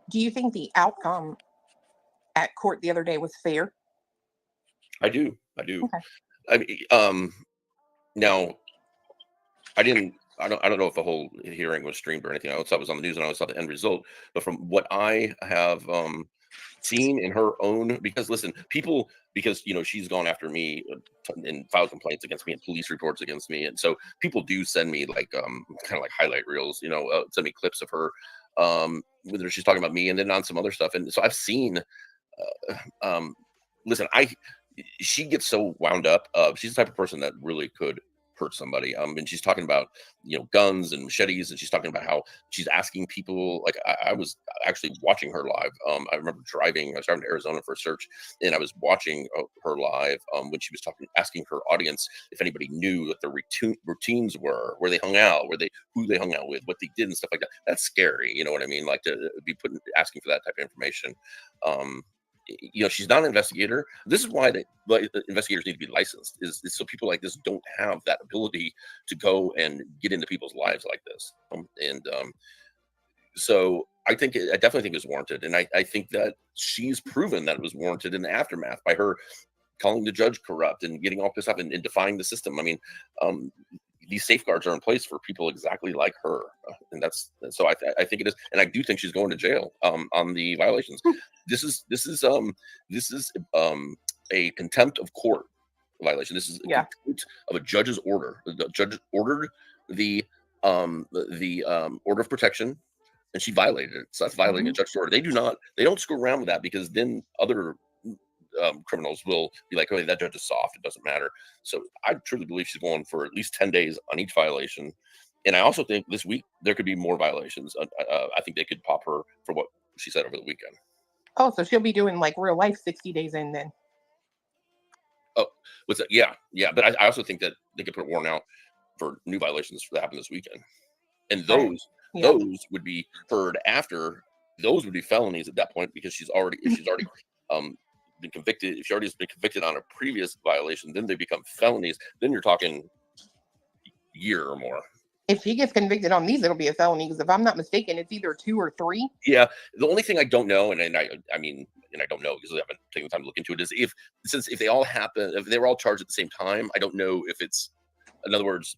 Do you think the outcome at court the other day was fair? I do. Okay. I mean, now, I didn't I don't know if the whole hearing was streamed or anything. I saw it was on the news and I saw the end result. But from what I have seen in her own, because listen, people, because she's gone after me and filed complaints against me and police reports against me, and so people do send me like kind of like highlight reels, send me clips of her, whether she's talking about me and then on some other stuff, and so I've seen. Listen, she gets so wound up. She's the type of person that really could hurt somebody. And she's talking about guns and machetes, and she's talking about how she's asking people. Like I was actually watching her live. I remember I was driving to Arizona for a search, and I was watching her live when she was asking her audience if anybody knew what their routines were, where they hung out, who they hung out with, what they did, and stuff like that. That's scary. You know what I mean? Like to be asking for that type of information. She's not an investigator. This is why investigators need to be licensed, is so people like this don't have that ability to go and get into people's lives like this. So I definitely think it's warranted. And I think that she's proven that it was warranted in the aftermath by her calling the judge corrupt and getting all pissed off and defying the system. I mean, these safeguards are in place for people exactly like her, and so I think it is, and I do think she's going to jail on the violations. This is a contempt of court violation. This is a contempt of a judge's order. The judge ordered the order of protection, and she violated it. So that's violating a judge's order. They don't screw around with that, because then other criminals will be like, oh, that judge is soft, it doesn't matter. So I truly believe she's going for at least 10 days on each violation. And I also think this week there could be more violations. I think they could pop her for what she said over the weekend. Oh, so she'll be doing like real life 60 days in then. Oh, what's that? Yeah. But I also think that they could put a warrant out for new violations that happen this weekend. And those would be heard after. Those would be felonies at that point, because she's already been convicted. If she already has been convicted on a previous violation, then they become felonies. Then you're talking year or more. If she gets convicted on these, it'll be a felony, because if I'm not mistaken, it's either 2 or 3. Yeah. The only thing I don't know, and I don't know because I haven't taken the time to look into it, is if they all happen, if they were all charged at the same time, I don't know if it's, in other words,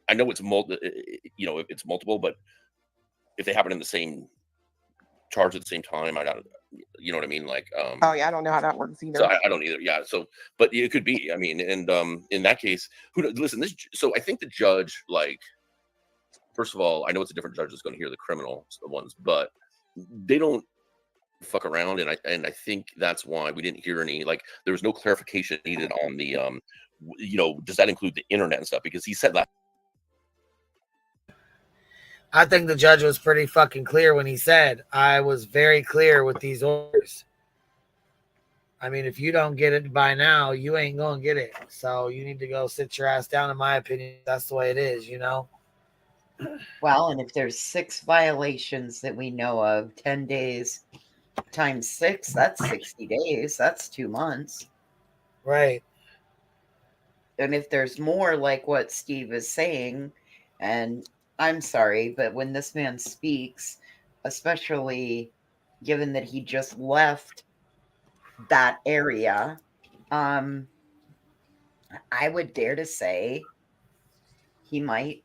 I know it's if it's multiple, but if they happen in the same charge at the same time, I don't, you know what I mean? Like, oh yeah, I don't know how that works either. So I don't either. Yeah. So, but it could be, I mean, and in that case, listen, so I think the judge, like, first of all, I know it's a different judge that's going to hear the criminal ones, but they don't fuck around. And I think that's why we didn't hear any, like, there was no clarification needed on the, does that include the internet and stuff? Because he said that. I think the judge was pretty fucking clear when he said, I was very clear with these orders. I mean, if you don't get it by now, you ain't going to get it. So you need to go sit your ass down, in my opinion. That's the way it is, Well, and if there's 6 violations that we know of, 10 days times 6, that's 60 days. That's 2 months. Right. And if there's more, like what Steve is saying, and I'm sorry, but when this man speaks, especially given that he just left that area, I would dare to say he might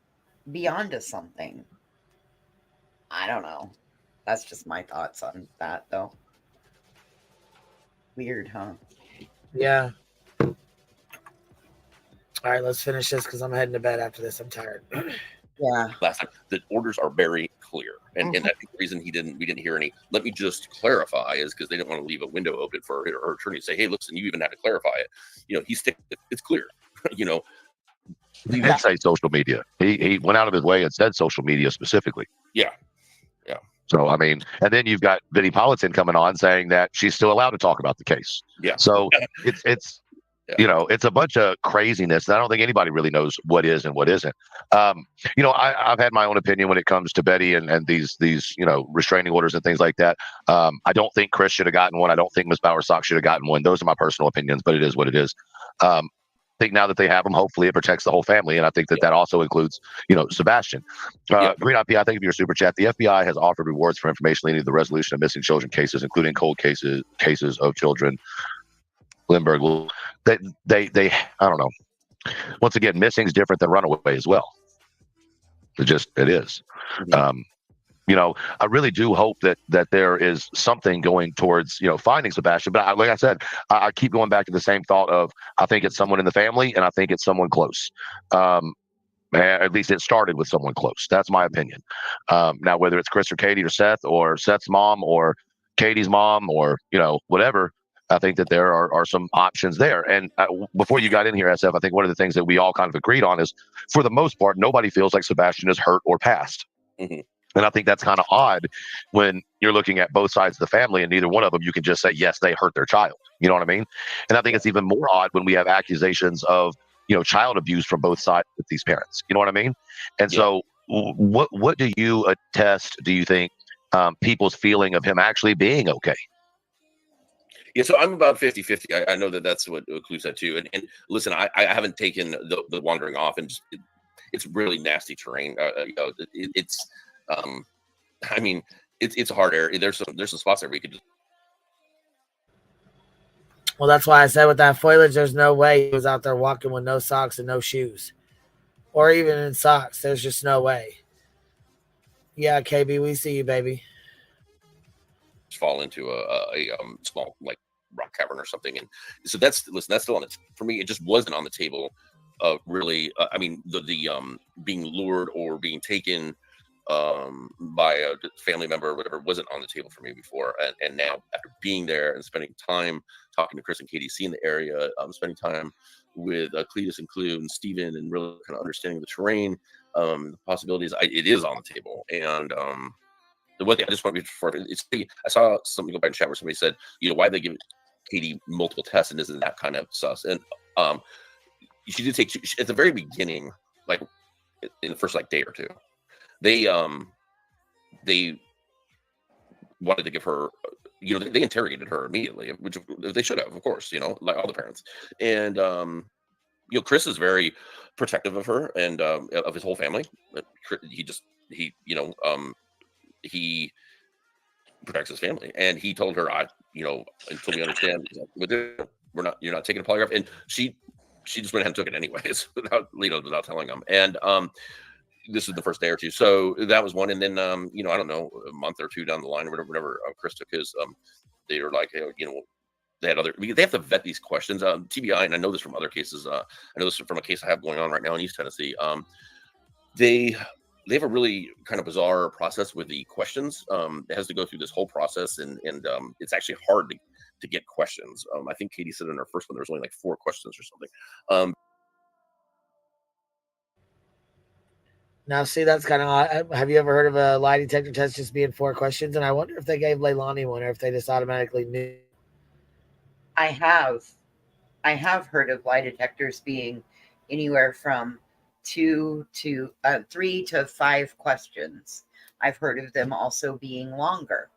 be onto something. I don't know. That's just my thoughts on that, though. Weird, huh? Yeah. All right, let's finish this because I'm heading to bed after this. I'm tired. Yeah. Last time, the orders are very clear, and I think the reason we didn't hear any. Let me just clarify, is because they didn't want to leave a window open for her attorney to say, "Hey, listen, you even had to clarify it." It's clear. He did say social media. He went out of his way and said social media specifically. Yeah. So I mean, and then you've got Vinnie Politan coming on saying that she's still allowed to talk about the case. Yeah. So it's. It's a bunch of craziness. I don't think anybody really knows what is and what isn't. I've had my own opinion when it comes to Betty and these restraining orders and things like that. I don't think Chris should have gotten one. I don't think Ms. Bowersock should have gotten one. Those are my personal opinions, but it is what it is. I think now that they have them, hopefully it protects the whole family, and I think that also includes, Sebastian. Green IP, I thank you for your super chat. The FBI has offered rewards for information leading to the resolution of missing children cases, including cold cases of children. Lindbergh, they I don't know. Once again, missing is different than runaway as well. It is. You know, I really do hope that there is something going towards, you know, finding Sebastian. But like I said, I keep going back to the same thought of, I think it's someone in the family, and I think it's someone close. At least it started with someone close. That's my opinion. Now, whether it's Chris or Katie or Seth's mom or Katie's mom or, you know, whatever, I think that there are some options there. And before you got in here, SF, I think one of the things that we all kind of agreed on is, for the most part, nobody feels like Sebastian is hurt or passed. And I think that's kind of odd when you're looking at both sides of the family, and neither one of them you can just say, yes, they hurt their child. You know what I mean? And I think it's even more odd when we have accusations of, you know, child abuse from both sides with these parents. You know what I mean? And so what do you attest, do you think, people's feeling of him actually being okay? Yeah, so I'm about 50-50. I know that's what Clue said too. And listen, I haven't taken the wandering off, and just, it's really nasty terrain. You know, it's I mean, it's a hard area. There's some spots there where you could just. Well, that's why I said with that foliage, there's no way he was out there walking with no socks and no shoes, or even in socks. There's just no way. Yeah, KB, we see you, baby. Fall into a small like rock cavern or something, and so that's still on it for me. It just wasn't on the table. Really, I mean, the being lured or being taken by a family member or whatever wasn't on the table for me before, and now after being there and spending time talking to Chris and Katie, seeing the area, spending time with Cletus and Clue and Steven, and really kind of understanding the terrain, the possibilities, it is on the table. And the one thing I just want to before it's, I saw something go by in chat where somebody said, you know, why they give Katie multiple tests, and isn't that kind of sus? And she did take at the very beginning, like in the first like day or two, they wanted to give her, you know, they interrogated her immediately, which they should have, of course, you know, like all the parents. And you know, Chris is very protective of her and of his whole family. He protects his family, and he told her, you know, until we understand, you're not taking a polygraph, and she just went ahead and took it anyways without telling him. And this is the first day or two, so that was one. And then you know, I don't know, a month or two down the line, whatever Chris took his, they were like, hey, you know, they have to vet these questions. TBI, and I know this from other cases. I know this from a case I have going on right now in East Tennessee. They have a really kind of bizarre process with the questions. It has to go through this whole process, and it's actually hard to get questions. I think Katie said in her first one there was only like 4 questions or something. Now, see, that's kind of odd. Have you ever heard of a lie detector test just being 4 questions? And I wonder if they gave Leilani one, or if they just automatically knew. I have heard of lie detectors being anywhere from 3 to 5 questions. I've heard of them also being longer.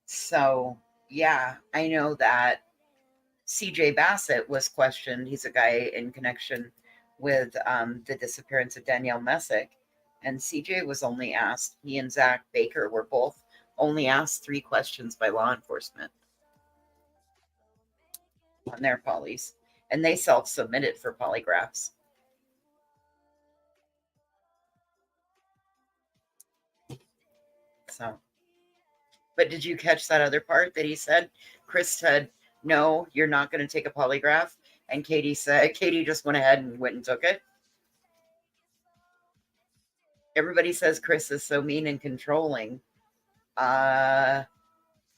So yeah, I know that CJ Bassett was questioned. He's a guy in connection with the disappearance of Danielle Messick, and CJ was only asked, he and Zach Baker were both only asked 3 questions by law enforcement on their polys, and they self-submitted for polygraphs. So, but did you catch that other part that he said? Chris said, no, you're not going to take a polygraph. And Katie just went ahead and went and took it. Everybody says Chris is so mean and controlling.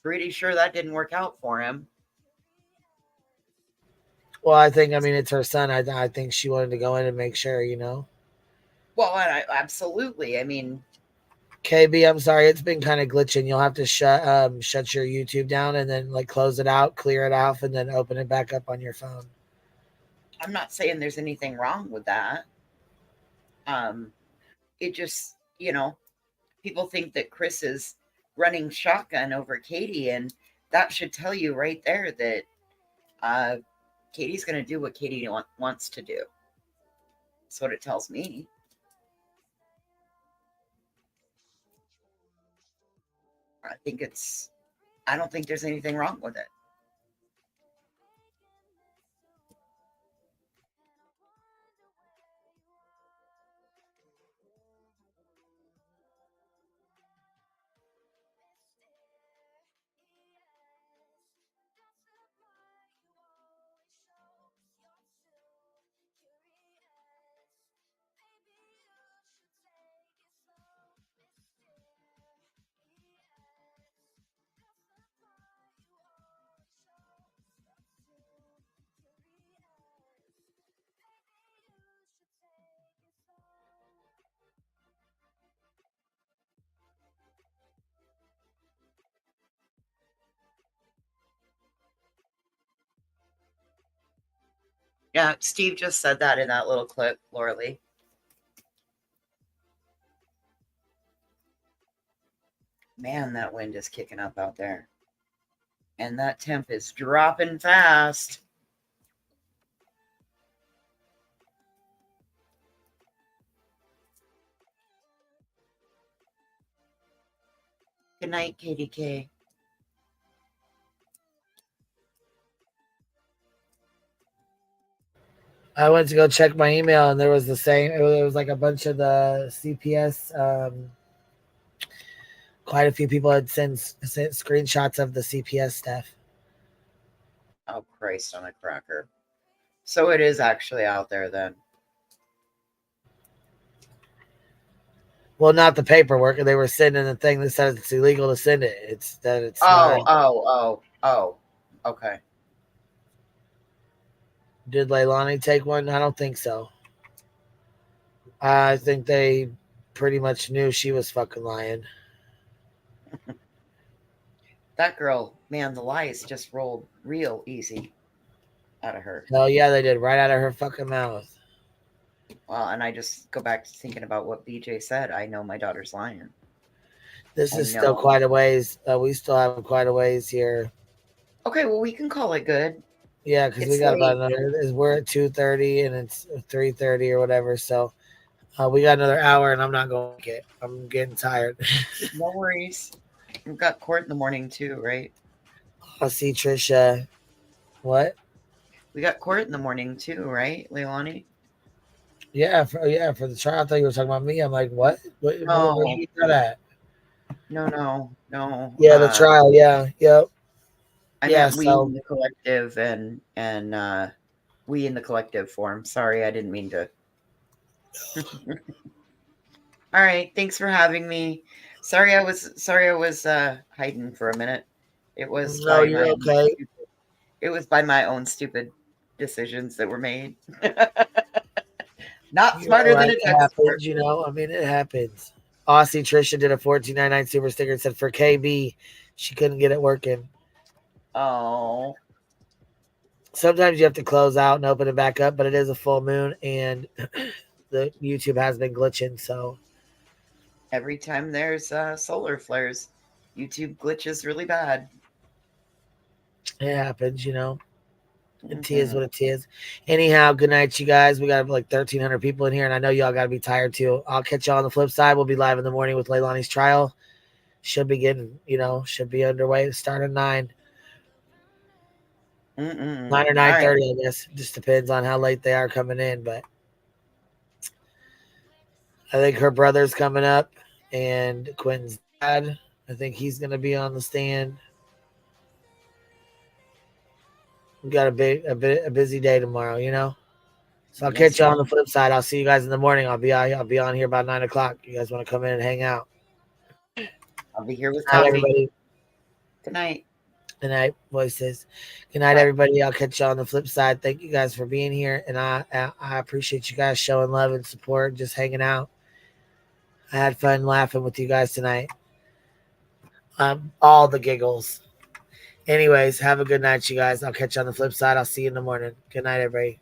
Pretty sure that didn't work out for him. Well, I mean, it's her son. I think she wanted to go in and make sure, you know. Well, absolutely. I mean, KB, I'm sorry, it's been kind of glitching. You'll have to shut your YouTube down and then like close it out, clear it off, and then open it back up on your phone. I'm not saying there's anything wrong with that. It just, you know, people think that Chris is running shotgun over Katie, and that should tell you right there that Katie's going to do what Katie wants to do. That's what it tells me. I don't think there's anything wrong with it. Yeah, Steve just said that in that little clip, Laura Lee. Man, that wind is kicking up out there. And that temp is dropping fast. Good night, KDK. I went to go check my email, and there was the same. It was like a bunch of the CPS. Quite a few people had sent screenshots of the CPS stuff. Oh, Christ on a cracker. So it is actually out there then. Well, not the paperwork. They were sending the thing that says it's illegal to send it. It's that it's Oh, okay. Did Leilani take one? I don't think so. I think they pretty much knew she was fucking lying. That girl, man, the lies just rolled real easy out of her. Oh yeah, they did, right out of her fucking mouth. Well, and I just go back to thinking about what BJ said. I know my daughter's lying. This is still quite a ways. We still have quite a ways here. Okay, well, we can call it good. Yeah, because we got about another. We're at 2:30 and it's 3:30 or whatever. So we got another hour, and I'm not going to get. I'm getting tired. No worries. We've got court in the morning too, right? I'll see Trisha. What? We got court in the morning too, right, Leilani? Yeah, for the trial. I thought you were talking about me. I'm like, what? Where you got that? No. Yeah, the trial. Yeah, yep. I meant we in the collective and we in the collective form. Sorry, I didn't mean to. All right, thanks for having me. Sorry I was hiding for a minute. It was okay. It was by my own stupid decisions that were made. Not smarter than a it happens, I mean, it happens. Aussie Trisha did a 14.99 super sticker and said for KB, she couldn't get it working. Oh. Sometimes you have to close out and open it back up, but it is a full moon and the YouTube has been glitching. So every time there's solar flares, YouTube glitches really bad. It happens, It is what it is. Anyhow, good night, you guys. We got like 1,300 people in here, and I know y'all got to be tired too. I'll catch y'all on the flip side. We'll be live in the morning with Leilani's trial. Should be getting, should be underway. Start at 9. 9 or 9:30, I guess. Just depends on how late they are coming in, but I think her brother's coming up, and Quinn's dad. I think he's going to be on the stand. We got a busy day tomorrow, So I'll catch you on the flip side. I'll see you guys in the morning. I'll be on here about 9 o'clock. You guys want to come in and hang out? I'll be here with coffee. everybody. Good night. Good night, voices. Good night, everybody. I'll catch you on the flip side. Thank you guys for being here, and I appreciate you guys showing love and support, just hanging out. I had fun laughing with you guys tonight. All the giggles. Anyways, have a good night, you guys. I'll catch you on the flip side. I'll see you in the morning. Good night, everybody.